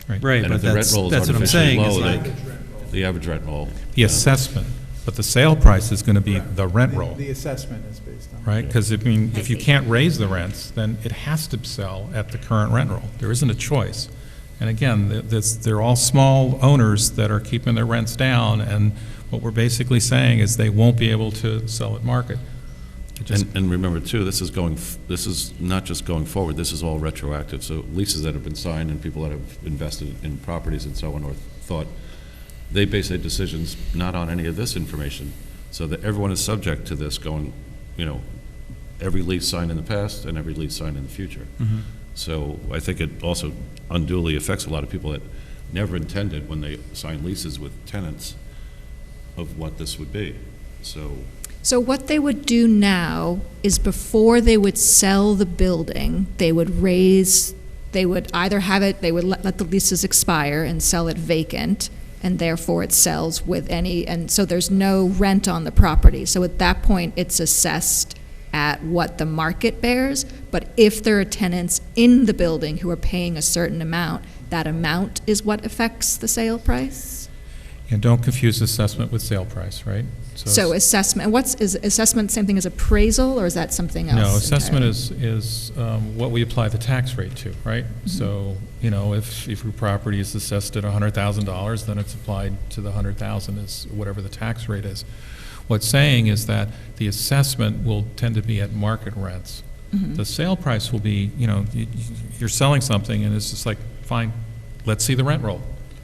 Right, And but if the rent roll is that's what I'm artificially saying. low, Is like, the average rent roll. The assessment. but the sale price is going to be the rent roll, The assessment is based on. right? Because, I mean, if you can't raise the rents, then it has to sell at the current rent roll. There isn't a choice. And again, they're all small owners that are keeping their rents down, and what we're basically saying is they won't be able to sell at market. And remember, too, this is not just going forward, this is all retroactive. So leases that have been signed and people that have invested in properties and so on, or thought, they base their decisions not on any of this information. So that everyone is subject to this going, every lease signed in the past and every lease signed in the future. Mm-hmm. So I think it also unduly affects a lot of people that never intended, when they sign leases with tenants, of what this would be. So what they would do now is, before they would sell the building, they would either have it, they would let the leases expire and sell it vacant, and therefore it sells with and so there's no rent on the property. So at that point, it's assessed at what the market bears, but if there are tenants in the building who are paying a certain amount, that amount is what affects the sale price? And don't confuse assessment with sale price, right? So assessment, is assessment the same thing as appraisal, or is that something else? No, assessment entirely? is what we apply the tax rate to, right? Mm-hmm. So, if your property is assessed at $100,000, then it's applied to the $100,000 as whatever the tax rate is. What's saying is that the assessment will tend to be at market rents. Mm-hmm. The sale price will be, you're selling something and it's just like, fine, let's see the rent roll.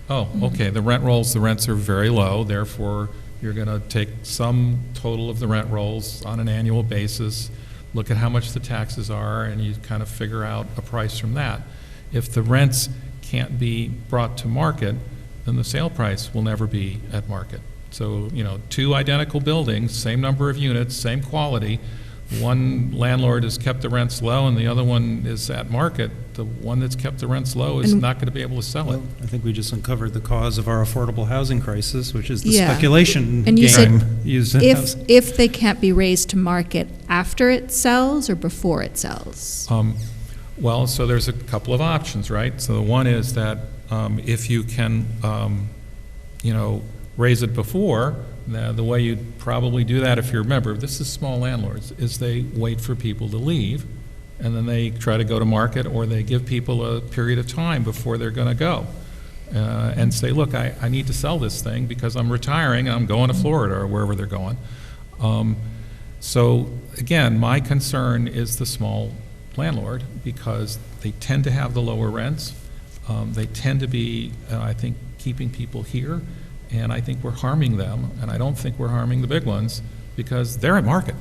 Oh, okay, the rents are very low, therefore you're going to take some total of the rent rolls on an annual basis, look at how much the taxes are, and you kind of figure out a price from that. If the rents can't be brought to market, then the sale price will never be at market. So, two identical buildings, same number of units, same quality, one landlord has kept the rents low and the other one is at market, the one that's kept the rents low is not going to be able to sell it. Well, I think we just uncovered the cause of our affordable housing crisis, which is the Yeah. speculation And you game said used in housing. if they can't be raised to market after it sells or before it sells? Well, so there's a couple of options, right? So the one is that if you can, raise it before, the way you'd probably do that, if you remember, this is small landlords, is they wait for people to leave, and then they try to go to market, or they give people a period of time before they're going to go, and say, look, I need to sell this thing because I'm retiring and I'm going to Florida or wherever they're going. So again, my concern is the small landlord, because they tend to have the lower rents. They tend to be, I think, keeping people here, and I think we're harming them, and I don't think we're harming the big ones, because they're at market,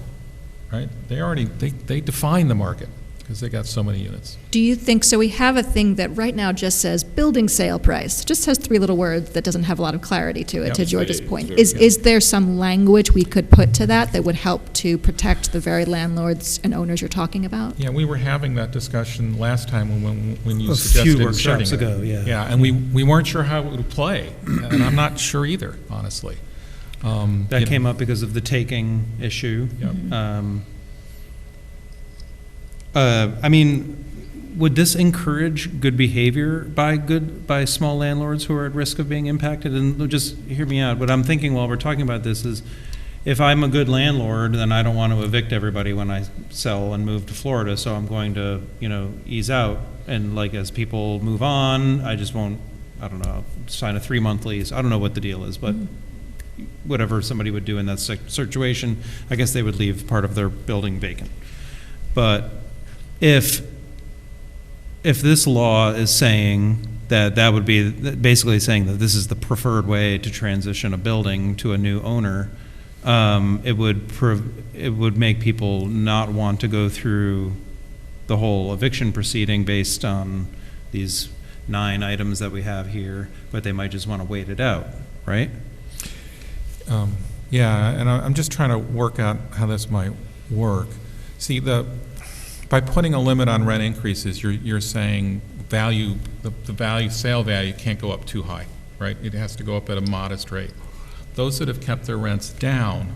right? They define the market, because they got so many units. Do you think, so we have a thing that right now just says building sale price, just has three little words that doesn't have a lot of clarity to it, Yep. to George's point. very- Is there some language we could put to that would help to protect the very landlords and owners you're talking about? Yeah, we were having that discussion last time when you A suggested few workshops inserting it. ago, yeah. Yeah, and we weren't sure how it would play, and I'm not sure either, honestly. That came up because of the taking issue. Yep. I mean, would this encourage good behavior by small landlords who are at risk of being impacted? And just hear me out. What I'm thinking while we're talking about this is, if I'm a good landlord, then I don't want to evict everybody when I sell and move to Florida, so I'm going to, ease out. And as people move on, I just won't, I don't know, sign a 3-month lease. I don't know what the deal is, but whatever somebody would do in that situation, I guess they would leave part of their building vacant. But if this law is saying that would be basically saying that this is the preferred way to transition a building to a new owner, it would make people not want to go through the whole eviction proceeding based on these 9 items that we have here, but they might just want to wait it out, right? Yeah, and I'm just trying to work out how this might work. See, by putting a limit on rent increases, you're saying the sale value can't go up too high, right? It has to go up at a modest rate. Those that have kept their rents down,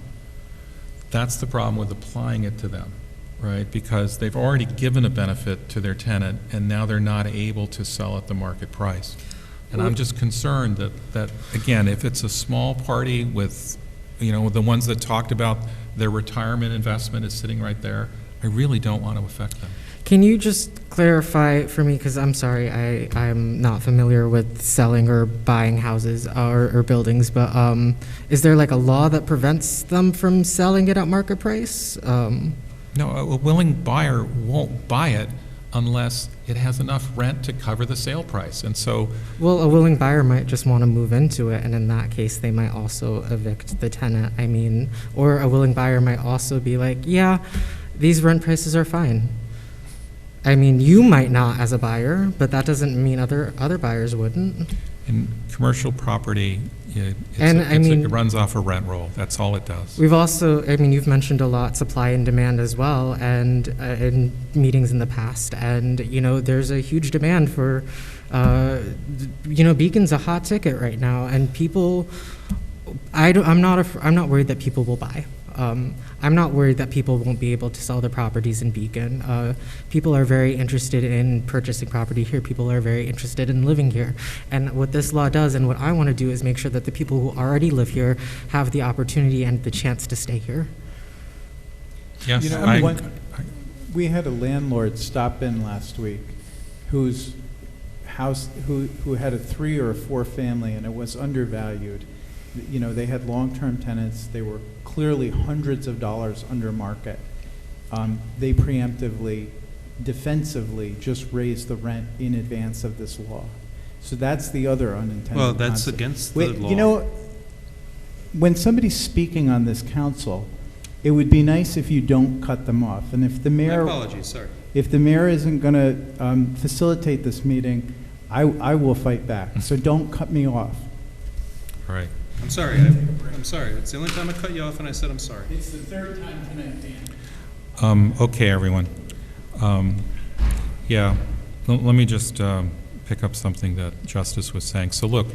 that's the problem with applying it to them, right? Because they've already given a benefit to their tenant, and now they're not able to sell at the market price. And I'm just concerned that again, if it's a small party with the ones that talked about their retirement investment is sitting right there. I really don't want to affect them. Can you just clarify for me, because I'm sorry, I'm not familiar with selling or buying houses or buildings, but is there like a law that prevents them from selling it at market price? No, a willing buyer won't buy it unless it has enough rent to cover the sale price. And so, well, a willing buyer might just want to move into it, and in that case, they might also evict the tenant. I mean, or a willing buyer might also be like, yeah, these rent prices are fine. I mean, you might not as a buyer, but that doesn't mean other buyers wouldn't. in commercial property, it runs off a rent roll. That's all it does. We've also, I mean, you've mentioned a lot supply and demand as well, and in meetings in the past, and there's a huge demand for, Beacon's a hot ticket right now, and people, I'm not worried that people will buy. I'm not worried that people won't be able to sell their properties in Beacon. People are very interested in purchasing property here. People are very interested in living here. And what this law does, and what I want to do, is make sure that the people who already live here have the opportunity and the chance to stay here. Yes, we had a landlord stop in last week whose house, who had a 3 or 4 family, and it was undervalued. They had long-term tenants. They were clearly hundreds of dollars under market. They preemptively, defensively just raised the rent in advance of this law. So that's the other unintended Well, that's consequence. against the law. When somebody's speaking on this council, it would be nice if you don't cut them off. And if the mayor, My apologies, sorry. if the mayor isn't going to facilitate this meeting, I will fight back. So don't cut me off. All right. I'm sorry. I'm sorry. It's the only time I cut you off, and I said I'm sorry. It's the 3rd time tonight, Dan. Okay, everyone. Let me just pick up something that Justice was saying. So look,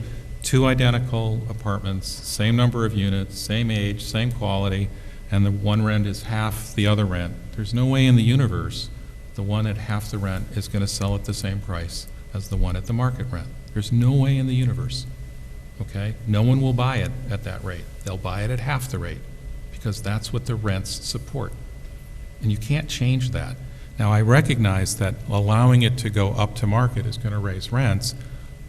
2 identical apartments, same number of units, same age, same quality, and the one rent is half the other rent. There's no way in the universe the one at half the rent is going to sell at the same price as the one at the market rent. There's no way in the universe. Okay? No one will buy it at that rate. They'll buy it at half the rate because that's what the rents support. And you can't change that. Now, I recognize that allowing it to go up to market is going to raise rents.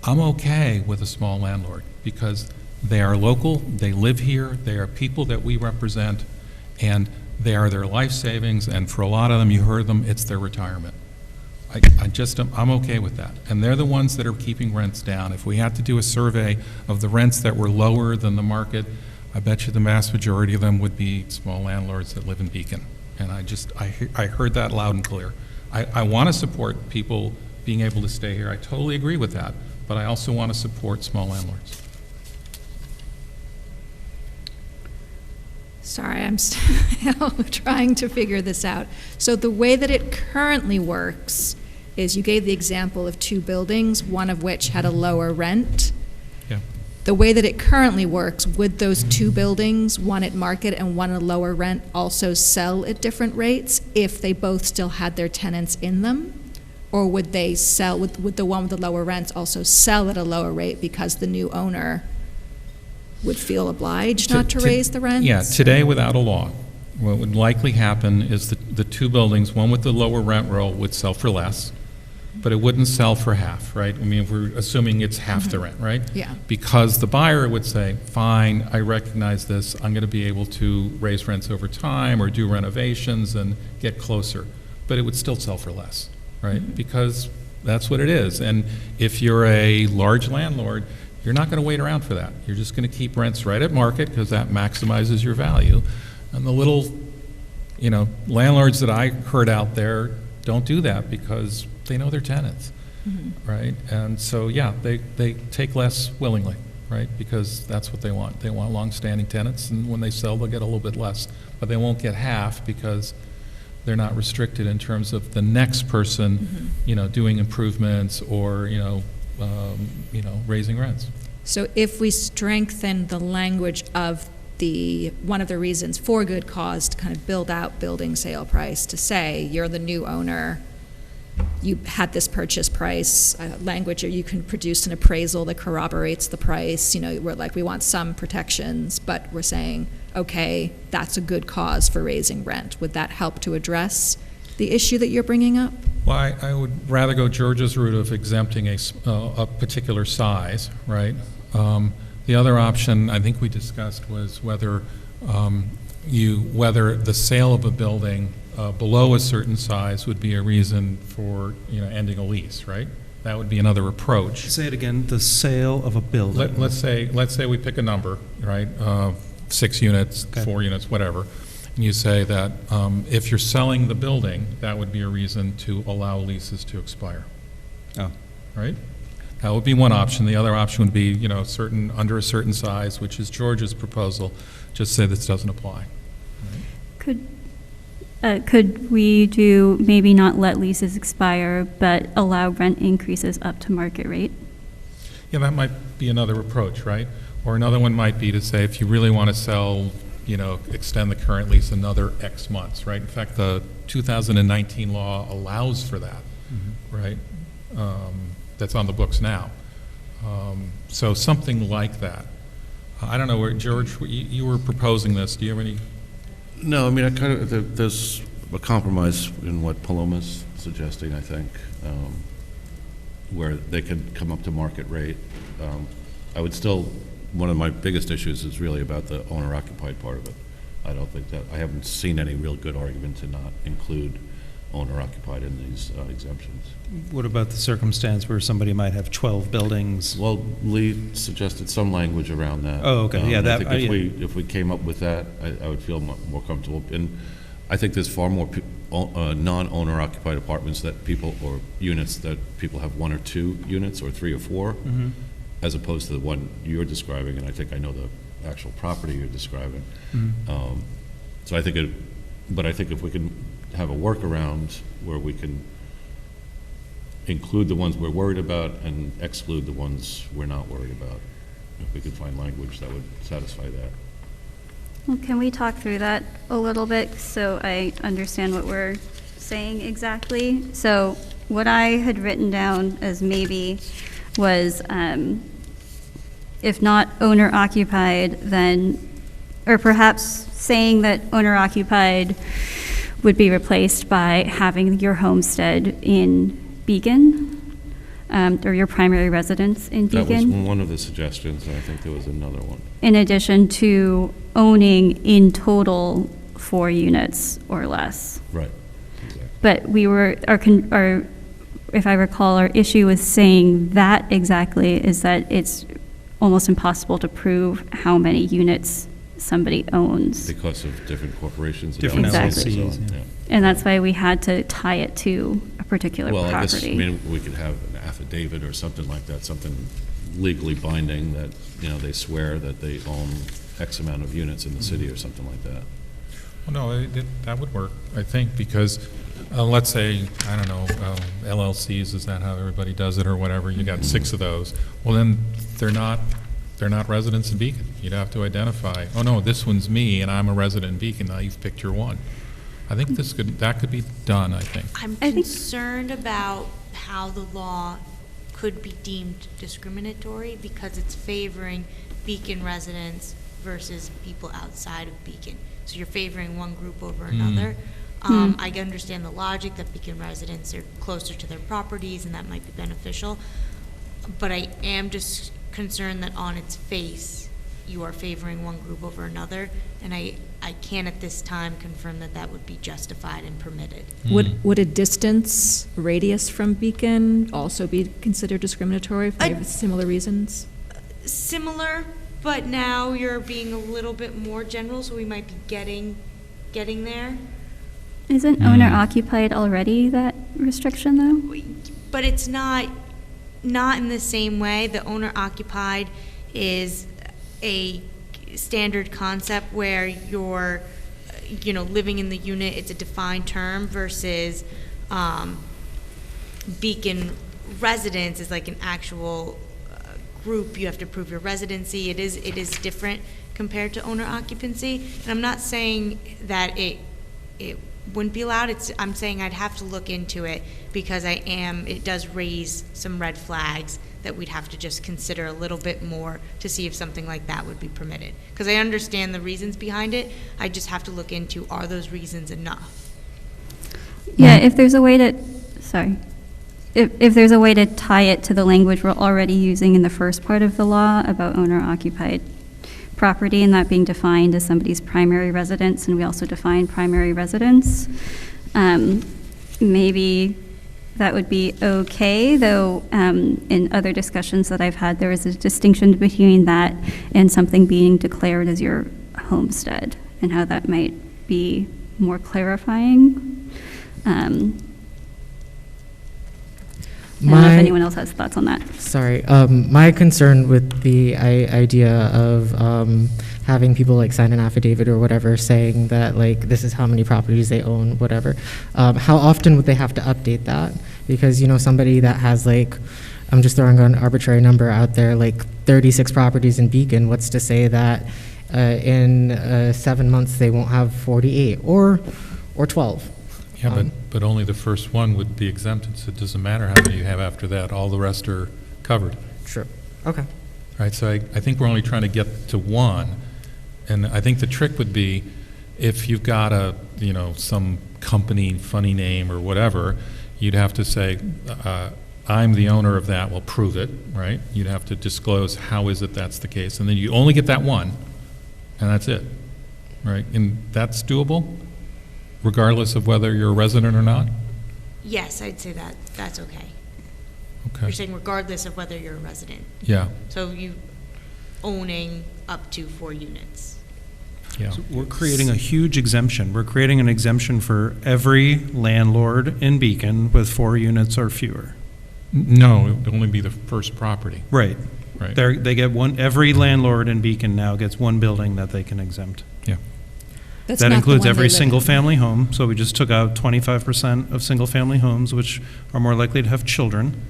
I'm okay with a small landlord because they are local, they live here, they are people that we represent, and they are their life savings, and for a lot of them, you heard them, it's their retirement. I'm okay with that. And they're the ones that are keeping rents down. If we had to do a survey of the rents that were lower than the market, I bet you the vast majority of them would be small landlords that live in Beacon. And I heard that loud and clear. I want to support people being able to stay here. I totally agree with that. But I also want to support small landlords. Sorry, I'm still trying to figure this out. So the way that it currently works is you gave the example of 2 buildings, one of which had a lower rent. Yeah. The way that it currently works, would those 2 buildings, one at market and one at lower rent, also sell at different rates if they both still had their tenants in them? Or would they sell, would the one with the lower rents also sell at a lower rate because the new owner would feel obliged not to raise the rents? Yeah, today without a law, what would likely happen is the 2 buildings, one with the lower rent roll would sell for less, but it wouldn't sell for half, right? I mean, if we're assuming it's half the rent, right? Yeah. Because the buyer would say, fine, I recognize this, I'm going to be able to raise rents over time or do renovations and get closer, but it would still sell for less, right? Because that's what it is. And if you're a large landlord, you're not going to wait around for that. You're just going to keep rents right at market because that maximizes your value. And the little, landlords that I heard out there don't do that because they know their tenants, right? And so, yeah, they take less willingly, right? Because that's what they want. They want long-standing tenants, and when they sell, they'll get a little bit less. But they won't get half because they're not restricted in terms of the next person, doing improvements or, raising rents. So if we strengthen the language of one of the reasons for good cause to kind of build out building sale price to say you're the new owner, you had this purchase price language, or you can produce an appraisal that corroborates the price. You know, we're like, we want some protections, but we're saying, okay, that's a good cause for raising rent. Would that help to address the issue that you're bringing up? Well, I would rather go George's route of exempting a particular size, right? The other option I think we discussed was whether whether the sale of a building below a certain size would be a reason for, ending a lease, right? That would be another approach. Say it again, the sale of a building. Let's say we pick a number, right? 6 units, Okay. 4 units, whatever. And you say that if you're selling the building, that would be a reason to allow leases to expire. Oh. Right? That would be one option. The other option would be, under a certain size, which is George's proposal, just say this doesn't apply. Could we do, maybe not let leases expire, but allow rent increases up to market rate? Yeah, that might be another approach, right? Or another one might be to say, if you really want to sell, extend the current lease another X months, right? In fact, the 2019 law allows for that, right? That's on the books now. So something like that. I don't know, where George, you were proposing this. Do you have any? No, I mean, there's a compromise in what Paloma's suggesting, I think, where they could come up to market rate. I would still, one of my biggest issues is really about the owner-occupied part of it. I don't think I haven't seen any real good argument to not include owner-occupied in these exemptions. What about the circumstance where somebody might have 12 buildings? Well, Lee suggested some language around that. Oh, okay, yeah, I think if we came up with that, I would feel more comfortable. And I think there's far more non-owner occupied apartments that people, or units that people have 1 or 2 units, or 3 or 4, as opposed to the one you're describing, and I think I know the actual property you're describing. So I think I think if we can have a workaround where we can include the ones we're worried about and exclude the ones we're not worried about, if we could find language that would satisfy that. Well, can we talk through that a little bit so I understand what we're saying exactly? So what I had written down as maybe was, if not owner-occupied, then, or perhaps saying that owner-occupied would be replaced by having your homestead in Beacon, or your primary residence in Beacon. That was one of the suggestions, and I think there was another one. In addition to owning in total 4 units or less. Right. Exactly. But we were, if I recall, our issue with saying that exactly is that it's almost impossible to prove how many units somebody owns. Because of different corporations. Different Exactly. LLCs, Yeah. And that's why we had to tie it to a particular Well, property. I guess, we could have an affidavit or something like that, something legally binding that, they swear that they own X amount of units in the city or something like that. Well, no, that would work, I think, because let's say, I don't know, LLCs, is that how everybody does it or whatever? You got 6 of those. Well, then they're not residents in Beacon. You'd have to identify, oh no, this one's me and I'm a resident in Beacon. Now you've picked your one. I think that could be done, I think. I'm concerned about how the law could be deemed discriminatory because it's favoring Beacon residents versus people outside of Beacon. So you're favoring one group over another. I understand the logic that Beacon residents are closer to their properties and that might be beneficial, but I am just concerned that on its face, you are favoring one group over another, and I can't at this time confirm that that would be justified and permitted. Would a distance radius from Beacon also be considered discriminatory for similar reasons? Similar, but now you're being a little bit more general, so we might be getting there. Isn't owner-occupied already that restriction, though? But it's not in the same way. The owner-occupied is a standard concept where you're, living in the unit. It's a defined term versus Beacon residence is like an actual group. You have to prove your residency. It is different compared to owner occupancy. And I'm not saying that it wouldn't be allowed. I'm saying I'd have to look into it because it does raise some red flags that we'd have to just consider a little bit more to see if something like that would be permitted. Because I understand the reasons behind it, I just have to look into, are those reasons enough? Yeah, if there's a way to, sorry. If there's a way to tie it to the language we're already using in the first part of the law about owner-occupied property and that being defined as somebody's primary residence, and we also define primary residence, maybe that would be okay, though in other discussions that I've had, there is a distinction between that and something being declared as your homestead, and how that might be more clarifying. I don't know if anyone else has thoughts on that. Sorry, my concern with the idea of having people like sign an affidavit or whatever saying that like this is how many properties they own, whatever. How often would they have to update that? Because, you know, somebody that has like, I'm just throwing an arbitrary number out there, like 36 properties in Beacon, what's to say that in 7 months they won't have 48 or 12? Yeah, but only the first one would be exempted, so it doesn't matter how many you have after that. All the rest are covered. True. Okay. Right, so I think we're only trying to get to one. And I think the trick would be if you've got some company, funny name or whatever, you'd have to say, I'm the owner of that, well, prove it, right? You'd have to disclose how is it that's the case. And then you only get that one, and that's it, right? And that's doable? Regardless of whether you're a resident or not? Yes, I'd say that's okay. Okay. You're saying regardless of whether you're a resident. Yeah. So you owning up to 4 units. Yeah. So we're creating a huge exemption. We're creating an exemption for every landlord in Beacon with 4 units or fewer. No, it would only be the first property. Right. Right. They get one, every landlord in Beacon now gets one building that they can exempt. Yeah. That's That not the includes one they every live in. single-family home, so we just took out 25% of single-family homes, which are more likely to have children.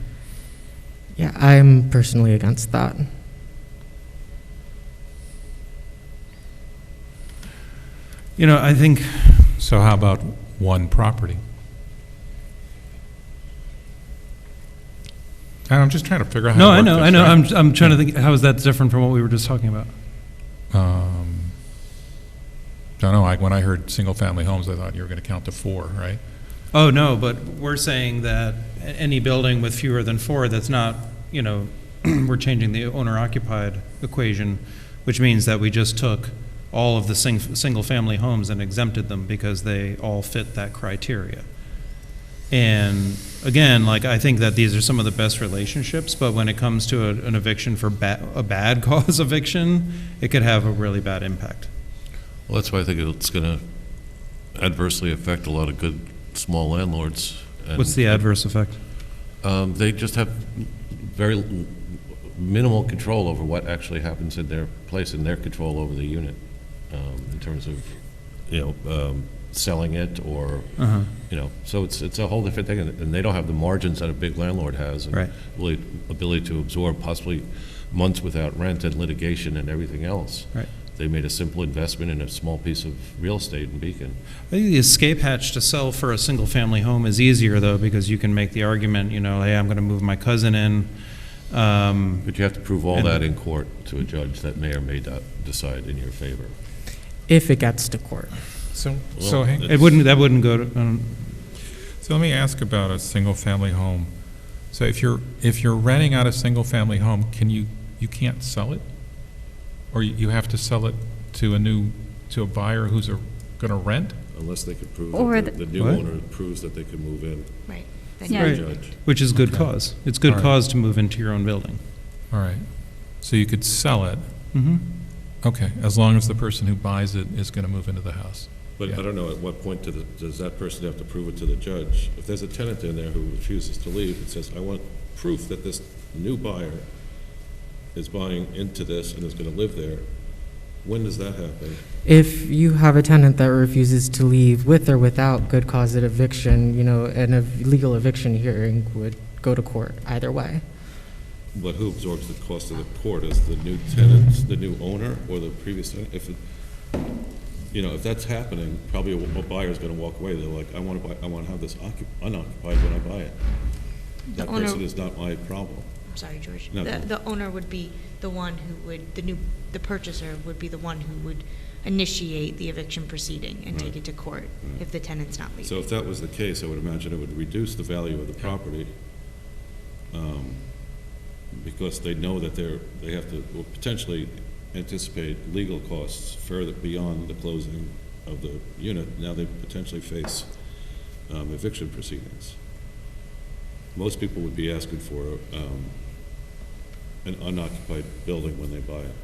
Yeah, I'm personally against that. You know, I think, So how about one property? I'm just trying to figure out how no, to I work know, this, I know, right? I'm trying to think, how is that different from what we were just talking about? Don't know, when I heard single-family homes, I thought you were going to count to 4, right? Oh, no, but we're saying that any building with fewer than 4, that's not, we're changing the owner-occupied equation, which means that we just took all of the single-family homes and exempted them because they all fit that criteria. And again, I think that these are some of the best relationships, but when it comes to an eviction for a bad cause eviction, it could have a really bad impact. Well, that's why I think it's going to adversely affect a lot of good small landlords. And What's the adverse effect? they just have very minimal control over what actually happens in their place, and their control over the unit, in terms of, selling it or, so it's a whole different thing, and they don't have the margins that a big landlord has, and Right. really ability to absorb possibly months without rent and litigation and everything else. Right. They made a simple investment in a small piece of real estate in Beacon. I think the escape hatch to sell for a single-family home is easier, though, because you can make the argument, hey, I'm going to move my cousin in. But you have to prove all and- that in court to a judge that may or may not decide in your favor. If it gets to court. So Well, hang- That wouldn't go to, So let me ask about a single-family home. So if you're renting out a single-family home, you can't sell it? Or you have to sell it to a buyer who's going to rent? Unless they could prove Or that the new What? owner proves that they can move in. Right. Yeah. to Right. the judge. which is good Okay. cause. It's good All right. cause to move into your own building. All right. So you could sell it, Mm-hmm. okay, as long as the person who buys it is going to move into the house. But Yeah. I don't know, at what point does that person have to prove it to the judge? If there's a tenant in there who refuses to leave, it says, I want proof that this new buyer is buying into this and is going to live there. When does that happen? If you have a tenant that refuses to leave with or without good cause of eviction, an legal eviction hearing would go to court either way. But who absorbs the cost of the court? Is the new tenant, the new owner, or the previous tenant? if that's happening, probably a buyer's gonna walk away, they're like, I want to have this unoccupied when I buy it. That owner- person is not my problem. I'm sorry, George. No, go The owner would be the one who would, the purchaser would be the one who would initiate the eviction proceeding and take it to court if the tenant's not leaving. So if that was the case, I would imagine it would reduce the value of the property, because they know that they have to potentially anticipate legal costs further beyond the closing of the unit. Now they potentially face eviction proceedings. Most people would be asking for an unoccupied building when they buy it.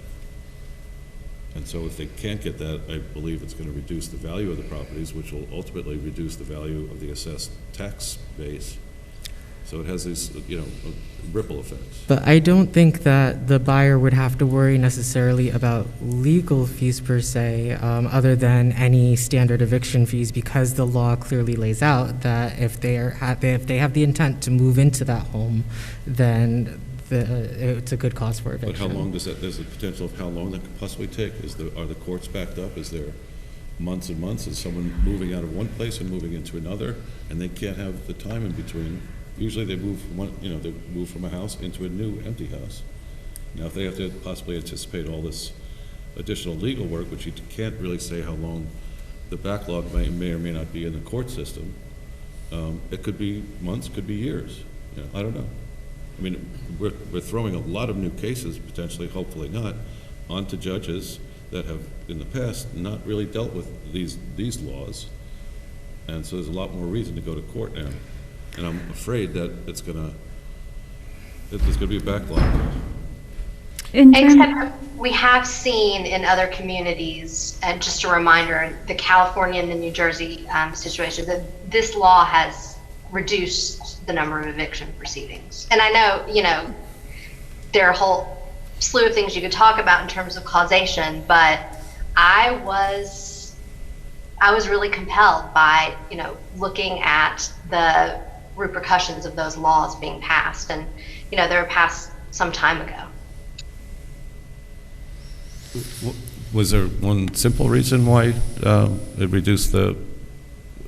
And so if they can't get that, I believe it's going to reduce the value of the properties, which will ultimately reduce the value of the assessed tax base. So it has these, ripple effects. But I don't think that the buyer would have to worry necessarily about legal fees per se, other than any standard eviction fees, because the law clearly lays out that if they have the intent to move into that home, then it's a good cause for eviction. But how long there's the potential of how long that could possibly take? Are the courts backed up? Is there months and months? Is someone moving out of one place and moving into another, and they can't have the time in between? Usually they move from they move from a house into a new empty house. Now, if they have to possibly anticipate all this additional legal work, which you can't really say how long the backlog may or may not be in the court system, it could be months, could be years. I don't know. I mean, we're throwing a lot of new cases, potentially, hopefully not, onto judges that have, in the past, not really dealt with these laws. And so there's a lot more reason to go to court now. And I'm afraid that there's going to be a backlog. Except we have seen in other communities, and just a reminder, the California and the New Jersey situation, that this law has reduced the number of eviction proceedings. And I know, there are a whole slew of things you could talk about in terms of causation, but I was really compelled by, looking at the repercussions of those laws being passed. And, they were passed some time ago. Was there one simple reason why it reduced the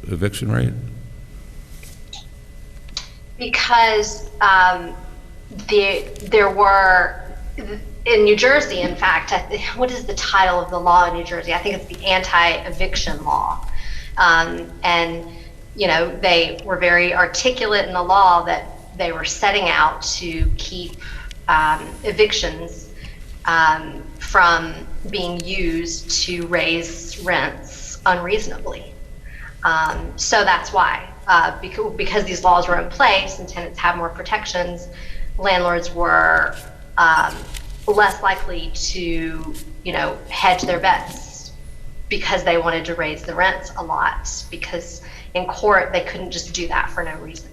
eviction rate? Because there were, in New Jersey, in fact, what is the title of the law in New Jersey? I think it's the anti-eviction law. And, they were very articulate in the law that they were setting out to keep evictions from being used to raise rents unreasonably. So that's why. Because these laws were in place and tenants have more protections, landlords were less likely to, hedge their bets because they wanted to raise the rents a lot, because in court they couldn't just do that for no reason.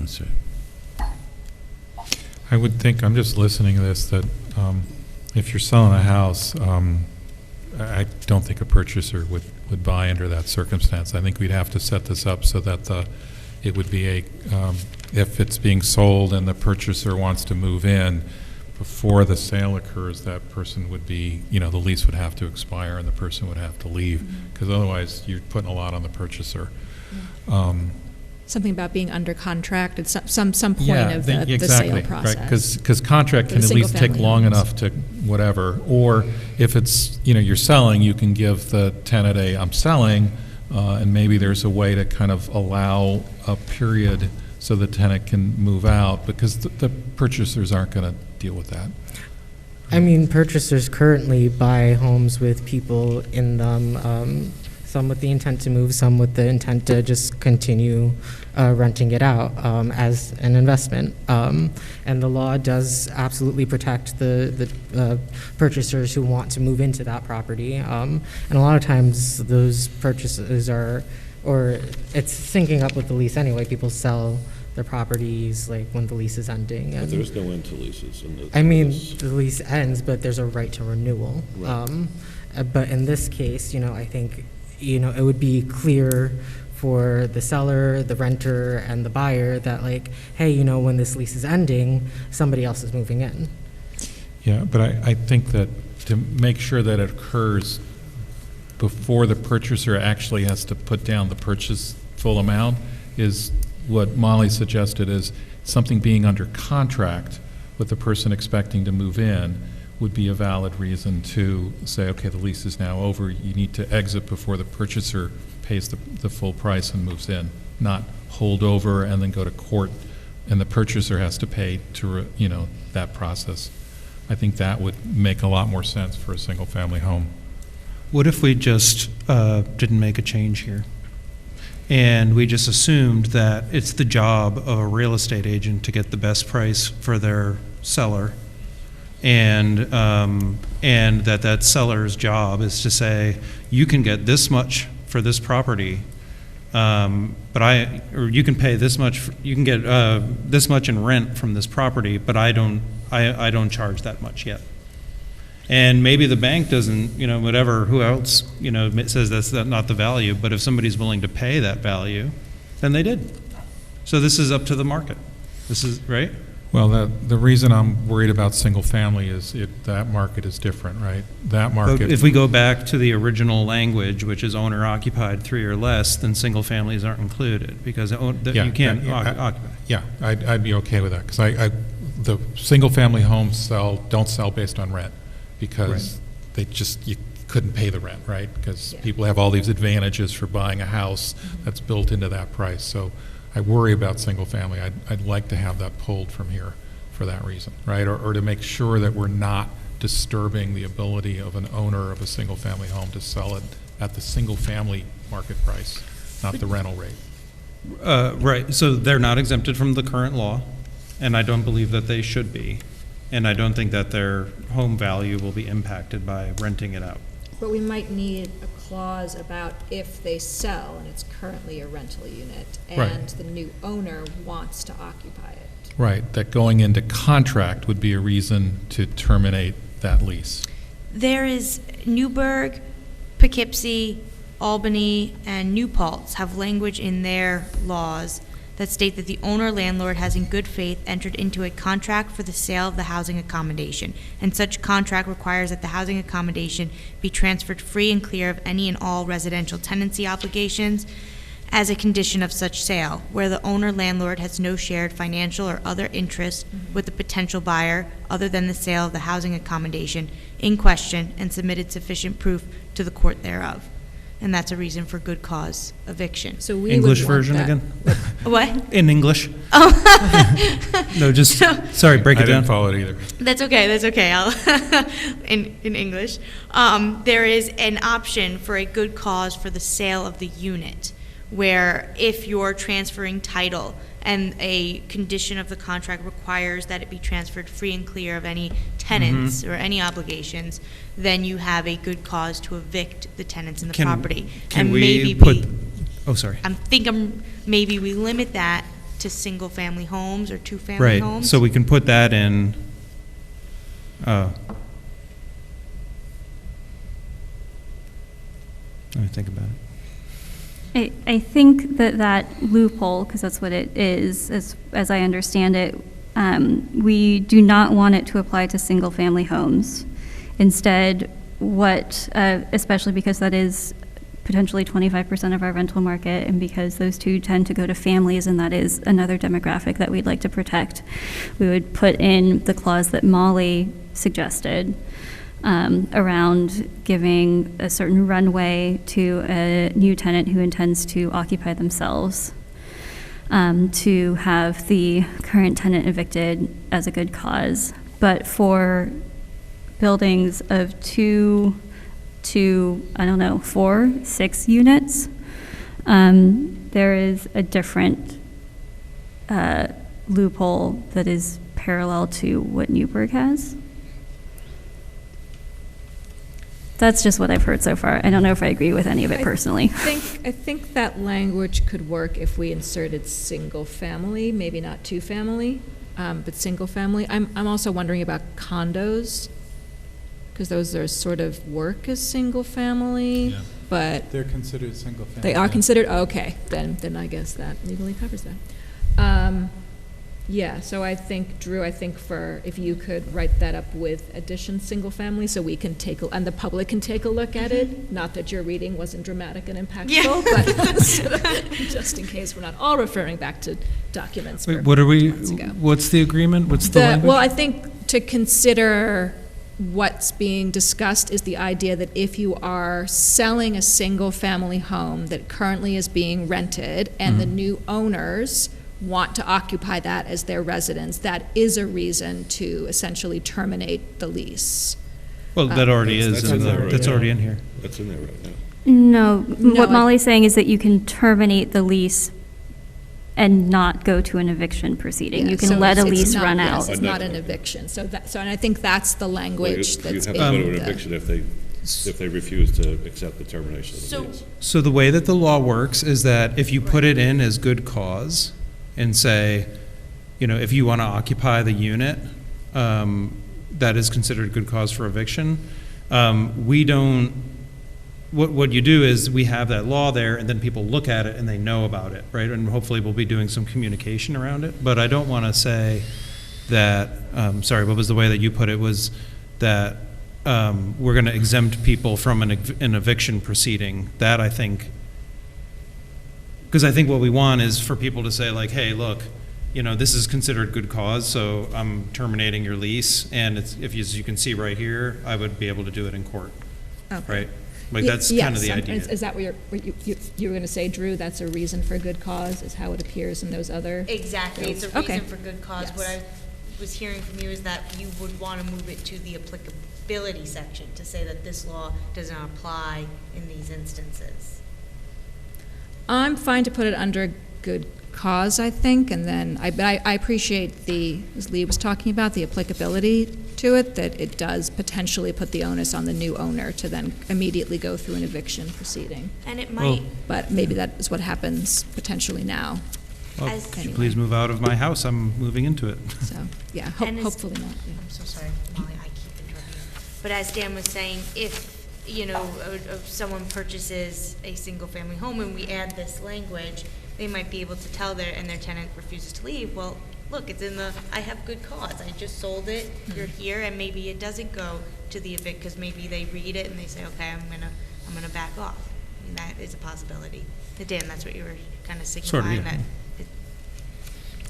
I see. I would think, I'm just listening to this, that if you're selling a house, I don't think a purchaser would buy under that circumstance. I think we'd have to set this up so that it would be if it's being sold and the purchaser wants to move in, before the sale occurs, that person would be, the lease would have to expire and the person would have to leave, because otherwise you're putting a lot on the purchaser. Something about being under contract at some point of the exactly, sale process. right? Because contract can at least take long enough to whatever. Or if it's, you're selling, you can give the tenant I'm selling, and maybe there's a way to kind of allow a period so the tenant can move out, because the purchasers aren't going to deal with that. I mean, purchasers currently buy homes with people in them, some with the intent to move, some with the intent to just continue renting it out as an investment. And the law does absolutely protect the purchasers who want to move into that property. And a lot of times those purchases or it's syncing up with the lease anyway. People sell their properties like when the lease is ending. But there's no end to leases. The lease ends, but there's a right to renewal. Right. But in this case, I think, it would be clear for the seller, the renter, and the buyer that, hey, when this lease is ending, somebody else is moving in. Yeah, but I think that to make sure that it occurs before the purchaser actually has to put down the purchase full amount is what Molly suggested, is something being under contract with the person expecting to move in would be a valid reason to say, okay, the lease is now over, you need to exit before the purchaser pays the full price and moves in, not hold over and then go to court and the purchaser has to pay to, that process. I think that would make a lot more sense for a single-family home. What if we just didn't make a change here? And we just assumed that it's the job of a real estate agent to get the best price for their seller, and that seller's job is to say, you can get this much for this property, or you can pay this much, you can get this much in rent from this property, but I don't charge that much yet. And maybe the bank doesn't, whatever, who else, says that's not the value, but if somebody's willing to pay that value, then they did. So this is up to the market. This is, right? Well, the reason I'm worried about single-family is that market is different, right? That market. But if we go back to the original language, which is owner-occupied 3 or less, then single-families aren't included, because you can't occupy. Yeah, I'd be okay with that, because the single-family homes don't sell based on rent, because you couldn't pay the rent, right? Because people have all these advantages for buying a house that's built into that price. So I worry about single family. I'd like to have that pulled from here for that reason, right? Or to make sure that we're not disturbing the ability of an owner of a single family home to sell it at the single family market price, not the rental rate. Right, so they're not exempted from the current law, and I don't believe that they should be. And I don't think that their home value will be impacted by renting it out. But we might need a clause about if they sell and it's currently a rental unit and the new owner wants to occupy it. Right, that going into contract would be a reason to terminate that lease. There is Newburgh, Poughkeepsie, Albany, and New Paltz have language in their laws that state that the owner-landlord has in good faith entered into a contract for the sale of the housing accommodation, and such contract requires that the housing accommodation be transferred free and clear of any and all residential tenancy obligations as a condition of such sale, where the owner-landlord has no shared financial or other interest with the potential buyer other than the sale of the housing accommodation in question and submitted sufficient proof to the court thereof. And that's a reason for good cause eviction. So we English would want version that. again? What? In English? Oh. No, just, sorry, break it down. I didn't follow it either. That's okay. I'll in English. There is an option for a good cause for the sale of the unit, where if you're transferring title and a condition of the contract requires that it be transferred free and clear of any tenants or any obligations, then you have a good cause to evict the tenants in the property. Can and we maybe put, oh, sorry. I'm thinking maybe we limit that to single-family homes or two-family homes. Right, so we can put that in, let me think about it. I think that loophole, because that's what it is, as I understand it, we do not want it to apply to single-family homes. Instead, especially because that is potentially 25% of our rental market, and because those two tend to go to families, and that is another demographic that we'd like to protect, we would put in the clause that Molly suggested, around giving a certain runway to a new tenant who intends to occupy themselves, to have the current tenant evicted as a good cause. But for buildings of 4, 6 units, there is a different loophole that is parallel to what Newburgh has. That's just what I've heard so far. I don't know if I agree with any of it personally. I think that language could work if we inserted single family, maybe not two family, but single family. I'm also wondering about condos, because those are sort of work as single family, but They're considered single family. they are considered, okay, then I guess that legally covers that. Yeah, so I think, Drew, if you could write that up with addition single-family, so we can and the public can take a look at it, not that your reading wasn't dramatic and impactful, but just in case we're not all referring back to documents Wait, from what are we, months ago. what's the agreement? What's the language? Well, I think to consider what's being discussed is the idea that if you are selling a single-family home that currently is being rented and the new owners want to occupy that as their residence, that is a reason to essentially terminate the lease. Well, that already That's is, in there right that's now. already in here. That's in there right now. No, what I- Molly's saying is that you can terminate the lease and not go to an eviction proceeding. Yeah, You can so let a it's lease not- run yes, out. It's not an eviction, so and I think that's the language You'd that's have in to go to an the- eviction if they refuse to accept the termination of the So- lease. So the way that the law works is that if you put it in as good cause and say, if you want to occupy the unit, that is considered good cause for eviction. We don't, what you do is we have that law there and then people look at it and they know about it, right? And hopefully we'll be doing some communication around it. But I don't want to say that, sorry, what was the way that you put it, was that we're going to exempt people from an eviction proceeding. That I think, because I think what we want is for people to say like, hey, look, this is considered good cause, so I'm terminating your lease. And it's, as you can see right here, I would be able to do it in court, right? Like that's kind of the idea. Is that what you were going to say, Drew? That's a reason for good cause, is how it appears in those other? Exactly, it's a Okay. reason for good cause. What I was hearing from you is that you would want to move it to the applicability section to say that this law does not apply in these instances. I'm fine to put it under good cause, I think, and then I appreciate as Lee was talking about, the applicability to it, that it does potentially put the onus on the new owner to then immediately go through an eviction proceeding. And it might, But maybe that is what happens potentially now. Well, as- could you please move out of my house? I'm moving into it. So, yeah, And it's- hopefully not. Yeah. I'm so sorry, Molly, I keep interrupting you. But as Dan was saying, if, someone purchases a single-family home and we add this language, they might be able to tell their tenant refuses to leave, well, look, it's I have good cause, I just sold it, you're here, and maybe it doesn't go to the evict, because maybe they read it and they say, okay, I'm gonna back off. I mean, that is a possibility. Dan, that's what you were kind of signifying, yeah. that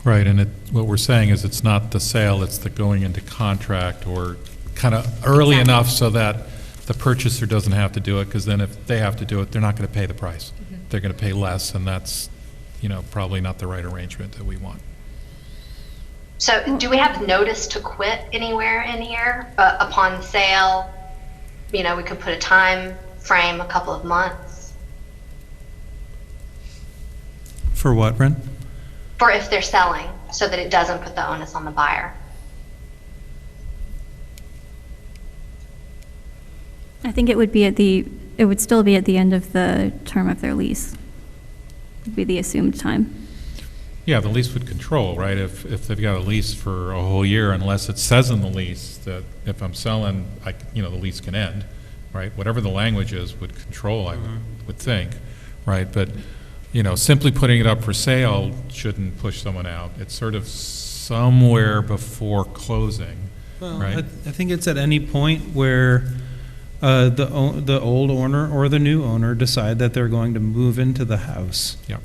Right, and what we're saying is it's not the sale, it's the going into contract, or kind of early Exactly. enough so that the purchaser doesn't have to do it, because then if they have to do it, they're not going to pay the price. They're going to pay less, and that's, probably not the right arrangement that we want. So do we have notice to quit anywhere in here upon sale? We could put a time frame, a couple of months, For what, Wren? for if they're selling, so that it doesn't put the onus on the buyer. I think it would still be at the end of the term of their lease, would be the assumed time. Yeah, the lease would control, right? If they've got a lease for a whole year, unless it says in the lease that if I'm selling, the lease can end, right? Whatever the language is would control, I would think, right? But, simply putting it up for sale shouldn't push someone out. It's sort of somewhere before closing, Well, right? I think it's at any point where the old owner or the new owner decide that they're going to move into the house. Yeah.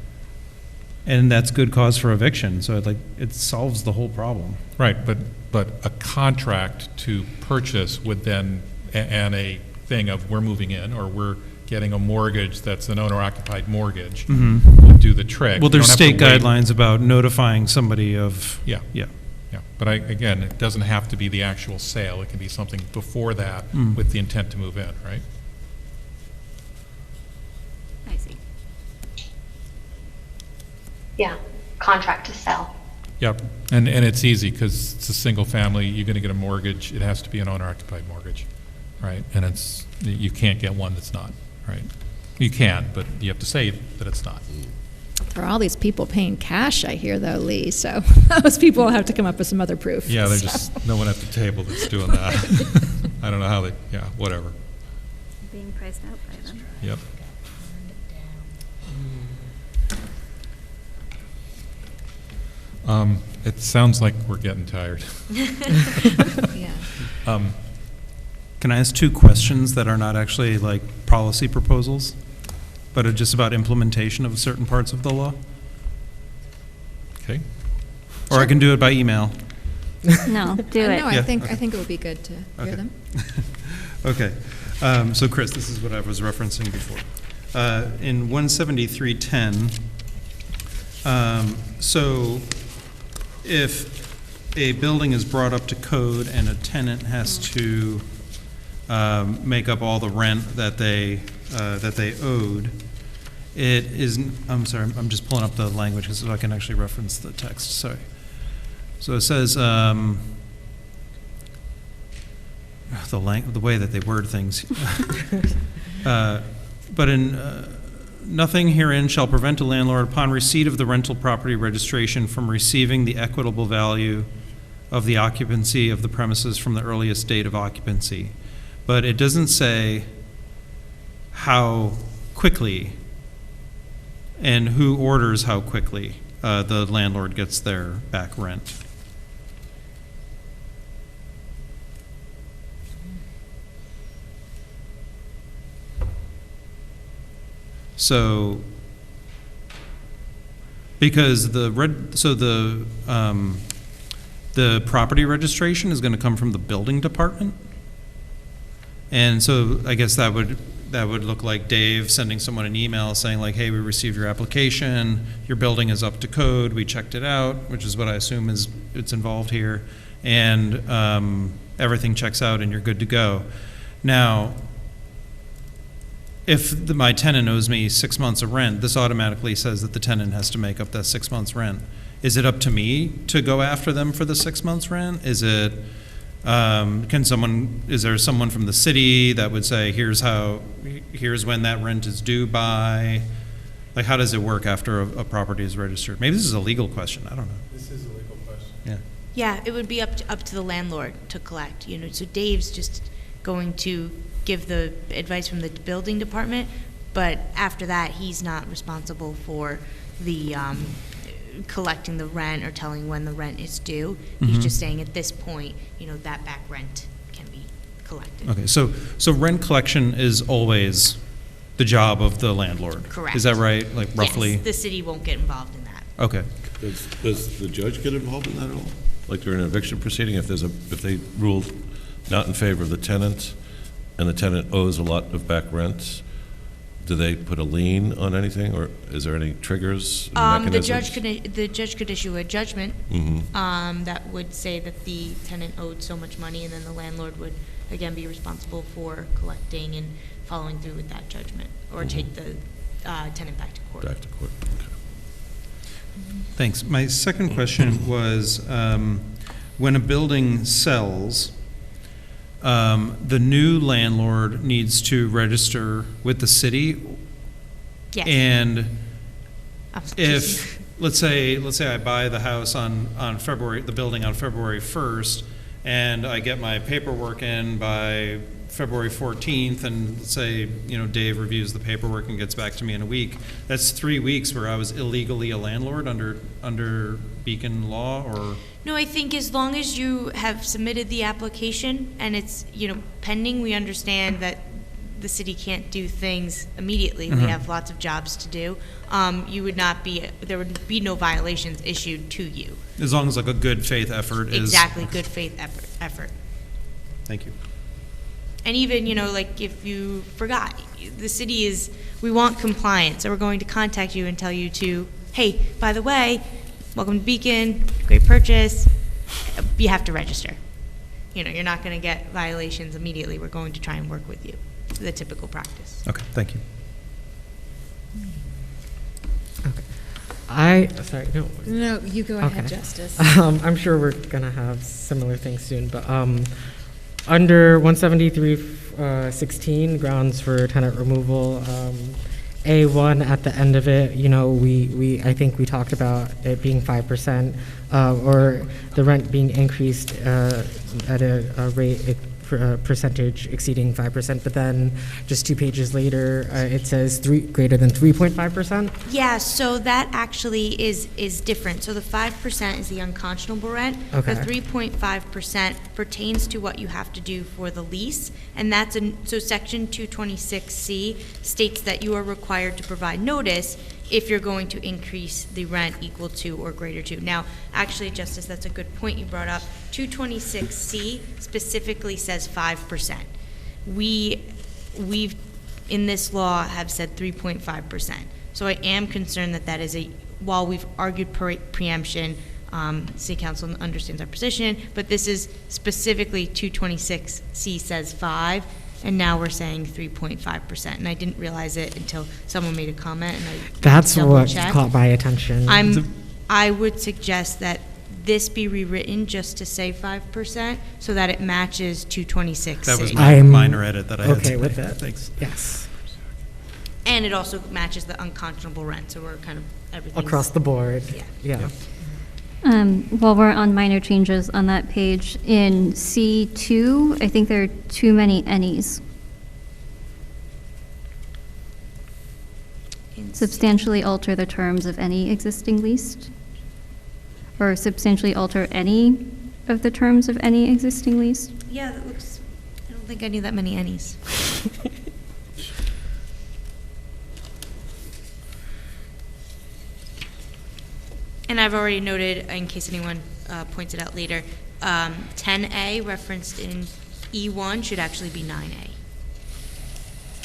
And that's good cause for eviction, so it solves the whole problem. Right, but a contract to purchase would then, and a thing of we're moving in, or we're getting a mortgage that's an owner-occupied mortgage, would do the trick. Well, You there's don't have state to wait. guidelines about notifying somebody of. Yeah. Yeah. Yeah, but again, it doesn't have to be the actual sale. It can be something before that Mm. with the intent to move in, right? I see. Yeah, contract to sell. Yep, and it's easy because it's a single family. You're going to get a mortgage. It has to be an owner-occupied mortgage, right? And you can't get one that's not, right? You can, but you have to say that it's not. There are all these people paying cash, I hear, though, Lee, so those people have to come up with some other proof. Yeah, there's so. just no one at the table that's doing that. I don't know how whatever. Being priced out by them. Yep. It sounds like we're getting tired. Yeah. Can I ask two questions that are not actually like policy proposals, but are just about implementation of certain parts of the law? Okay. Or I can do it by email. No, do it. No, Yeah, I think okay. it would be good to hear Okay. them. Okay. So Chris, this is what I was referencing before. In 17310, so if a building is brought up to code and a tenant has to make up all the rent that they owed, it is, I'm sorry, I'm just pulling up the language so I can actually reference the text, sorry. So it says, the way that they word things. But in nothing herein shall prevent a landlord upon receipt of the rental property registration from receiving the equitable value of the occupancy of the premises from the earliest date of occupancy. But it doesn't say how quickly and who orders how quickly the landlord gets their back rent. So, because the property registration is going to come from the building department, and so I guess that would look like Dave sending someone an email saying like, "Hey, we received your application. Your building is up to code. We checked it out," which is what I assume it's involved here, and everything checks out, and you're good to go. Now, if my tenant owes me 6 months of rent, this automatically says that the tenant has to make up that 6 months rent. Is it up to me to go after them for the 6 months rent? Is it, is there someone from the city that would say, here's when that rent is due by? Like, how does it work after a property is registered? Maybe this is a legal question, I don't know. This is a legal question. Yeah. Yeah, it would be up to the landlord to collect, so Dave's just going to give the advice from the building department, but after that, he's not responsible for the collecting the rent or telling when the rent is due. He's just saying at this point, that back rent can be collected. Okay, so rent collection is always the job of the landlord? Correct. Is that right, like roughly? Yes, the city won't get involved in that. Okay. Does the judge get involved in that at all? Like during an eviction proceeding, if they ruled not in favor of the tenant, and the tenant owes a lot of back rent, do they put a lien on anything, or is there any triggers, mechanisms? The judge could issue a judgment that would say that the tenant owed so much money, and then the landlord would again be responsible for collecting and following through with that judgment, or take the tenant back to court. Back to court. Okay. Thanks. My second question was, when a building sells, the new landlord needs to register with the city. Yes. And if, let's say I buy the house on the building on February 1st, and I get my paperwork in by February 14th, and let's say, Dave reviews the paperwork and gets back to me in a week, that's 3 weeks where I was illegally a landlord under Beacon law, or? No, I think as long as you have submitted the application and it's, pending, we understand that the city can't do things immediately. We have lots of jobs to do. There would be no violations issued to you. As long as like a good faith effort is. Exactly, good faith effort. Thank you. And even, like if you forgot, the city we want compliance, so we're going to contact you and tell you hey, by the way, welcome to Beacon, great purchase, you have to register. You're not going to get violations immediately. We're going to try and work with you, the typical practice. Okay, thank you. Sorry, no. No, you go ahead, Okay. Justice. I'm sure we're going to have similar things soon, but under 173-16, grounds for tenant removal, A1 at the end of it, I think we talked about it being 5%, or the rent being increased at a rate percentage exceeding 5%, but then just 2 pages later, it says greater than 3.5%? Yeah, so that actually is different. So the 5% is the unconscionable rent. Okay. The 3.5% pertains to what you have to do for the lease, and so Section 226C states that you are required to provide notice if you're going to increase the rent equal to or greater to. Now, actually, Justice, that's a good point you brought up. 226C specifically says 5%. We've in this law have said 3.5%. So I am concerned that is while we've argued preemption, City Council understands our position, but this is specifically 226C says 5, and now we're saying 3.5%. And I didn't realize it until someone made a comment, and That's what double-checked. caught my attention. I would suggest that this be rewritten just to say 5% so that it matches 226C. That was my minor edit that I had. Okay with that. Thanks. Yes. And it also matches the unconscionable rent, so we're kind of everything Across the board. Yeah. While we're on minor changes on that page, in C2, I think there are too many any's. Substantially alter the terms of any existing lease, or substantially alter any of the terms of any existing lease. Yeah, that looks, I don't think I need that many any's. And I've already noted, in case anyone points it out later, 10A referenced in E1 should actually be 9A.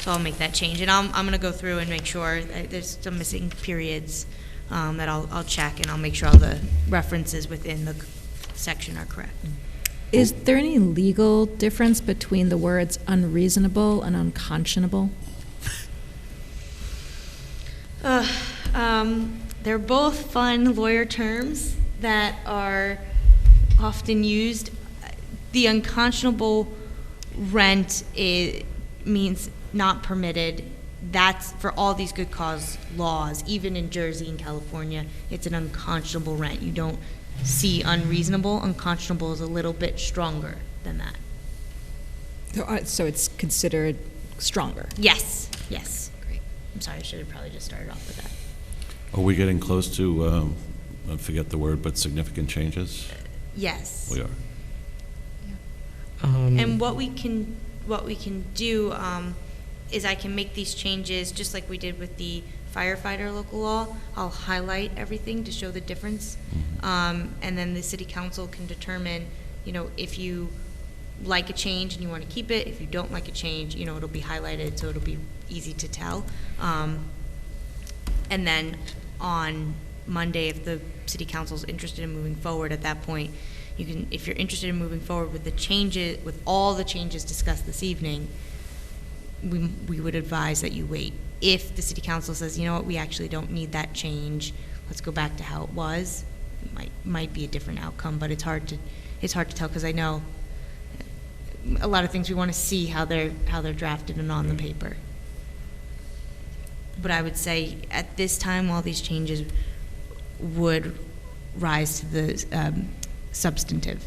So I'll make that change, and I'm going to go through and make sure there's some missing periods that I'll check, and I'll make sure all the references within the section are correct. Is there any legal difference between the words unreasonable and unconscionable? They're both fun lawyer terms that are often used. The unconscionable rent means not permitted. That's for all these good cause laws, even in Jersey and California, it's an unconscionable rent. You don't see unreasonable. Unconscionable is a little bit stronger than that. So it's considered stronger? Yes, yes. Great. I'm sorry, I should have probably just started off with that. Are we getting close to, I forget the word, but significant changes? Yes. We are. And what we can do is I can make these changes just like we did with the firefighter local law. I'll highlight everything to show the difference, and then the city council can determine, if you like a change and you want to keep it. If you don't like a change, it'll be highlighted, so it'll be easy to tell. And then on Monday, if the city council is interested in moving forward, at that point, you can, if you're interested in moving forward with the changes, with all the changes discussed this evening, we would advise that you wait. If the city council says, we actually don't need that change, let's go back to how it was, it might be a different outcome, but it's hard to tell, because I know a lot of things we want to see how they're drafted and on the paper. But I would say at this time, while these changes would rise to the substantive.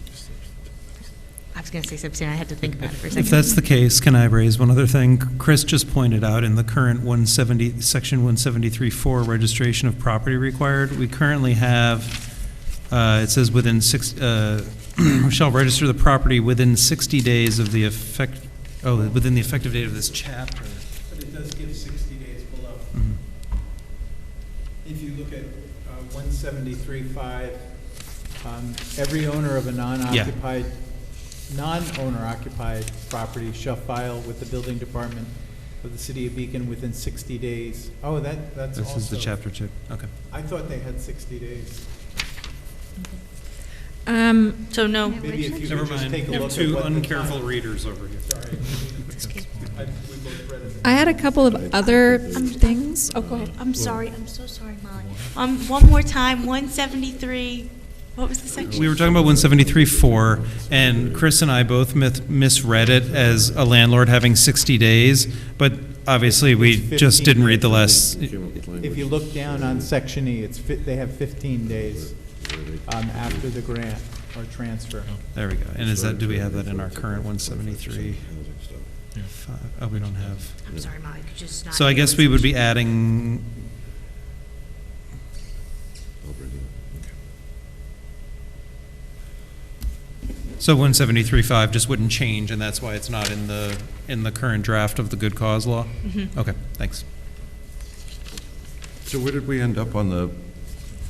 I was going to say substantive. I had to think about it for a second. If that's the case, can I raise one other thing? Chris just pointed out in the current section 173.4 registration of property required, we currently have, it says within shall register the property within 60 days of the within the effective date of this chapter. But it does give 60 days below. Mm-hmm. If you look at 173.5, every owner of a non-owner occupied property shall file with the building department of the city of Beacon within 60 days. Oh, that's This also. is the chapter 2. Okay. I thought they had 60 days. So no. Maybe if you Never could just mind. take a You look have at two what the uncareful time- readers over here. Sorry. We both read it. I had a couple of other things. Oh, go ahead. I'm sorry. I'm so sorry, Molly. One more time, 173. What was the section? We were talking about 173.4, and Chris and I both misread it as a landlord having 60 days, but obviously we just didn't read the last. If you look down on section E, they have 15 days after the grant. Our transfer. There we go. And is that, do we have that in our current 173? Oh, we don't have. I'm sorry, Molly, could you just not? So I guess we would be adding, so 173.5 just wouldn't change, and that's why it's not in the current draft of the good cause law? Okay, thanks. So where did we end up on the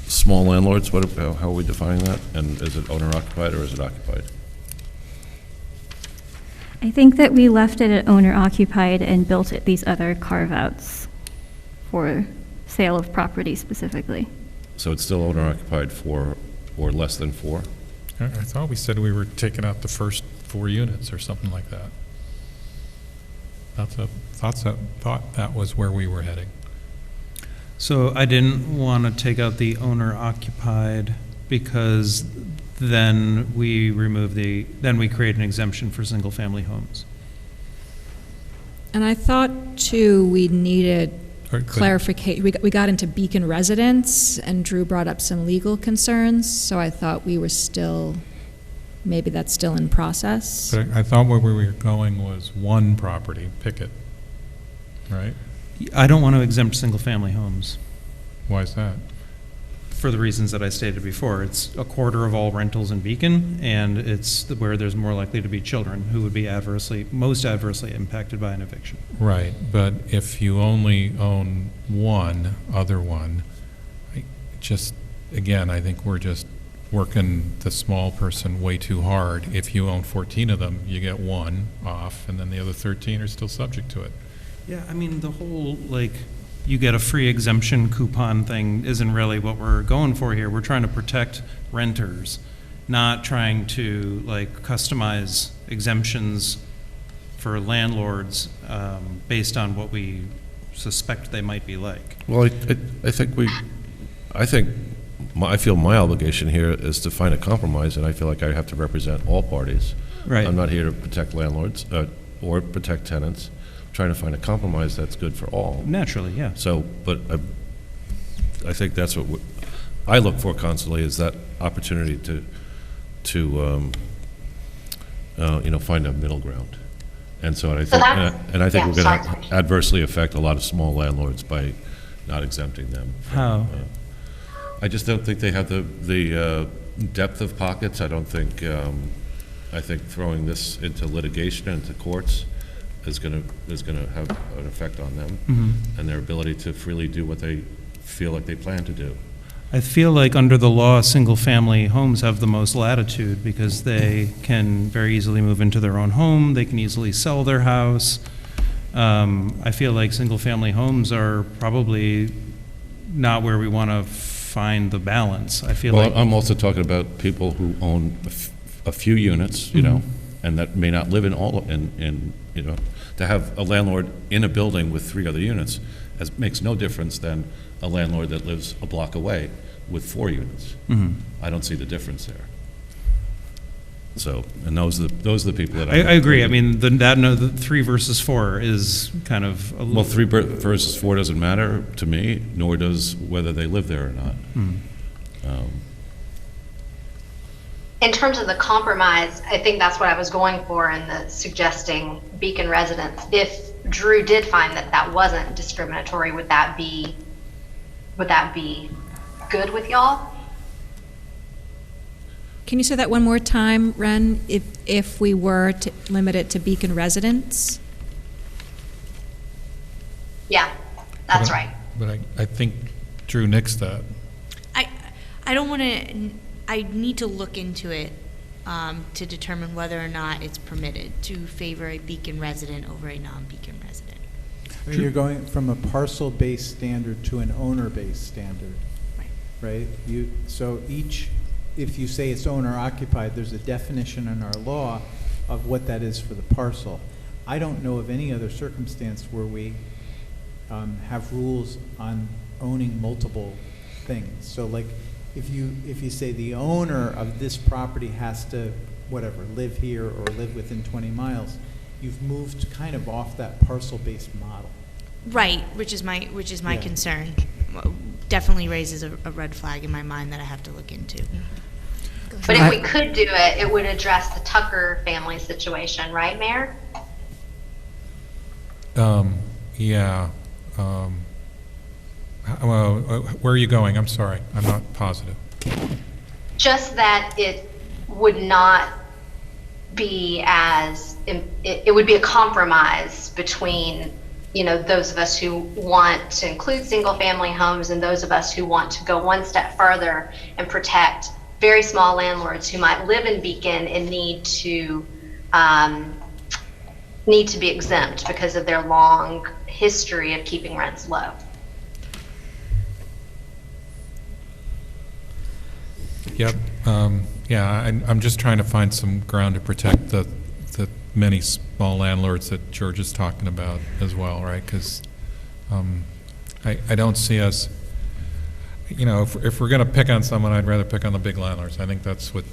small landlords? How are we defining that? And is it owner occupied or is it occupied? I think that we left it at owner occupied and built it these other carve-outs for sale of property specifically. So it's still owner occupied 4 or less than 4? I thought we said we were taking out the first 4 units or something like that. Thought that was where we were heading. So I didn't want to take out the owner occupied because then we create an exemption for single family homes. And I thought too, we needed clarification. We got into Beacon residents, and Drew brought up some legal concerns, so I thought we were still, maybe that's still in process. But I thought where we were going was one property, Pickett, right? I don't want to exempt single family homes. Why is that? For the reasons that I stated before. It's a quarter of all rentals in Beacon, and it's where there's more likely to be children who would be most adversely impacted by an eviction. Right, but if you only own one other one, again, I think we're just working the small person way too hard. If you own 14 of them, you get one off, and then the other 13 are still subject to it. Yeah, I mean, the whole, you get a free exemption coupon thing isn't really what we're going for here. We're trying to protect renters, not trying to customize exemptions for landlords based on what we suspect they might be like. Well, I feel my obligation here is to find a compromise, and I feel like I have to represent all parties. Right. I'm not here to protect landlords or protect tenants. I'm trying to find a compromise that's good for all. Naturally, yeah. So, but I think that's what I look for constantly, is that opportunity to find a middle ground. And so I think, and I think we're going to adversely affect a lot of small landlords by not exempting them. How? I just don't think they have the depth of pockets. I don't think, I think throwing this into litigation, into courts, is going to have an effect on them and their ability to freely do what they feel like they plan to do. I feel like under the law, single-family homes have the most latitude because they can very easily move into their own home. They can easily sell their house. I feel like single-family homes are probably not where we want to find the balance. I feel like I'm also talking about people who own a few units, you know, and that may not live in all to have a landlord in a building with 3 other units makes no difference than a landlord that lives a block away with 4 units. I don't see the difference there. So, and those are the people that I agree. I mean, the 3 versus 4 is kind of a well, 3 versus 4 doesn't matter to me, nor does whether they live there or not. In terms of the compromise, I think that's what I was going for in the suggesting Beacon residents. If Drew did find that that wasn't discriminatory, would that be good with y'all? Can you say that one more time, Wren? If we were to limit it to Beacon residents? Yeah, that's right. But I think Drew nixed that. I don't want to. I need to look into it to determine whether or not it's permitted to favor a Beacon resident over a non-Beacon resident. You're going from a parcel-based standard to an owner-based standard, right? So if you say it's owner-occupied, there's a definition in our law of what that is for the parcel. I don't know of any other circumstance where we have rules on owning multiple things. So if you say the owner of this property has to, live here or live within 20 miles, you've moved kind of off that parcel-based model. Right, which is my concern. Definitely raises a red flag in my mind that I have to look into. But if we could do it, it would address the Tucker family situation, right, Mayor? Yeah. Well, where are you going? I'm sorry, I'm not positive. Just that it would not be as, it would be a compromise between, you know, those of us who want to include single-family homes and those of us who want to go one step further and protect very small landlords who might live in Beacon and need to be exempt because of their long history of keeping rents low. Yep. Yeah, I'm just trying to find some ground to protect the many small landlords that George is talking about as well, right? Because I don't see us, you know, if we're going to pick on someone, I'd rather pick on the big landlords. I think that's what,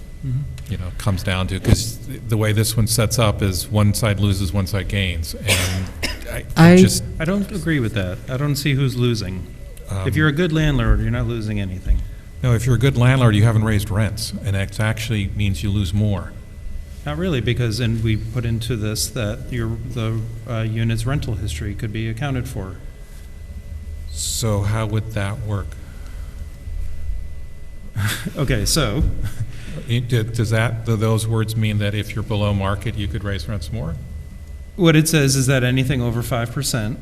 you know, comes down to, because the way this one sets up is one side loses, one side gains. And I don't agree with that. I don't see who's losing. If you're a good landlord, you're not losing anything. No, if you're a good landlord, you haven't raised rents, and it actually means you lose more. Not really, because, and we put into this that the unit's rental history could be accounted for. So how would that work? Okay, so. Do those words mean that if you're below market, you could raise rents more? What it says is that anything over 5%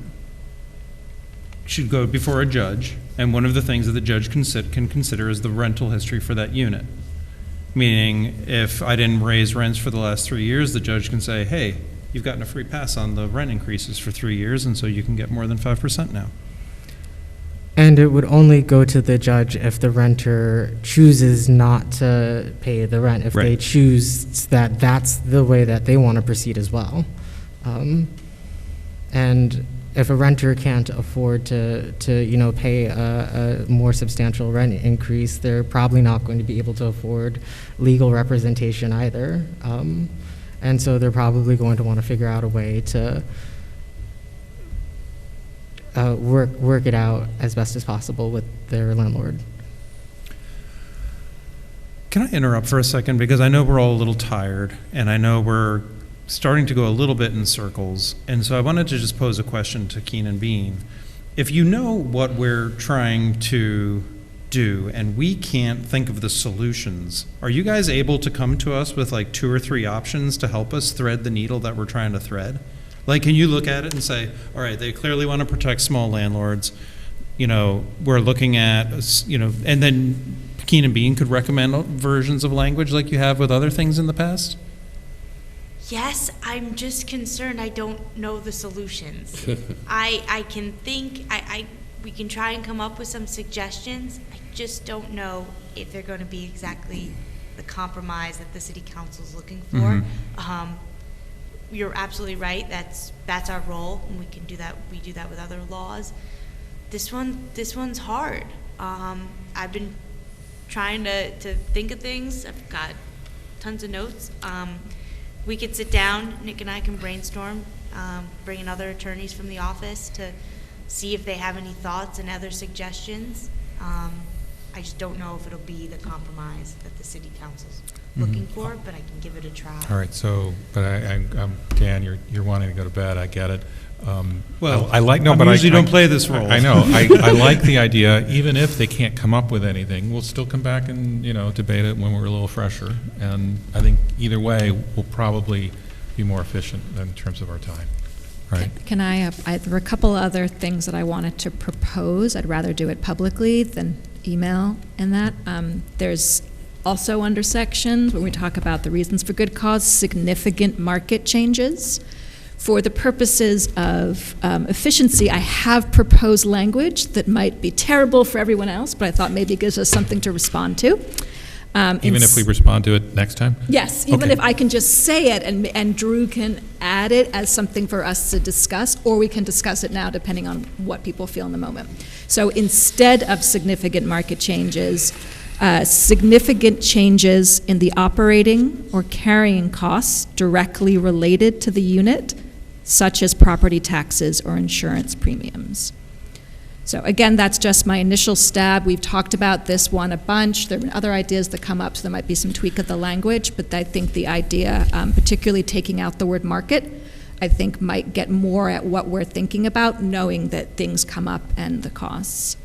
should go before a judge, and one of the things that the judge can consider is the rental history for that unit. Meaning, if I didn't raise rents for the last 3 years, the judge can say, hey, you've gotten a free pass on the rent increases for 3 years, and so you can get more than 5% now. And it would only go to the judge if the renter chooses not to pay the rent, if Right. they choose that that's the way that they want to proceed as well. And if a renter can't afford to you know, pay a more substantial rent increase, they're probably not going to be able to afford legal representation either. And so they're probably going to want to figure out a way to work it out as best as possible with their landlord. Can I interrupt for a second? Because I know we're all a little tired, and I know we're starting to go a little bit in circles. And so I wanted to just pose a question to Keenan Bean. If you know what we're trying to do and we can't think of the solutions, are you guys able to come to us with like 2 or 3 options to help us thread the needle that we're trying to thread? Like, can you look at it and say, all right, they clearly want to protect small landlords. You know, we're looking at, you know, and then Keenan Bean could recommend versions of language like you have with other things in the past? Yes, I'm just concerned I don't know the solutions. I can think, we can try and come up with some suggestions. I just don't know if they're going to be exactly the compromise that the city council is looking for. You're absolutely right. That's our role, and we can do that. We do that with other laws. This one's hard. I've been trying to think of things. I've got tons of notes. We could sit down, Nick and I can brainstorm, bring in other attorneys from the office to see if they have any thoughts and other suggestions. I just don't know if it'll be the compromise that the city council's looking for, but I can give it a try. All right, so, but Dan, you're wanting to go to bed, I get it. Well, I like, no, I but usually don't play this role. I know, I like the idea, even if they can't come up with anything, we'll still come back and, you know, debate it when we're a little fresher. And I think either way, we'll probably be more efficient in terms of our time. Right. Can there were a couple other things that I wanted to propose. I'd rather do it publicly than email and that. There's also under sections when we talk about the reasons for good cause, significant market changes. For the purposes of efficiency, I have proposed language that might be terrible for everyone else, but I thought maybe it gives us something to respond to. Even if we respond to it next time? Yes, even Okay. if I can just say it and Drew can add it as something for us to discuss, or we can discuss it now depending on what people feel in the moment. So instead of significant market changes, significant changes in the operating or carrying costs directly related to the unit, such as property taxes or insurance premiums. So again, that's just my initial stab. We've talked about this one a bunch. There have been other ideas that come up, so there might be some tweak of the language, but I think the idea, particularly taking out the word market, I think might get more at what we're thinking about, knowing that things come up and the costs.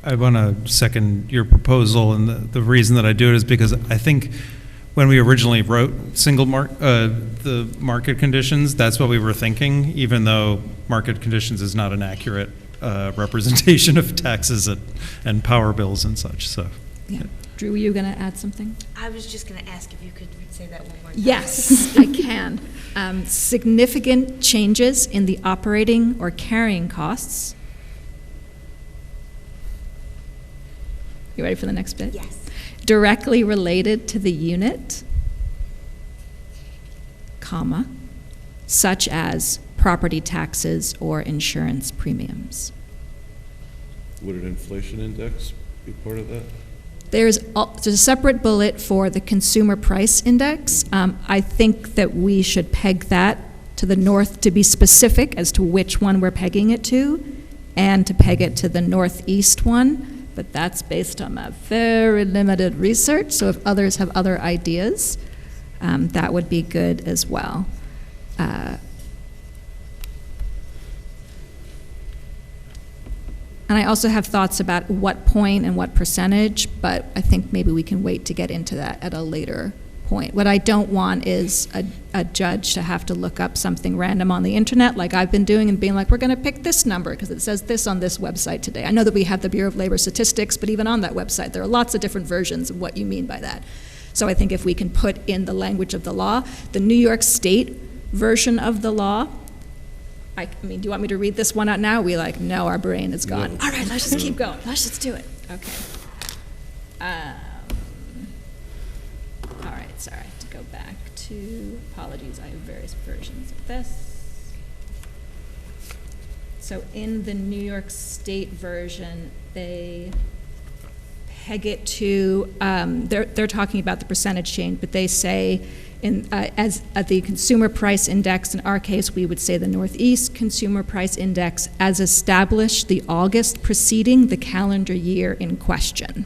I want to second your proposal, and the reason that I do it is because I think when we originally wrote the market conditions, that's what we were thinking, even though market conditions is not an accurate representation of taxes and power bills and such. So, yeah. Drew, were you going to add something? I was just going to ask if you could say that one more time. Yes, I can. Significant changes in the operating or carrying costs. You ready for the next bit? Yes. Directly related to the unit, comma, such as property taxes or insurance premiums. Would an inflation index be part of that? There's a separate bullet for the consumer price index. I think that we should peg that to the north to be specific as to which one we're pegging it to, and to peg it to the northeast one, but that's based on my very limited research, so if others have other ideas, that would be good as well. And I also have thoughts about what point and what percentage, but I think maybe we can wait to get into that at a later point. What I don't want is a judge to have to look up something random on the internet like I've been doing and being like, we're going to pick this number because it says this on this website today. I know that we have the Bureau of Labor Statistics, but even on that website, there are lots of different versions of what you mean by that. So I think if we can put in the language of the law, the New York State version of the law, I mean, do you want me to read this one out now? We like, no, our brain is gone. No. All right, let's just keep going. Let's just do it. Okay. All right, sorry, to go back to, apologies, I have various versions of this. So in the New York State version, they peg it to, they're talking about the percentage change, but they say, as at the consumer price index, in our case, we would say the Northeast Consumer Price Index as established the August preceding the calendar year in question.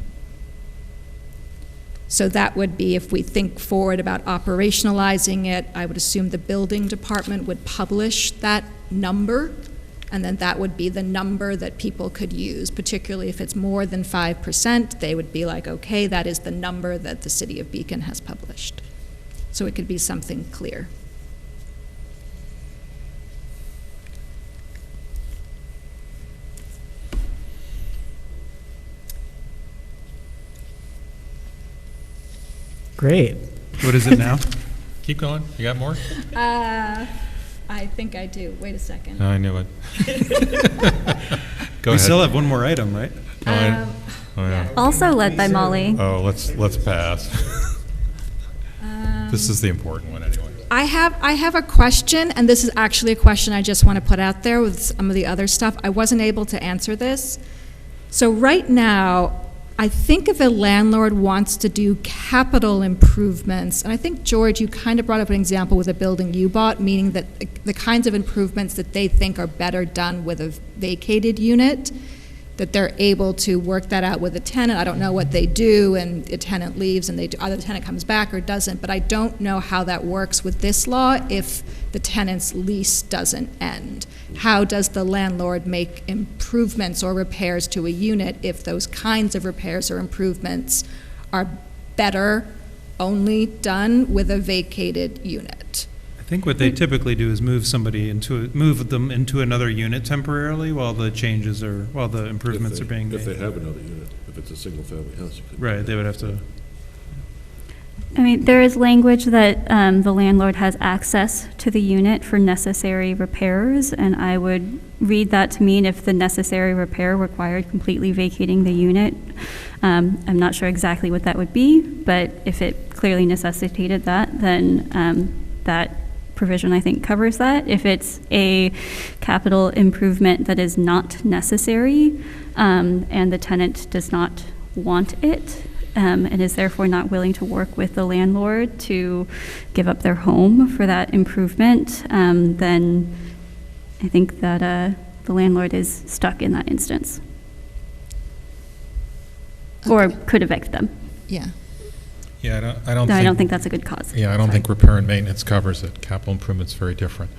So that would be, if we think forward about operationalizing it, I would assume the building department would publish that number, and then that would be the number that people could use, particularly if it's more than 5%, they would be like, okay, that is the number that the City of Beacon has published. So it could be something clear. Great. What is it now? Keep going. You got more? I think I do. Wait a second. I knew it. Go We ahead. still have one more item, right? Oh, yeah. Also led by Molly. Oh, let's pass. This is the important one anyway. I have a question, and this is actually a question I just want to put out there with some of the other stuff. I wasn't able to answer this. So right now, I think if a landlord wants to do capital improvements, and I think, George, you kind of brought up an example with a building you bought, meaning that the kinds of improvements that they think are better done with a vacated unit, that they're able to work that out with a tenant. I don't know what they do, and a tenant leaves, and either the tenant comes back or doesn't, but I don't know how that works with this law if the tenant's lease doesn't end. How does the landlord make improvements or repairs to a unit if those kinds of repairs or improvements are better only done with a vacated unit? I think what they typically do is move them into another unit temporarily while the improvements are being made. If they have another unit, if it's a single-family house, you could. Right, they would have to. I mean, there is language that the landlord has access to the unit for necessary repairs, and I would read that to mean if the necessary repair required completely vacating the unit. I'm not sure exactly what that would be, but if it clearly necessitated that, then that provision, I think, covers that. If it's a capital improvement that is not necessary and the tenant does not want it and is therefore not willing to work with the landlord to give up their home for that improvement, then I think that the landlord is stuck in that instance. or could evict them. Yeah. Yeah, I No, I don't think that's a good cause. Yeah, I don't think repair and maintenance covers it. Capital improvement's very different.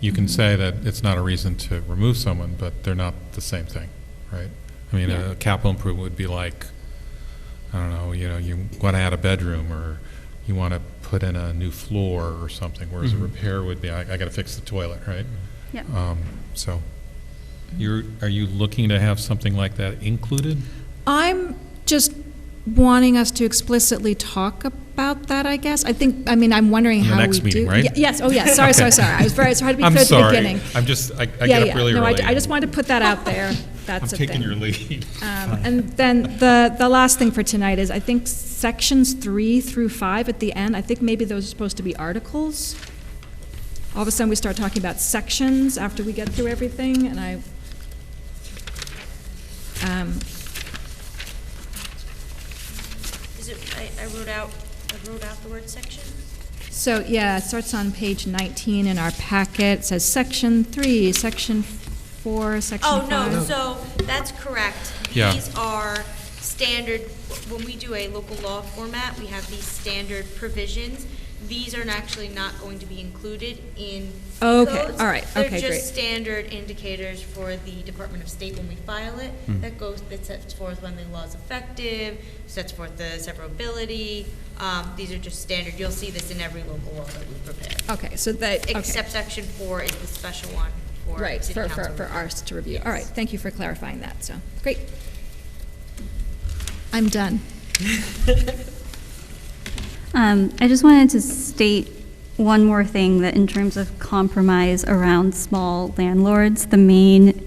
You can say that it's not a reason to remove someone, but they're not the same thing, right? I mean, a capital improvement would be like, I don't know, you want to add a bedroom, or you want to put in a new floor or something, whereas a repair would be, I got to fix the toilet, right? Yeah. So, are you looking to have something like that included? I'm just wanting us to explicitly talk about that, I guess. I'm wondering how we do. The next meeting, right? Yes, oh yes, sorry. I was very, sorry to be clear at the beginning. I'm sorry, I get up really No, early. I just wanted to put that out there. That's I'm a thing. taking your lead. And then the last thing for tonight is, I think sections 3 through 5 at the end, I think maybe those are supposed to be articles. All of a sudden, we start talking about sections after we get through everything, and I wrote out the word section. So, yeah, it starts on page 19 in our packet. It says section 3, section 4, section 5. Oh, no, so that's correct. Yeah. These are standard, when we do a local law format, we have these standard provisions. These are actually not going to be included in Okay, codes. all right, okay, They're great. just standard indicators for the Department of State when we file it. That sets forth when the law is effective, sets forth the severability. These are just standard. You'll see this in every local law that we prepare. Okay, so that, okay. Except section 4 is the special one for Right, city council. for ours to review. Yes. All right, thank you for clarifying that, so, great. I'm done. I just wanted to state one more thing, that in terms of compromise around small landlords, the main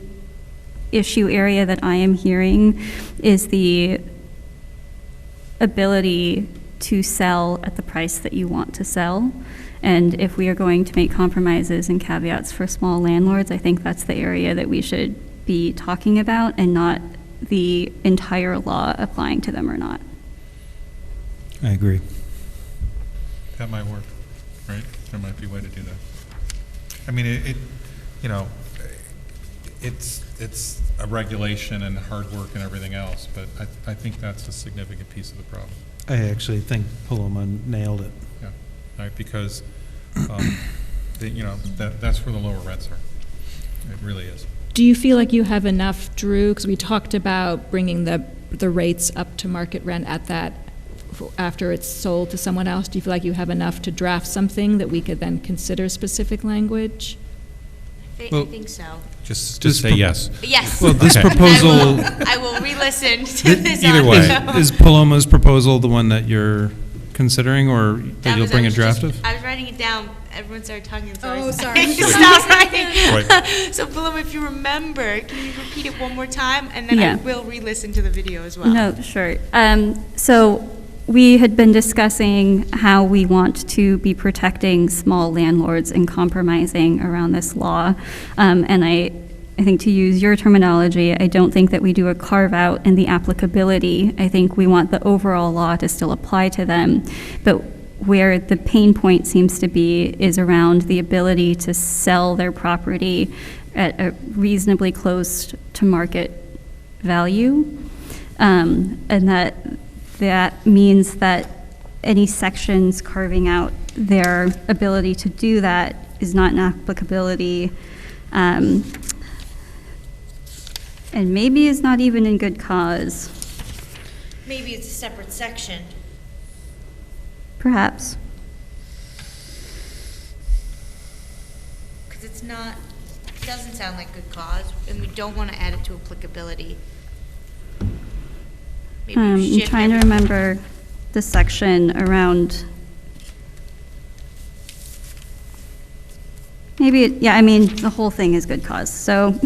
issue area that I am hearing is the ability to sell at the price that you want to sell. And if we are going to make compromises and caveats for small landlords, I think that's the area that we should be talking about, and not the entire law applying to them or not. I agree. That might work, right? There might be a way to do that. I mean, it's a regulation and hard work and everything else, but I think that's a significant piece of the problem. I actually think Paloma nailed it. Yeah, right, because, that's where the lower rents are. It really is. Do you feel like you have enough, Drew, because we talked about bringing the rates up to market rent at that, after it's sold to someone else? Do you feel like you have enough to draft something that we could then consider specific language? I think so. Just say yes. Yes. Well, this Okay. proposal, I will re-listen to this. Either way. is Paloma's proposal the one that you're considering, or that you'll bring a draft of? I was writing it down. Everyone started talking. So Oh, I sorry. stopped writing. Right. So, Paloma, if you remember, can you repeat it one more time? And then Yeah. I will re-listen to the video as well. No, sure. So we had been discussing how we want to be protecting small landlords and compromising around this law. And I think, to use your terminology, I don't think that we do a carve-out in the applicability. I think we want the overall law to still apply to them. But where the pain point seems to be is around the ability to sell their property at a reasonably close to market value. And that means that any sections carving out their ability to do that is not an applicability, and maybe is not even in good cause, Maybe it's a separate section. perhaps. Because it doesn't sound like good cause, and we don't want to add it to applicability. Maybe I'm shift trying to everything. remember the section around, maybe, the whole thing is good cause, so.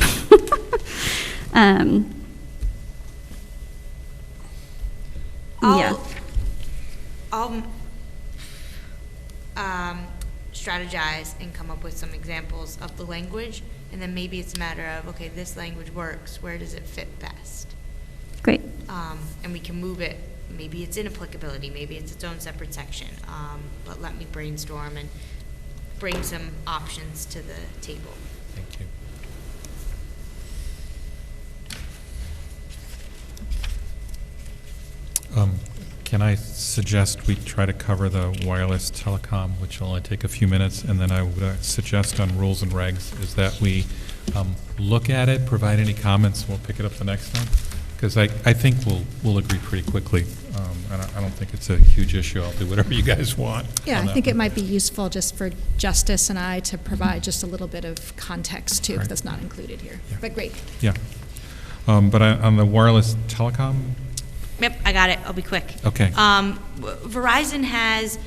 Yeah. I'll strategize and come up with some examples of the language, and then maybe it's a matter of, okay, this language works, where does it fit best? Great. And we can move it, maybe it's in applicability, maybe it's its own separate section, but let me brainstorm and bring some options to the table. Thank you. Can I suggest we try to cover the wireless telecom, which will only take a few minutes, and then I would suggest on rules and regs is that we look at it, provide any comments, and we'll pick it up the next time. Because I think we'll agree pretty quickly. I don't think it's a huge issue. I'll do whatever you guys want. Yeah, on I that think it one. might be useful just for Justice and I to provide just a little bit of context too, if Right. that's not included here. But great. Yeah. But on the wireless telecom, Yep, I got it. I'll be quick. Okay. Verizon has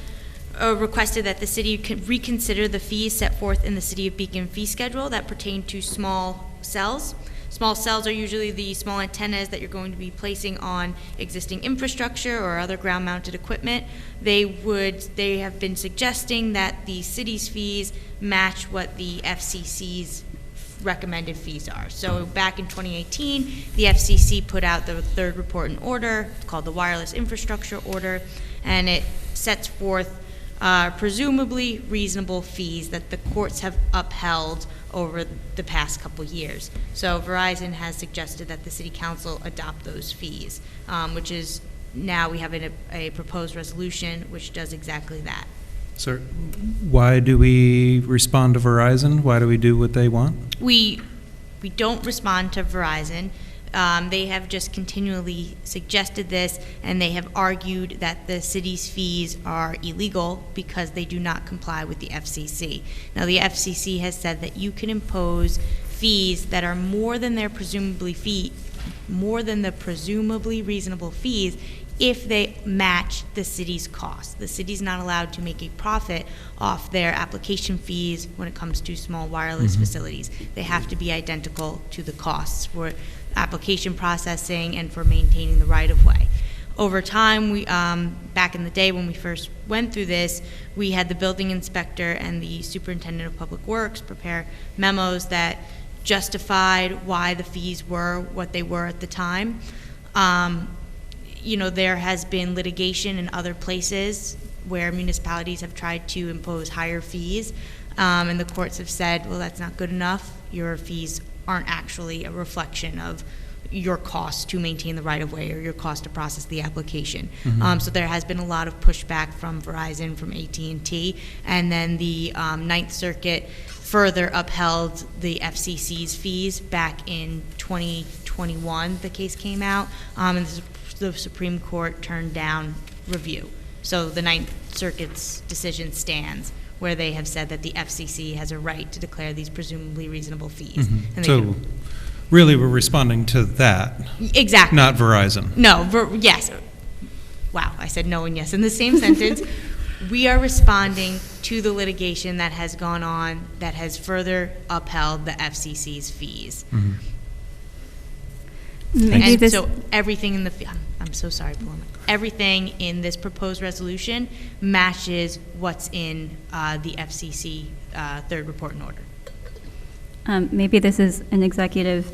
requested that the city can reconsider the fees set forth in the City of Beacon fee schedule that pertain to small cells. Small cells are usually the small antennas that you're going to be placing on existing infrastructure or other ground-mounted equipment. They have been suggesting that the city's fees match what the FCC's recommended fees are. So back in 2018, the FCC put out the third report and order called the Wireless Infrastructure Order, and it sets forth presumably reasonable fees that the courts have upheld over the past couple years. So Verizon has suggested that the City Council adopt those fees, which is now we have a proposed resolution which does exactly that. So why do we respond to Verizon? Why do we do what they want? We don't respond to Verizon. They have just continually suggested this, and they have argued that the city's fees are illegal because they do not comply with the FCC. Now, the FCC has said that you can impose fees that are more than the presumably reasonable fees if they match the city's costs. The city's not allowed to make a profit off their application fees when it comes to small wireless facilities. They have to be identical to the costs for application processing and for maintaining the right-of-way. Over time, we back in the day when we first went through this, we had the building inspector and the superintendent of public works prepare memos that justified why the fees were what they were at the time. You know, there has been litigation in other places where municipalities have tried to impose higher fees, and the courts have said, well, that's not good enough. Your fees aren't actually a reflection of your cost to maintain the right-of-way or your cost to process the application. So there has been a lot of pushback from Verizon, from AT&T, and then the Ninth Circuit further upheld the FCC's fees back in 2021. The case came out, and the Supreme Court turned down review. So the Ninth Circuit's decision stands, where they have said that the FCC has a right to declare these presumably reasonable fees. And So really, we're responding to that. Exactly. Not Verizon. No, yes. Wow, I said no and yes in the same sentence. We are responding to the litigation that has gone on that has further upheld the FCC's fees. And so everything in the, I'm so sorry, Paloma. Everything in this proposed resolution matches what's in the FCC third report and order. Maybe this is an executive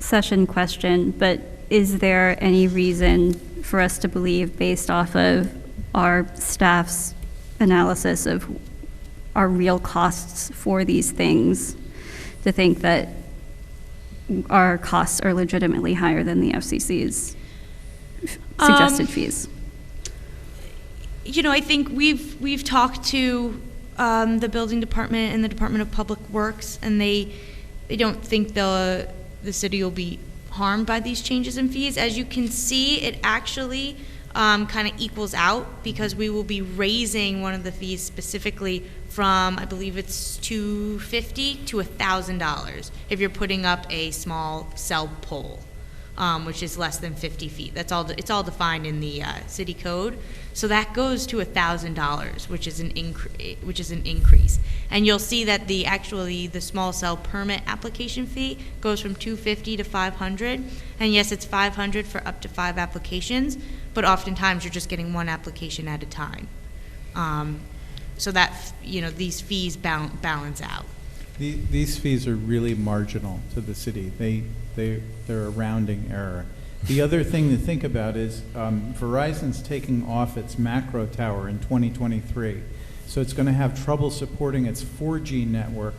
session question, but is there any reason for us to believe, based off of our staff's analysis of our real costs for these things, to think that our costs are legitimately higher than the FCC's suggested fees? You know, I think we've talked to the building department and the Department of Public Works, and they don't think the city will be harmed by these changes in fees. As you can see, it actually kind of equals out, because we will be raising one of the fees specifically from, I believe it's $250 to $1,000 if you're putting up a small cell pole, which is less than 50 feet. That's all. It's all defined in the city code. So that goes to $1,000, which is an increase. And you'll see that the small cell permit application fee goes from $250 to $500. And yes, it's $500 for up to 5 applications, but oftentimes you're just getting one application at a time. So that, you know, these fees balance out. These fees are really marginal to the city. They're a rounding error. The other thing to think about is Verizon's taking off its macro tower in 2023. So it's going to have trouble supporting its 4G network,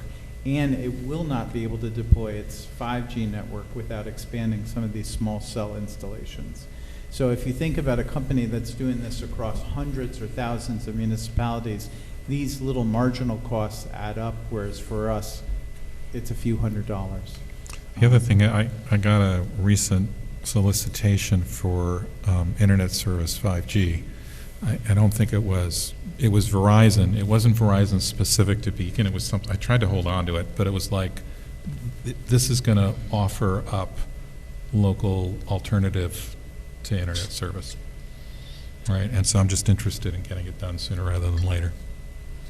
and it will not be able to deploy its 5G network without expanding some of these small cell installations. So if you think about a company that's doing this across hundreds or thousands of municipalities, these little marginal costs add up, whereas for us, it's a few $100s. The other thing, I got a recent solicitation for internet service 5G. I don't think it was Verizon. It wasn't Verizon specific to Beacon. It was something, I tried to hold on to it, but it was like, this is going to offer up local alternative to internet service, right? And so I'm just interested in getting it done sooner rather than later,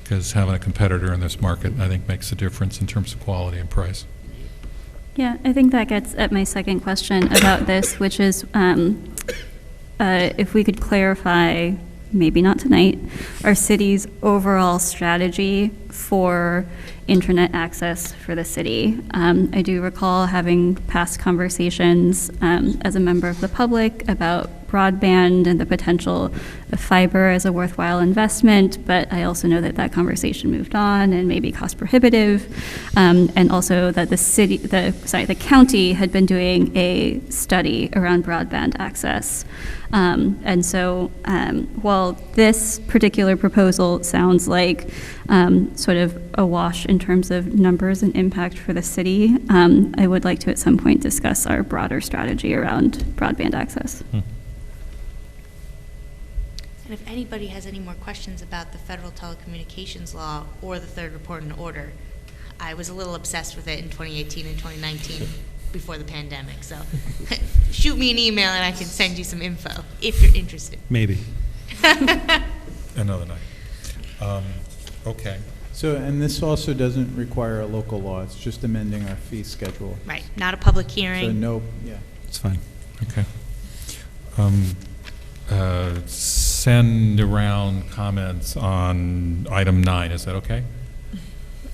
because having a competitor in this market, I think, makes a difference in terms of quality and price. Yeah, I think that gets at my second question about this, which is if we could clarify, maybe not tonight, our city's overall strategy for internet access for the city. I do recall having past conversations as a member of the public about broadband and the potential of fiber as a worthwhile investment, but I also know that that conversation moved on and maybe cost prohibitive, and also that the county had been doing a study around broadband access. And so while this particular proposal sounds like sort of a wash in terms of numbers and impact for the city, I would like to at some point discuss our broader strategy around broadband access. And if anybody has any more questions about the federal telecommunications law or the third report and order, I was a little obsessed with it in 2018 and 2019 before the pandemic. So shoot me an email and I can send you some info if you're interested. Maybe. Another night. Okay. So, and this also doesn't require a local law, it's just amending our fee schedule. Right, not a public So hearing. no, yeah. It's fine. Okay. Send around comments on item 9. Is that okay?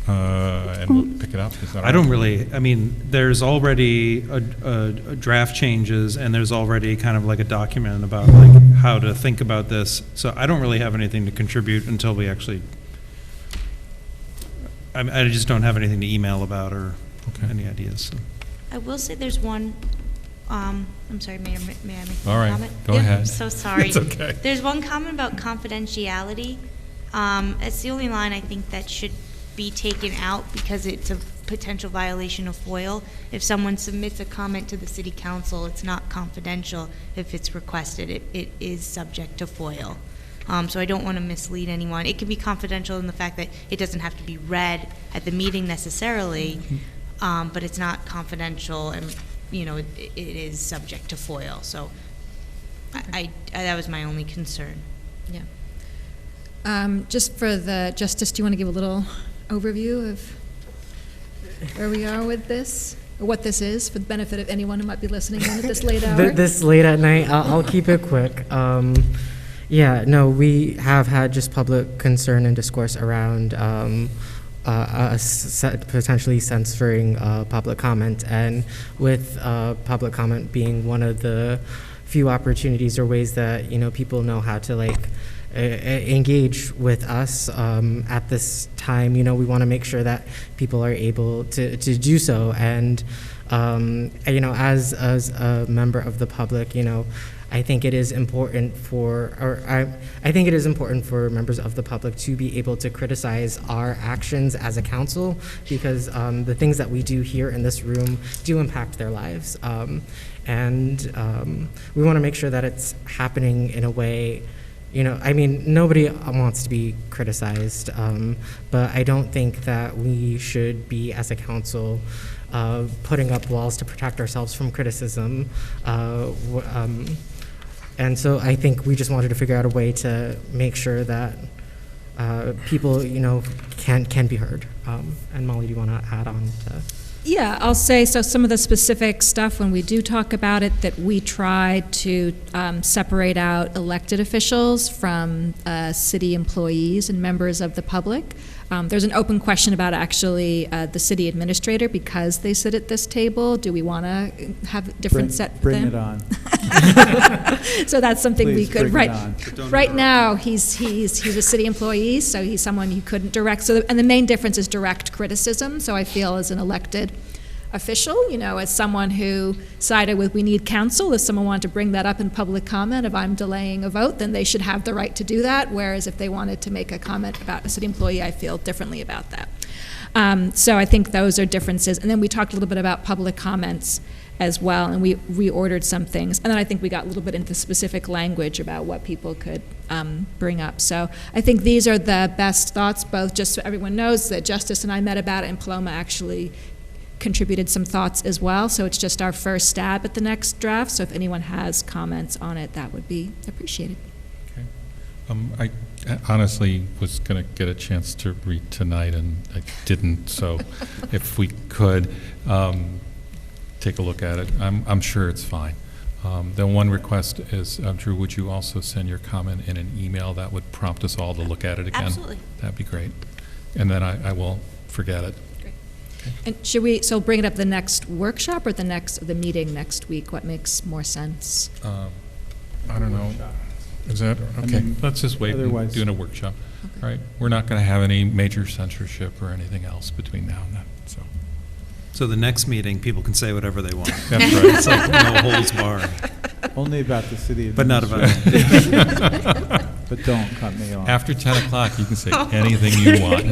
And we'll pick it up. Is that all I don't right? really, I mean, there's already a draft changes, and there's already kind of like a document about like how to think about this. So I don't really have anything to contribute until we actually, I just don't have anything to email about or any ideas. So. I will say there's one, I'm sorry, Mayor, may I make All right, one comment? go Yep, ahead. I'm so sorry. It's okay. There's one comment about confidentiality. It's the only line I think that should be taken out because it's a potential violation of FOIL. If someone submits a comment to the city council, it's not confidential if it's requested. It is subject to FOIL. So I don't want to mislead anyone. It can be confidential in the fact that it doesn't have to be read at the meeting necessarily, but it's not confidential, and it is subject to FOIL. So I that was my only concern. Yeah. Just for the Justice, do you want to give a little overview of where we are with this, or what this is, for the benefit of anyone who might be listening in at this late hour? This late at night, I'll keep it quick. Yeah, no, we have had just public concern and discourse around potentially censoring public comment, and with public comment being one of the few opportunities or ways that people know how to engage with us at this time. We want to make sure that people are able to do so, and as a member of the public, I think it is important for, I think it is important for members of the public to be able to criticize our actions as a council, because the things that we do here in this room do impact their lives, and we want to make sure that it's happening in a way. Nobody wants to be criticized, but I don't think that we should be, as a council, putting up walls to protect ourselves from criticism. And so I think we just wanted to figure out a way to make sure that people, can be heard. And Molly, do you want to add on to? Yeah, I'll say, so some of the specific stuff, when we do talk about it, that we try to separate out elected officials from city employees and members of the public. There's an open question about actually the city administrator, because they sit at this table. Do we want to have a different set for bring them? it on. So that's something Please we could, bring it right, on. right now, he's a city employee, so he's someone you couldn't direct. So, and the main difference is direct criticism. So I feel as an elected official, as someone who sided with we need counsel. If someone wanted to bring that up in public comment, if I'm delaying a vote, then they should have the right to do that. Whereas if they wanted to make a comment about a city employee, I feel differently about that. So I think those are differences. And then we talked a little bit about public comments as well, and we reordered some things. And then I think we got a little bit into specific language about what people could bring up. So I think these are the best thoughts, both just so everyone knows that Justice and I met about it, and Paloma actually contributed some thoughts as well. So it's just our first stab at the next draft. So if anyone has comments on it, that would be appreciated. Okay. I honestly was going to get a chance to read tonight, and I didn't. So if we could take a look at it, I'm sure it's fine. The one request is, Drew, would you also send your comment in an email that would prompt us all to look at it again? Absolutely. That'd be great. And then I will forget it. Great. And should we bring it up the next workshop or the meeting next week? What makes more sense? I don't know. Is that, okay, let's just wait and do a workshop. Okay. All right, we're not going to have any major censorship or anything else between now and then, so. So the next meeting, people can say whatever they want. That's right. It's like no holds barred. Only about the city of But not about But don't cut me off. After 10 o'clock, you can say anything you want.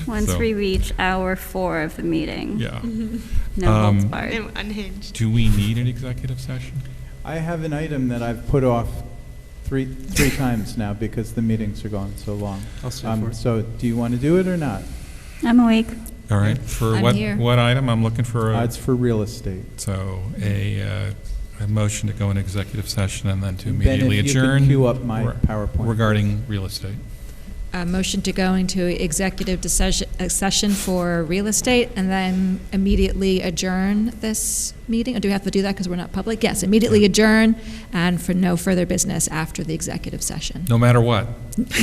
Once So. we reach hour 4 of the meeting. Yeah. No holds barred. Unhinged. Do we need an executive session? I have an item that I've put off three times now because the meetings are going so long. I'll stay for it. So do you want to do it or not? I'm awake. All right, for I'm here. what item? I'm looking for It's for real estate. so a motion to go in executive session and then to Ben, immediately if you adjourn. can cue up my PowerPoint. Regarding real estate. Motion to go into executive session for real estate and then immediately adjourn this meeting? Or do we have to do that because we're not public? Yes, immediately adjourn and for no further business after the executive session. No matter what.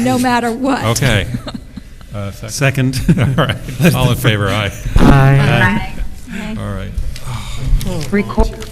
No matter what. Okay. Second. All right. All in favor, aye. Aye. All right. Record.